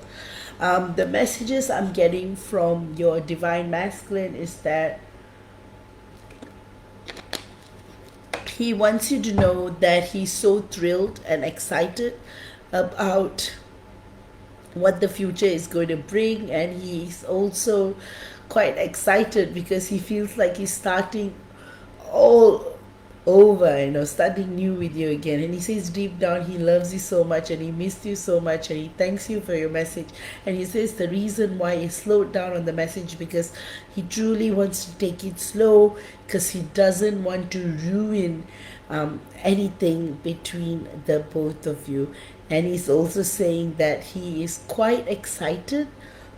The messages I'm getting from your divine masculine is that he wants you to know that he's so thrilled and excited about what the future is going to bring, and he's also quite excited because he feels like he's starting all over, starting new with you again. And he says deep down he loves you so much and he missed you so much and he thanks you for your message. And he says the reason why he slowed down on the message because he truly wants to take it slow, because he doesn't want to ruin anything between the both of you. And he's also saying that he is quite excited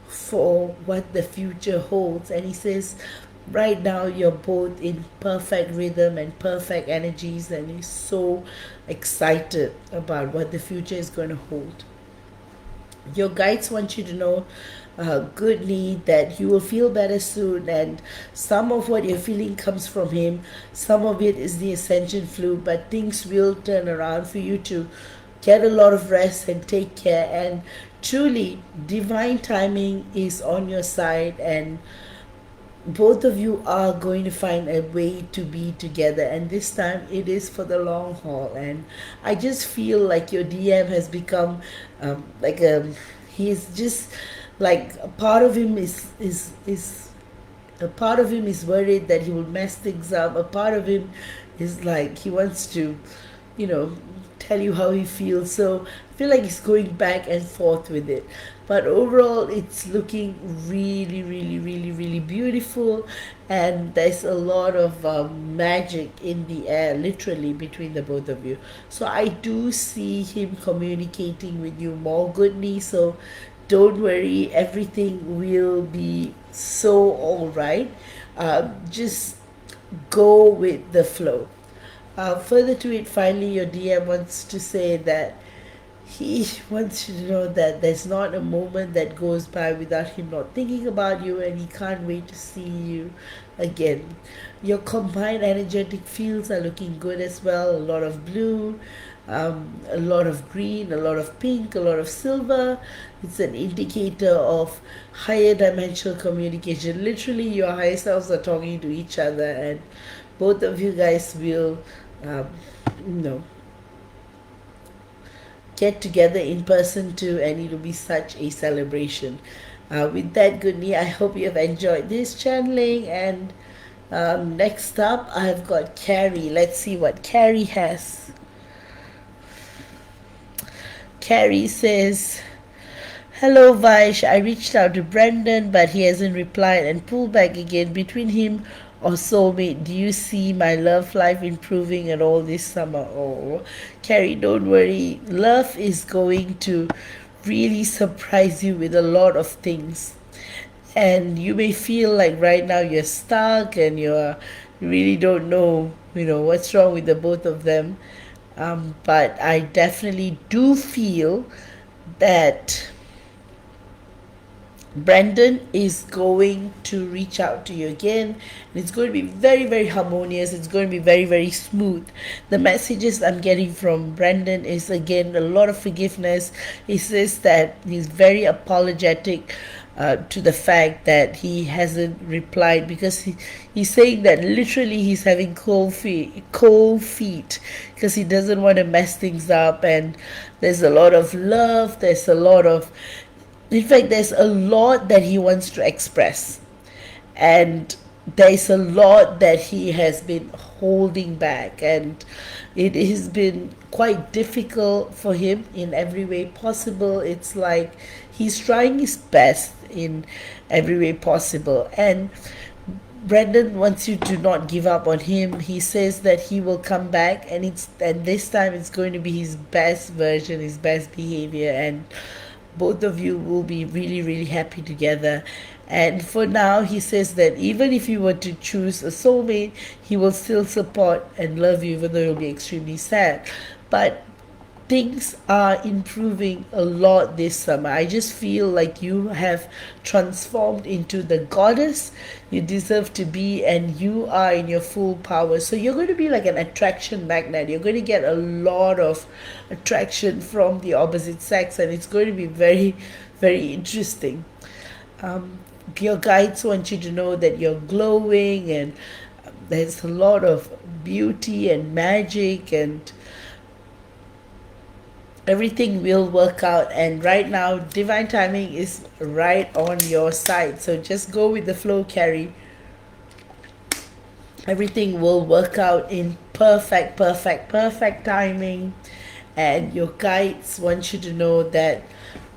for what the future holds. And he says right now you're both in perfect rhythm and perfect energies, and he's so excited about what the future is going to hold. Your guides want you to know goodly that you will feel better soon, and some of what you're feeling comes from him, some of it is the ascension flu, but things will turn around for you to get a lot of rest and take care. And truly divine timing is on your side, and both of you are going to find a way to be together, and this time it is for the long haul. And I just feel like your DM has become he's just like a part of him is a part of him is worried that he will mess things up. A part of him is like he wants to tell you how he feels. So I feel like he's going back and forth with it, but overall it's looking really, really, really, really beautiful, and there's a lot of magic in the air literally between the both of you. So I do see him communicating with you more goodly, so don't worry, everything will be so all right. Just go with the flow. Further to it, finally, your DM wants to say that he wants you to know that there's not a moment that goes by without him not thinking about you, and he can't wait to see you again. Your combined energetic fields are looking good as well. A lot of blue, a lot of green, a lot of pink, a lot of silver. It's an indicator of higher dimensional communication. Literally, your higher selves are talking to each other, and both of you guys will get together in person too, and it'll be such a celebration. With that, Goodney, I hope you have enjoyed this channeling. And next up, I've got Carrie. Let's see what Carrie has. Carrie says, hello Vaish, I reached out to Brendan, but he hasn't replied and pulled back again. Between him or soulmate, do you see my love life improving at all this summer? Oh, Carrie, don't worry. Love is going to really surprise you with a lot of things. And you may feel like right now you're stuck and you really don't know, what's wrong with the both of them. But I definitely do feel that Brandon is going to reach out to you again, and it's going to be very, very harmonious. It's going to be very, very smooth. The messages I'm getting from Brandon is again a lot of forgiveness. He says that he's very apologetic to the fact that he hasn't replied, because he's saying that literally he's having cold feet because he doesn't want to mess things up. And there's a lot of love, there's a lot of, in fact, there's a lot that he wants to express, and there's a lot that he has been holding back, and it has been quite difficult for him in every way possible. It's like he's trying his best in every way possible, and Brendan wants you to not give up on him. He says that he will come back, and this time it's going to be his best version, his best behavior, and both of you will be really, really happy together. And for now, he says that even if you were to choose a soulmate, he will still support and love you, even though you'll be extremely sad. But things are improving a lot this summer. I just feel like you have transformed into the goddess you deserve to be, and you are in your full power. So you're going to be like an attraction magnet. You're going to get a lot of attraction from the opposite sex, and it's going to be very, very interesting. Your guides want you to know that you're glowing, and there's a lot of beauty and magic, and everything will work out. And right now, divine timing is right on your side. So just go with the flow, Carrie. Everything will work out in perfect, perfect, perfect timing. And your guides want you to know that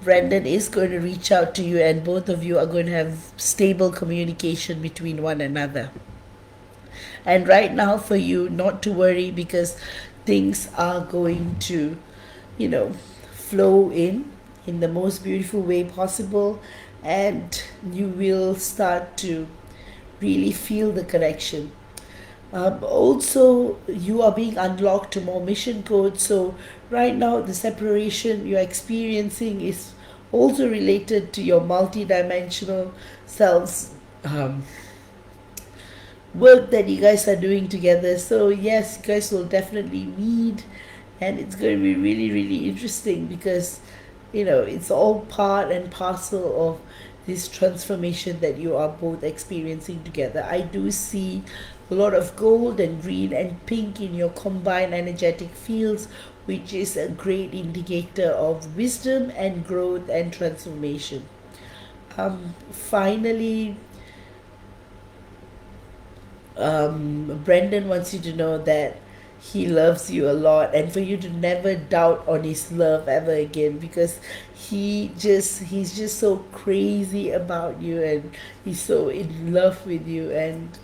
Brendan is going to reach out to you, and both of you are going to have stable communication between one another. And right now, for you, not to worry, because things are going to, flow in the most beautiful way possible, and you will start to really feel the connection. Also, you are being unlocked to more mission codes. So right now, the separation you're experiencing is also related to your multidimensional selves, work that you guys are doing together. So yes, you guys will definitely meet, and it's going to be really, really interesting, because it's all part and parcel of this transformation that you are both experiencing together. I do see a lot of gold and green and pink in your combined energetic fields, which is a great indicator of wisdom and growth and transformation. Finally, Brendan wants you to know that he loves you a lot, and for you to never doubt on his love ever again, because he's just so crazy about you, and he's so in love with you, and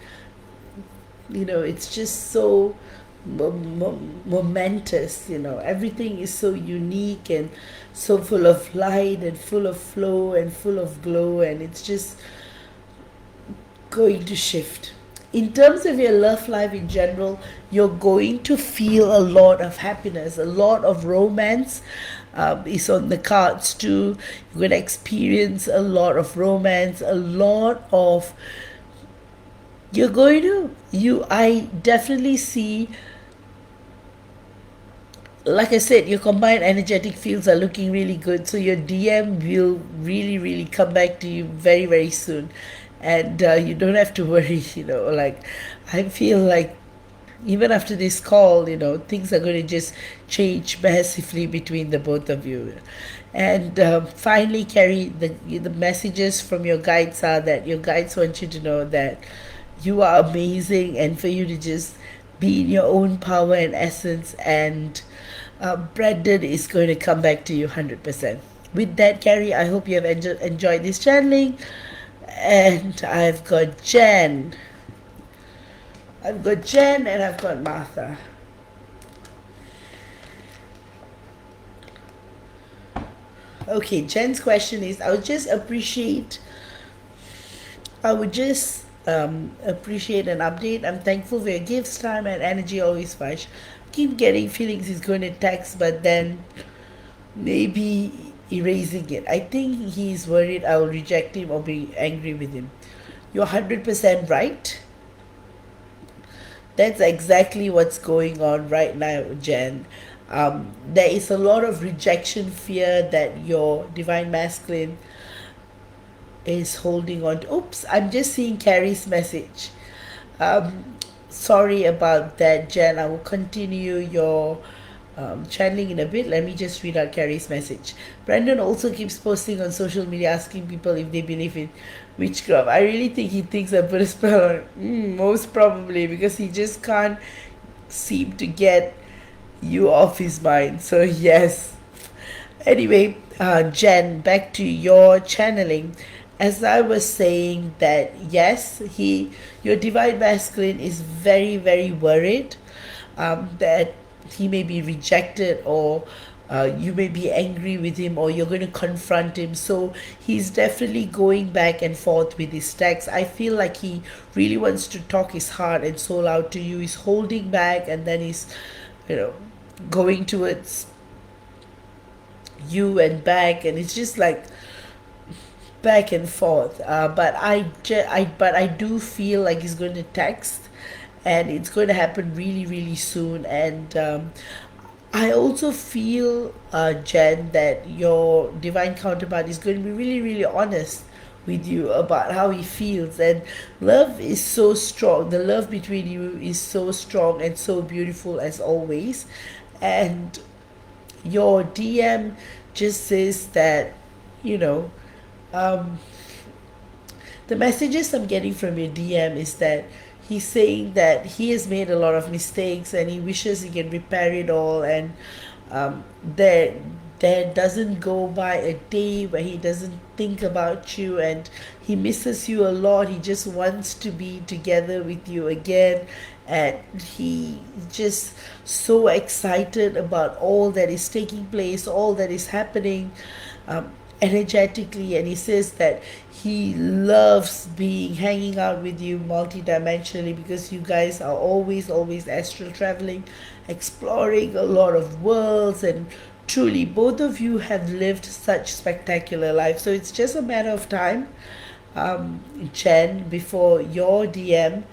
it's just so momentous. Everything is so unique and so full of light and full of flow and full of glow, and it's just going to shift. In terms of your love life in general, you're going to feel a lot of happiness, a lot of romance is on the cards too. You're going to experience a lot of romance, a lot of, I definitely see, like I said, your combined energetic fields are looking really good. So your DM will really, really come back to you very, very soon. And you don't have to worry, I feel like even after this call, things are going to just change massively between the both of you. And finally, Carrie, the messages from your guides are that your guides want you to know that you are amazing, and for you to just be in your own power and essence, and Brendan is going to come back to you 100%. With that, Carrie, I hope you have enjoyed this channeling. And I've got Jen. And I've got Martha. Okay, Jen's question is, I would just appreciate an update. I'm thankful for your gifts, time, and energy always, Vash. Keep getting feelings he's going to text, but then maybe erasing it. I think he's worried I will reject him or be angry with him. You're 100% right. That's exactly what's going on right now, Jen. There is a lot of rejection fear that your divine masculine is holding on to. Oops, I'm just seeing Carrie's message. Sorry about that, Jen. I will continue your channeling in a bit. Let me just read out Carrie's message. Brandon also keeps posting on social media asking people if they believe in witchcraft. I really think he thinks I put a spell on. Most probably, because he just can't seem to get you off his mind. So yes. Anyway, Jen, back to your channeling. as I was saying, that yes, your divine masculine is very, very worried that he may be rejected, or you may be angry with him, or you're going to confront him. So he's definitely going back and forth with his text. I feel like he really wants to talk his heart and soul out to you. He's holding back, and then he's, you know, going towards you and back, and it's just like back and forth. But I do feel like he's going to text, and it's going to happen really, really soon. And I also feel, Jen, that your divine counterpart is going to be really, really honest with you about how he feels. And love is so strong. The love between you is so strong and so beautiful as always. And your DM just says that, you know, um, the messages I'm getting from your DM is that he's saying that he has made a lot of mistakes, and he wishes he can repair it all. And there doesn't go by a day where he doesn't think about you, and he misses you a lot. He just wants to be together with you again, and he just so excited about all that is taking place, all that is happening. Energetically, and he says that he loves being hanging out with you multidimensionally, because you guys are always astral traveling, exploring a lot of worlds, and truly both of you have lived such spectacular lives. So it's just a matter of time, Jen, before your DM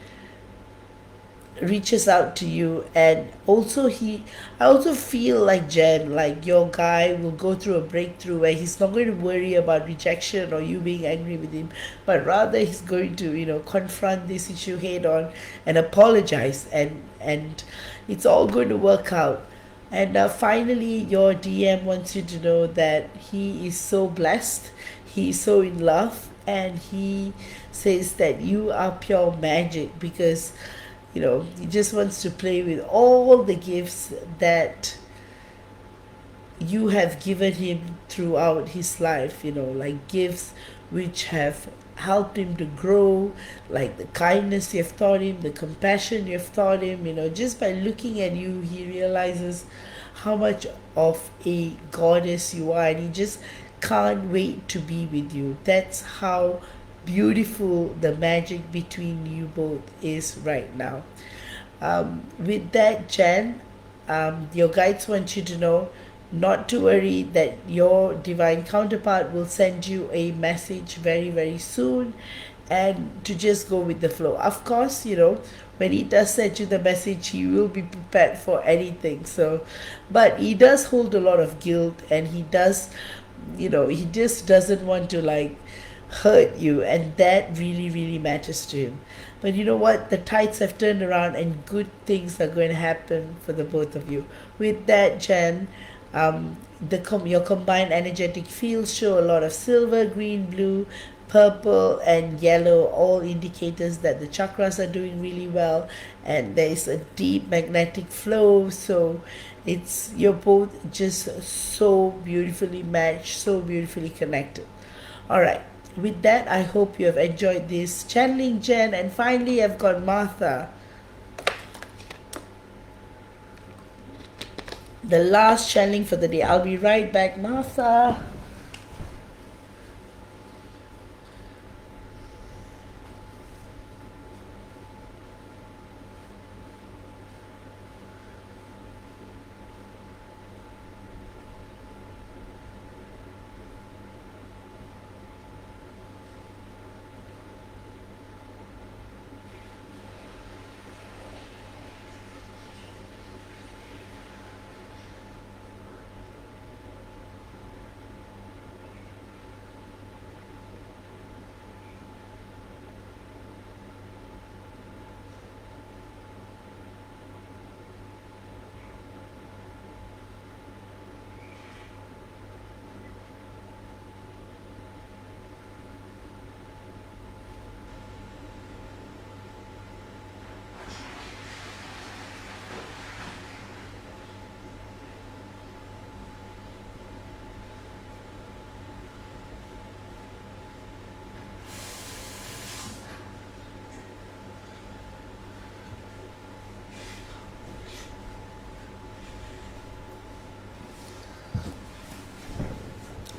reaches out to you. And also I also feel like, Jen, like your guy will go through a breakthrough where he's not going to worry about rejection or you being angry with him, but rather he's going to, confront this issue head on and apologize, and it's all going to work out. And finally, your DM wants you to know that he is so blessed, he's so in love, and he says that you are pure magic, because he just wants to play with all the gifts that you have given him throughout his life, like gifts which have helped him to grow, like the kindness you have taught him, the compassion you have taught him. Just by looking at you, he realizes how much of a goddess you are, and he just can't wait to be with you. That's how beautiful the magic between you both is right now. With that, Jen, your guides want you to know not to worry, that your divine counterpart will send you a message very, very soon, and to just go with the flow. Of course, when he does send you the message, he will be prepared for anything. So, but he does hold a lot of guilt, and he does, he just doesn't want to hurt you, and that really, really matters to him. But you know what? The tides have turned around, and good things are going to happen for the both of you. With that, Jen, your combined energetic fields show a lot of silver, green, blue, purple, and yellow, all indicators that the chakras are doing really well, and there is a deep magnetic flow. So you're both just so beautifully matched, so beautifully connected. All right. With that, I hope you have enjoyed this channeling, Jen. And finally, I've got Martha, the last channeling for the day. I'll be right back, Martha.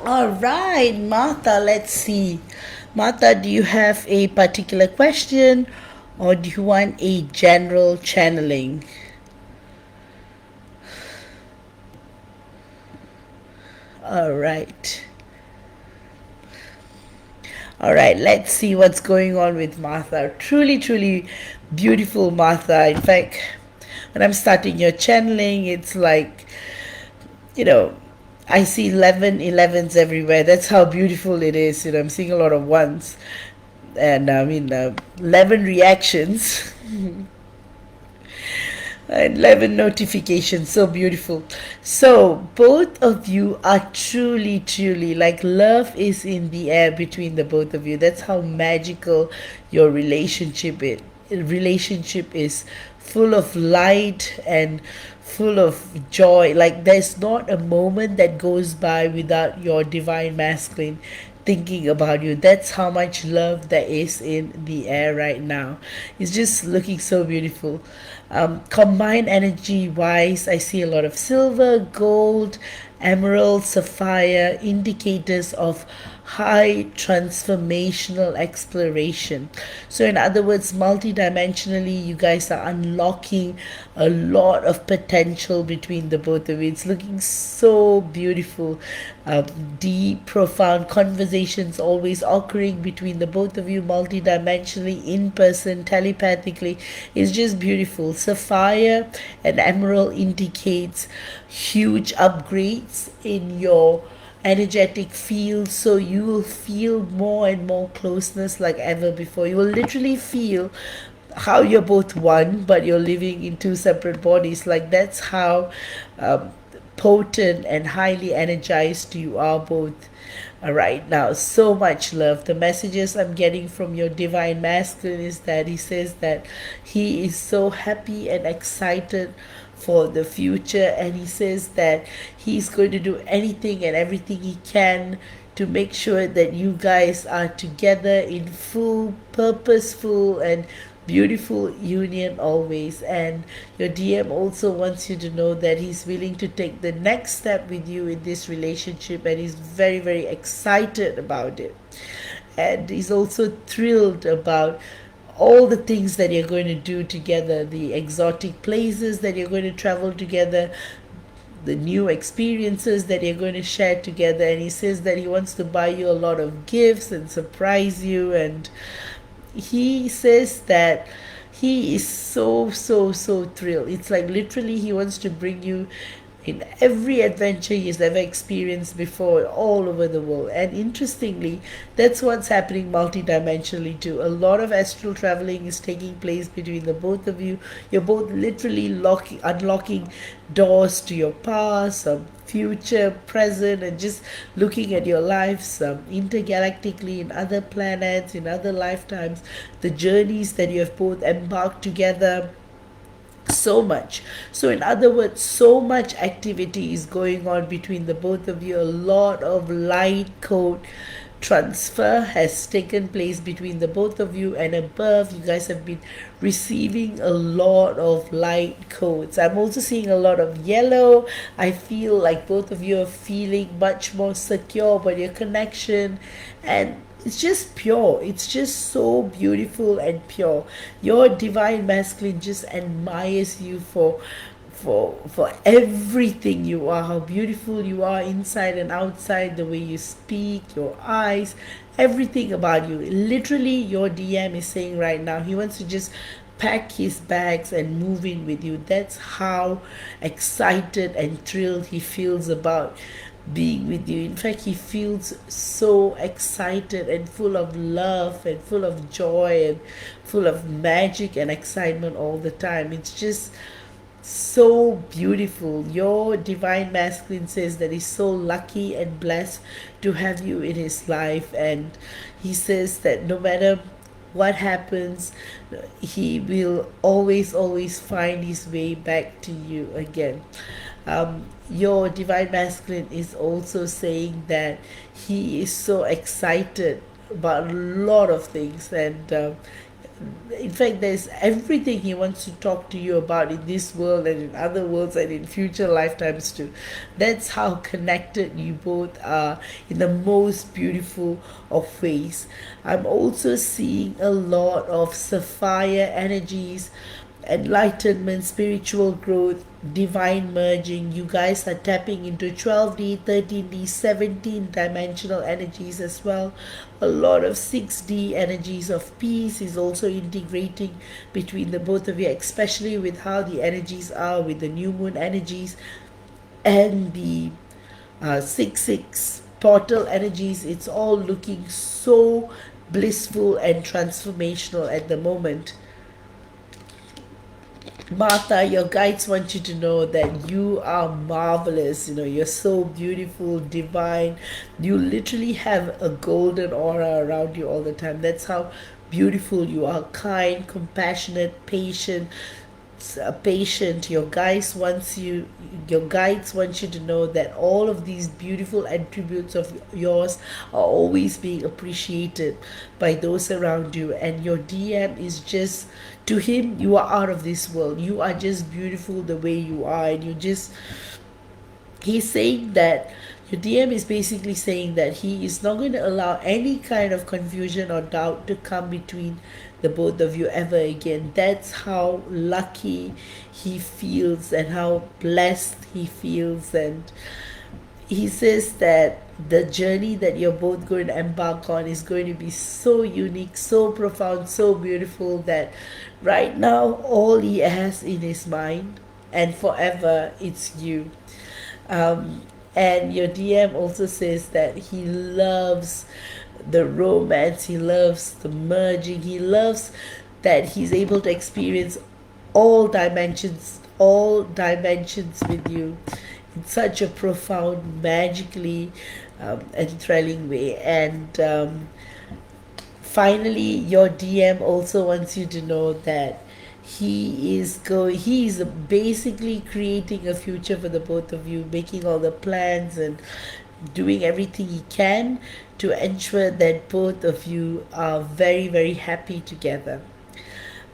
All right, Martha, let's see. Martha, do you have a particular question or do you want a general channeling? All right. All right, let's see what's going on with Martha. Truly, truly beautiful, Martha. In fact, when I'm starting your channeling, it's like, you know, I see 11s everywhere. That's how beautiful it is. I'm seeing a lot of ones. And I mean, 11 reactions. 11 notifications, so beautiful. So both of you are truly, truly, like, love is in the air between the both of you. That's how magical your relationship is, full of light and full of joy. Like, there's not a moment that goes by without your divine masculine thinking about you. That's how much love there is in the air right now. It's just looking so beautiful. Combined energy wise, I see a lot of silver, gold, emerald, sapphire, indicators of high transformational exploration. So, in other words, multidimensionally, you guys are unlocking a lot of potential between the both of you. It's looking so beautiful. Deep, profound conversations always occurring between the both of you, multidimensionally, in person, telepathically. It's just beautiful. Sapphire and emerald indicates huge upgrades in your energetic field, so you will feel more and more closeness like ever before. You will literally feel how you're both one, but you're living in two separate bodies. Like, that's how potent and highly energized you are both right now. So much love. The messages I'm getting from your divine masculine is that he says that he is so happy and excited for the future, and he says that he's going to do anything and everything he can to make sure that you guys are together in full, purposeful, and beautiful union always. And your DM also wants you to know that he's willing to take the next step with you in this relationship, and he's very, very excited about it. And he's also thrilled about all the things that you're going to do together, the exotic places that you're going to travel together, the new experiences that you're going to share together. And he says that he wants to buy you a lot of gifts and surprise you. And he says that he is so, so, so thrilled. It's like literally he wants to bring you in every adventure he's ever experienced before, all over the world. And interestingly, that's what's happening multidimensionally too. A lot of astral traveling is taking place between the both of you. You're both literally unlocking doors to your past, some future, present, and just looking at your lives intergalactically, in other planets, in other lifetimes, the journeys that you have both embarked together. So much. So in other words, so much activity is going on between the both of you. A lot of light code transfer has taken place between the both of you, and above, you guys have been receiving a lot of light codes. I'm also seeing a lot of yellow. I feel like both of you are feeling much more secure about your connection, and it's just pure. It's just so beautiful and pure. Your divine masculine just admires you for everything you are, how beautiful you are inside and outside, the way you speak, your eyes, everything about you. Literally, your DM is saying right now he wants to just pack his bags and move in with you. That's how excited and thrilled he feels about being with you. In fact, he feels so excited and full of love and full of joy and full of magic and excitement all the time. It's just so beautiful. Your divine masculine says that he's so lucky and blessed to have you in his life, and he says that no matter what happens, he will always find his way back to you again. Your divine masculine is also saying that he is so excited about a lot of things, and in fact, there's everything he wants to talk to you about in this world and in other worlds and in future lifetimes too. That's how connected you both are in the most beautiful of ways. I'm also seeing a lot of sapphire energies, enlightenment, spiritual growth, divine merging. You guys are tapping into 12D, 13D, 17 dimensional energies as well. A lot of 6D energies of peace is also integrating between the both of you, especially with how the energies are with the new moon energies and the 6 6 portal energies. It's all looking so blissful and transformational at the moment. Martha, your guides want you to know that you are marvelous. You know, you're so beautiful, divine. You literally have a golden aura around you all the time. That's how beautiful you are. Kind, compassionate, patient. Your guides want you to know that all of these beautiful attributes of yours are always being appreciated by those around you, and your DM is just, to him, you are out of this world. You are just beautiful the way you are, and he's saying that your DM is basically saying that he is not going to allow any kind of confusion or doubt to come between the both of you ever again. That's how lucky he feels and how blessed he feels. And he says that the journey that you're both going to embark on is going to be so unique, so profound, so beautiful that right now all he has in his mind and forever it's you. And your DM also says that he loves the romance, he loves the merging, he loves that he's able to experience all dimensions with you in such a profound, magically enthralling way. And finally, your DM also wants you to know that he is basically creating a future for the both of you, making all the plans and doing everything he can to ensure that both of you are very, very happy together.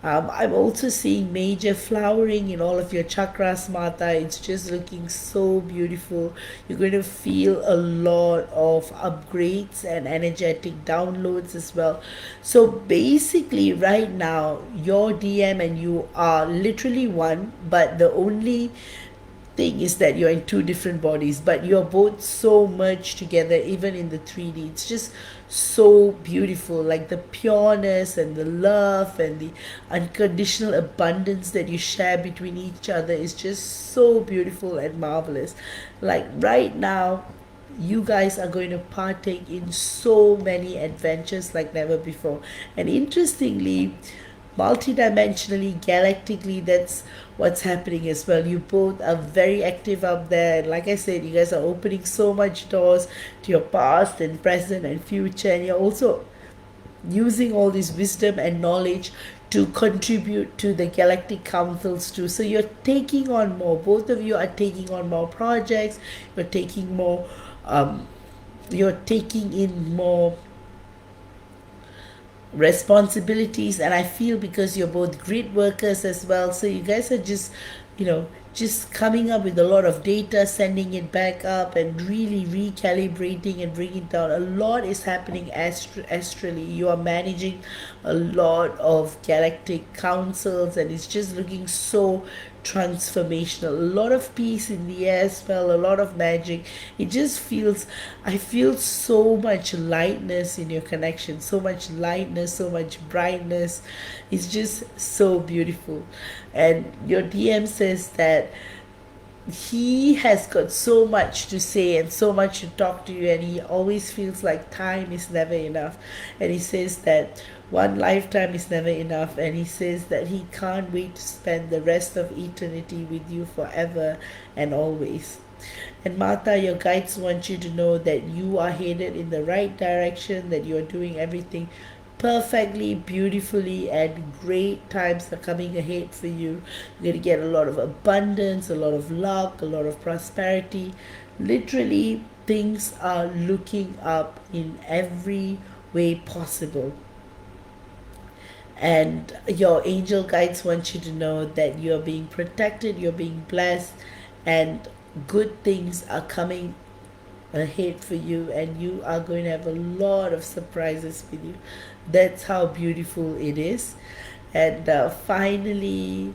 I'm also seeing major flowering in all of your chakras, Mata. It's just looking so beautiful. You're going to feel a lot of upgrades and energetic downloads as well. So basically, right now, your DM and you are literally one, but the only thing is that you're in two different bodies, but you're both so merged together, even in the 3D. It's just so beautiful, like the pureness and the love and the unconditional abundance that you share between each other is just so beautiful and marvelous. Like right now, you guys are going to partake in so many adventures like never before. And interestingly, multidimensionally, galactically, that's what's happening as well. You both are very active up there, and like I said, you guys are opening so much doors to your past and present and future, and you're also using all this wisdom and knowledge to contribute to the galactic councils too. So you're taking on more, both of you are taking on more projects, you're taking more you're taking in more responsibilities. And I feel because you're both grid workers as well, so you guys are just, just coming up with a lot of data, sending it back up and really recalibrating and bringing it down. A lot is happening astrally. You are managing a lot of galactic councils, and it's just looking so transformational. A lot of peace in the air as well, a lot of magic. It just feels, I feel so much lightness in your connection, so much lightness, so much brightness. It's just so beautiful. And your DM says that he has got so much to say and so much to talk to you, and he always feels like time is never enough. And he says that one lifetime is never enough, and he says that he can't wait to spend the rest of eternity with you forever and always. And Martha, your guides want you to know that you are headed in the right direction, that you are doing everything perfectly, beautifully, and great times are coming ahead for you. You're going to get a lot of abundance, a lot of luck, a lot of prosperity. Literally, things are looking up in every way possible. And your angel guides want you to know that you're being protected, you're being blessed, and good things are coming ahead for you, and you are going to have a lot of surprises with you. That's how beautiful it is. And finally,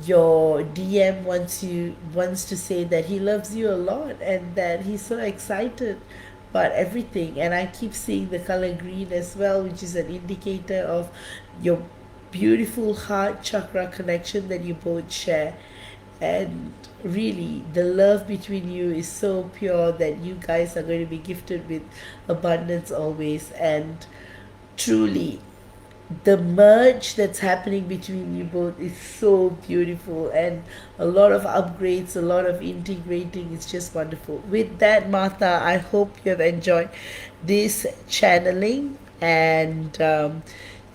your DM wants to say that he loves you a lot and that he's so excited about everything. And I keep seeing the color green as well, which is an indicator of your beautiful heart chakra connection that you both share. And really, the love between you is so pure that you guys are going to be gifted with abundance always. And truly, the merge that's happening between you both is so beautiful, and a lot of upgrades, a lot of integrating. It's just wonderful. With that, Martha, I hope you have enjoyed this channeling. And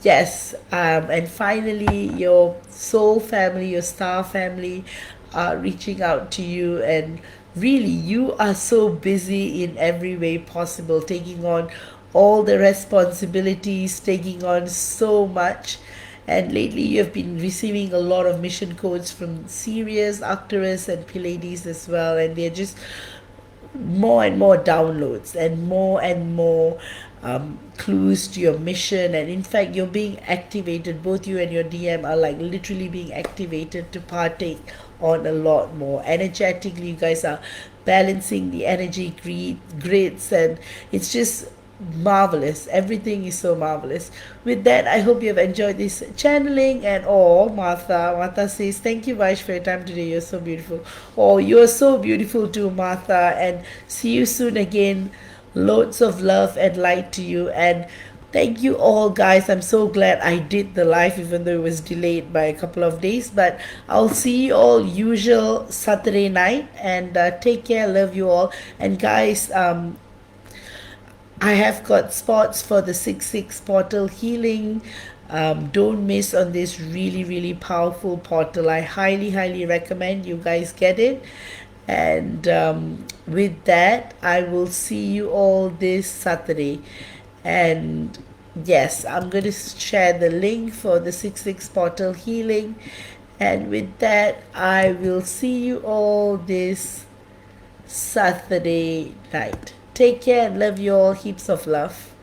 yes, and finally, your soul family, your star family are reaching out to you, and really, you are so busy in every way possible, taking on all the responsibilities, taking on so much. And lately, you have been receiving a lot of mission codes from Sirius, Arcturus, and Pleiades as well, and they're just more and more downloads and more clues to your mission. And in fact, you're being activated. Both you and your DM are like literally being activated to partake on a lot more energetically. You guys are balancing the energy grids, and it's just marvelous. Everything is so marvelous. With that, I hope you have enjoyed this channeling. And oh, Martha says, thank you, Vaish, for your time today. You're so beautiful. Oh, you're so beautiful too, Martha. And see you soon again. Loads of love and light to you. And thank you all, guys. I'm so glad I did the live, even though it was delayed by a couple of days. But I'll see you all usual Saturday night. And take care. Love you all. And guys, I have got spots for the 6/6 portal healing. Don't miss on this really, really powerful portal. I highly, highly recommend you guys get it. And with that, I will see you all this Saturday. And yes, I'm going to share the link for the 6/6 portal healing. And with that, I will see you all this Saturday night. Take care and love you all. Heaps of love.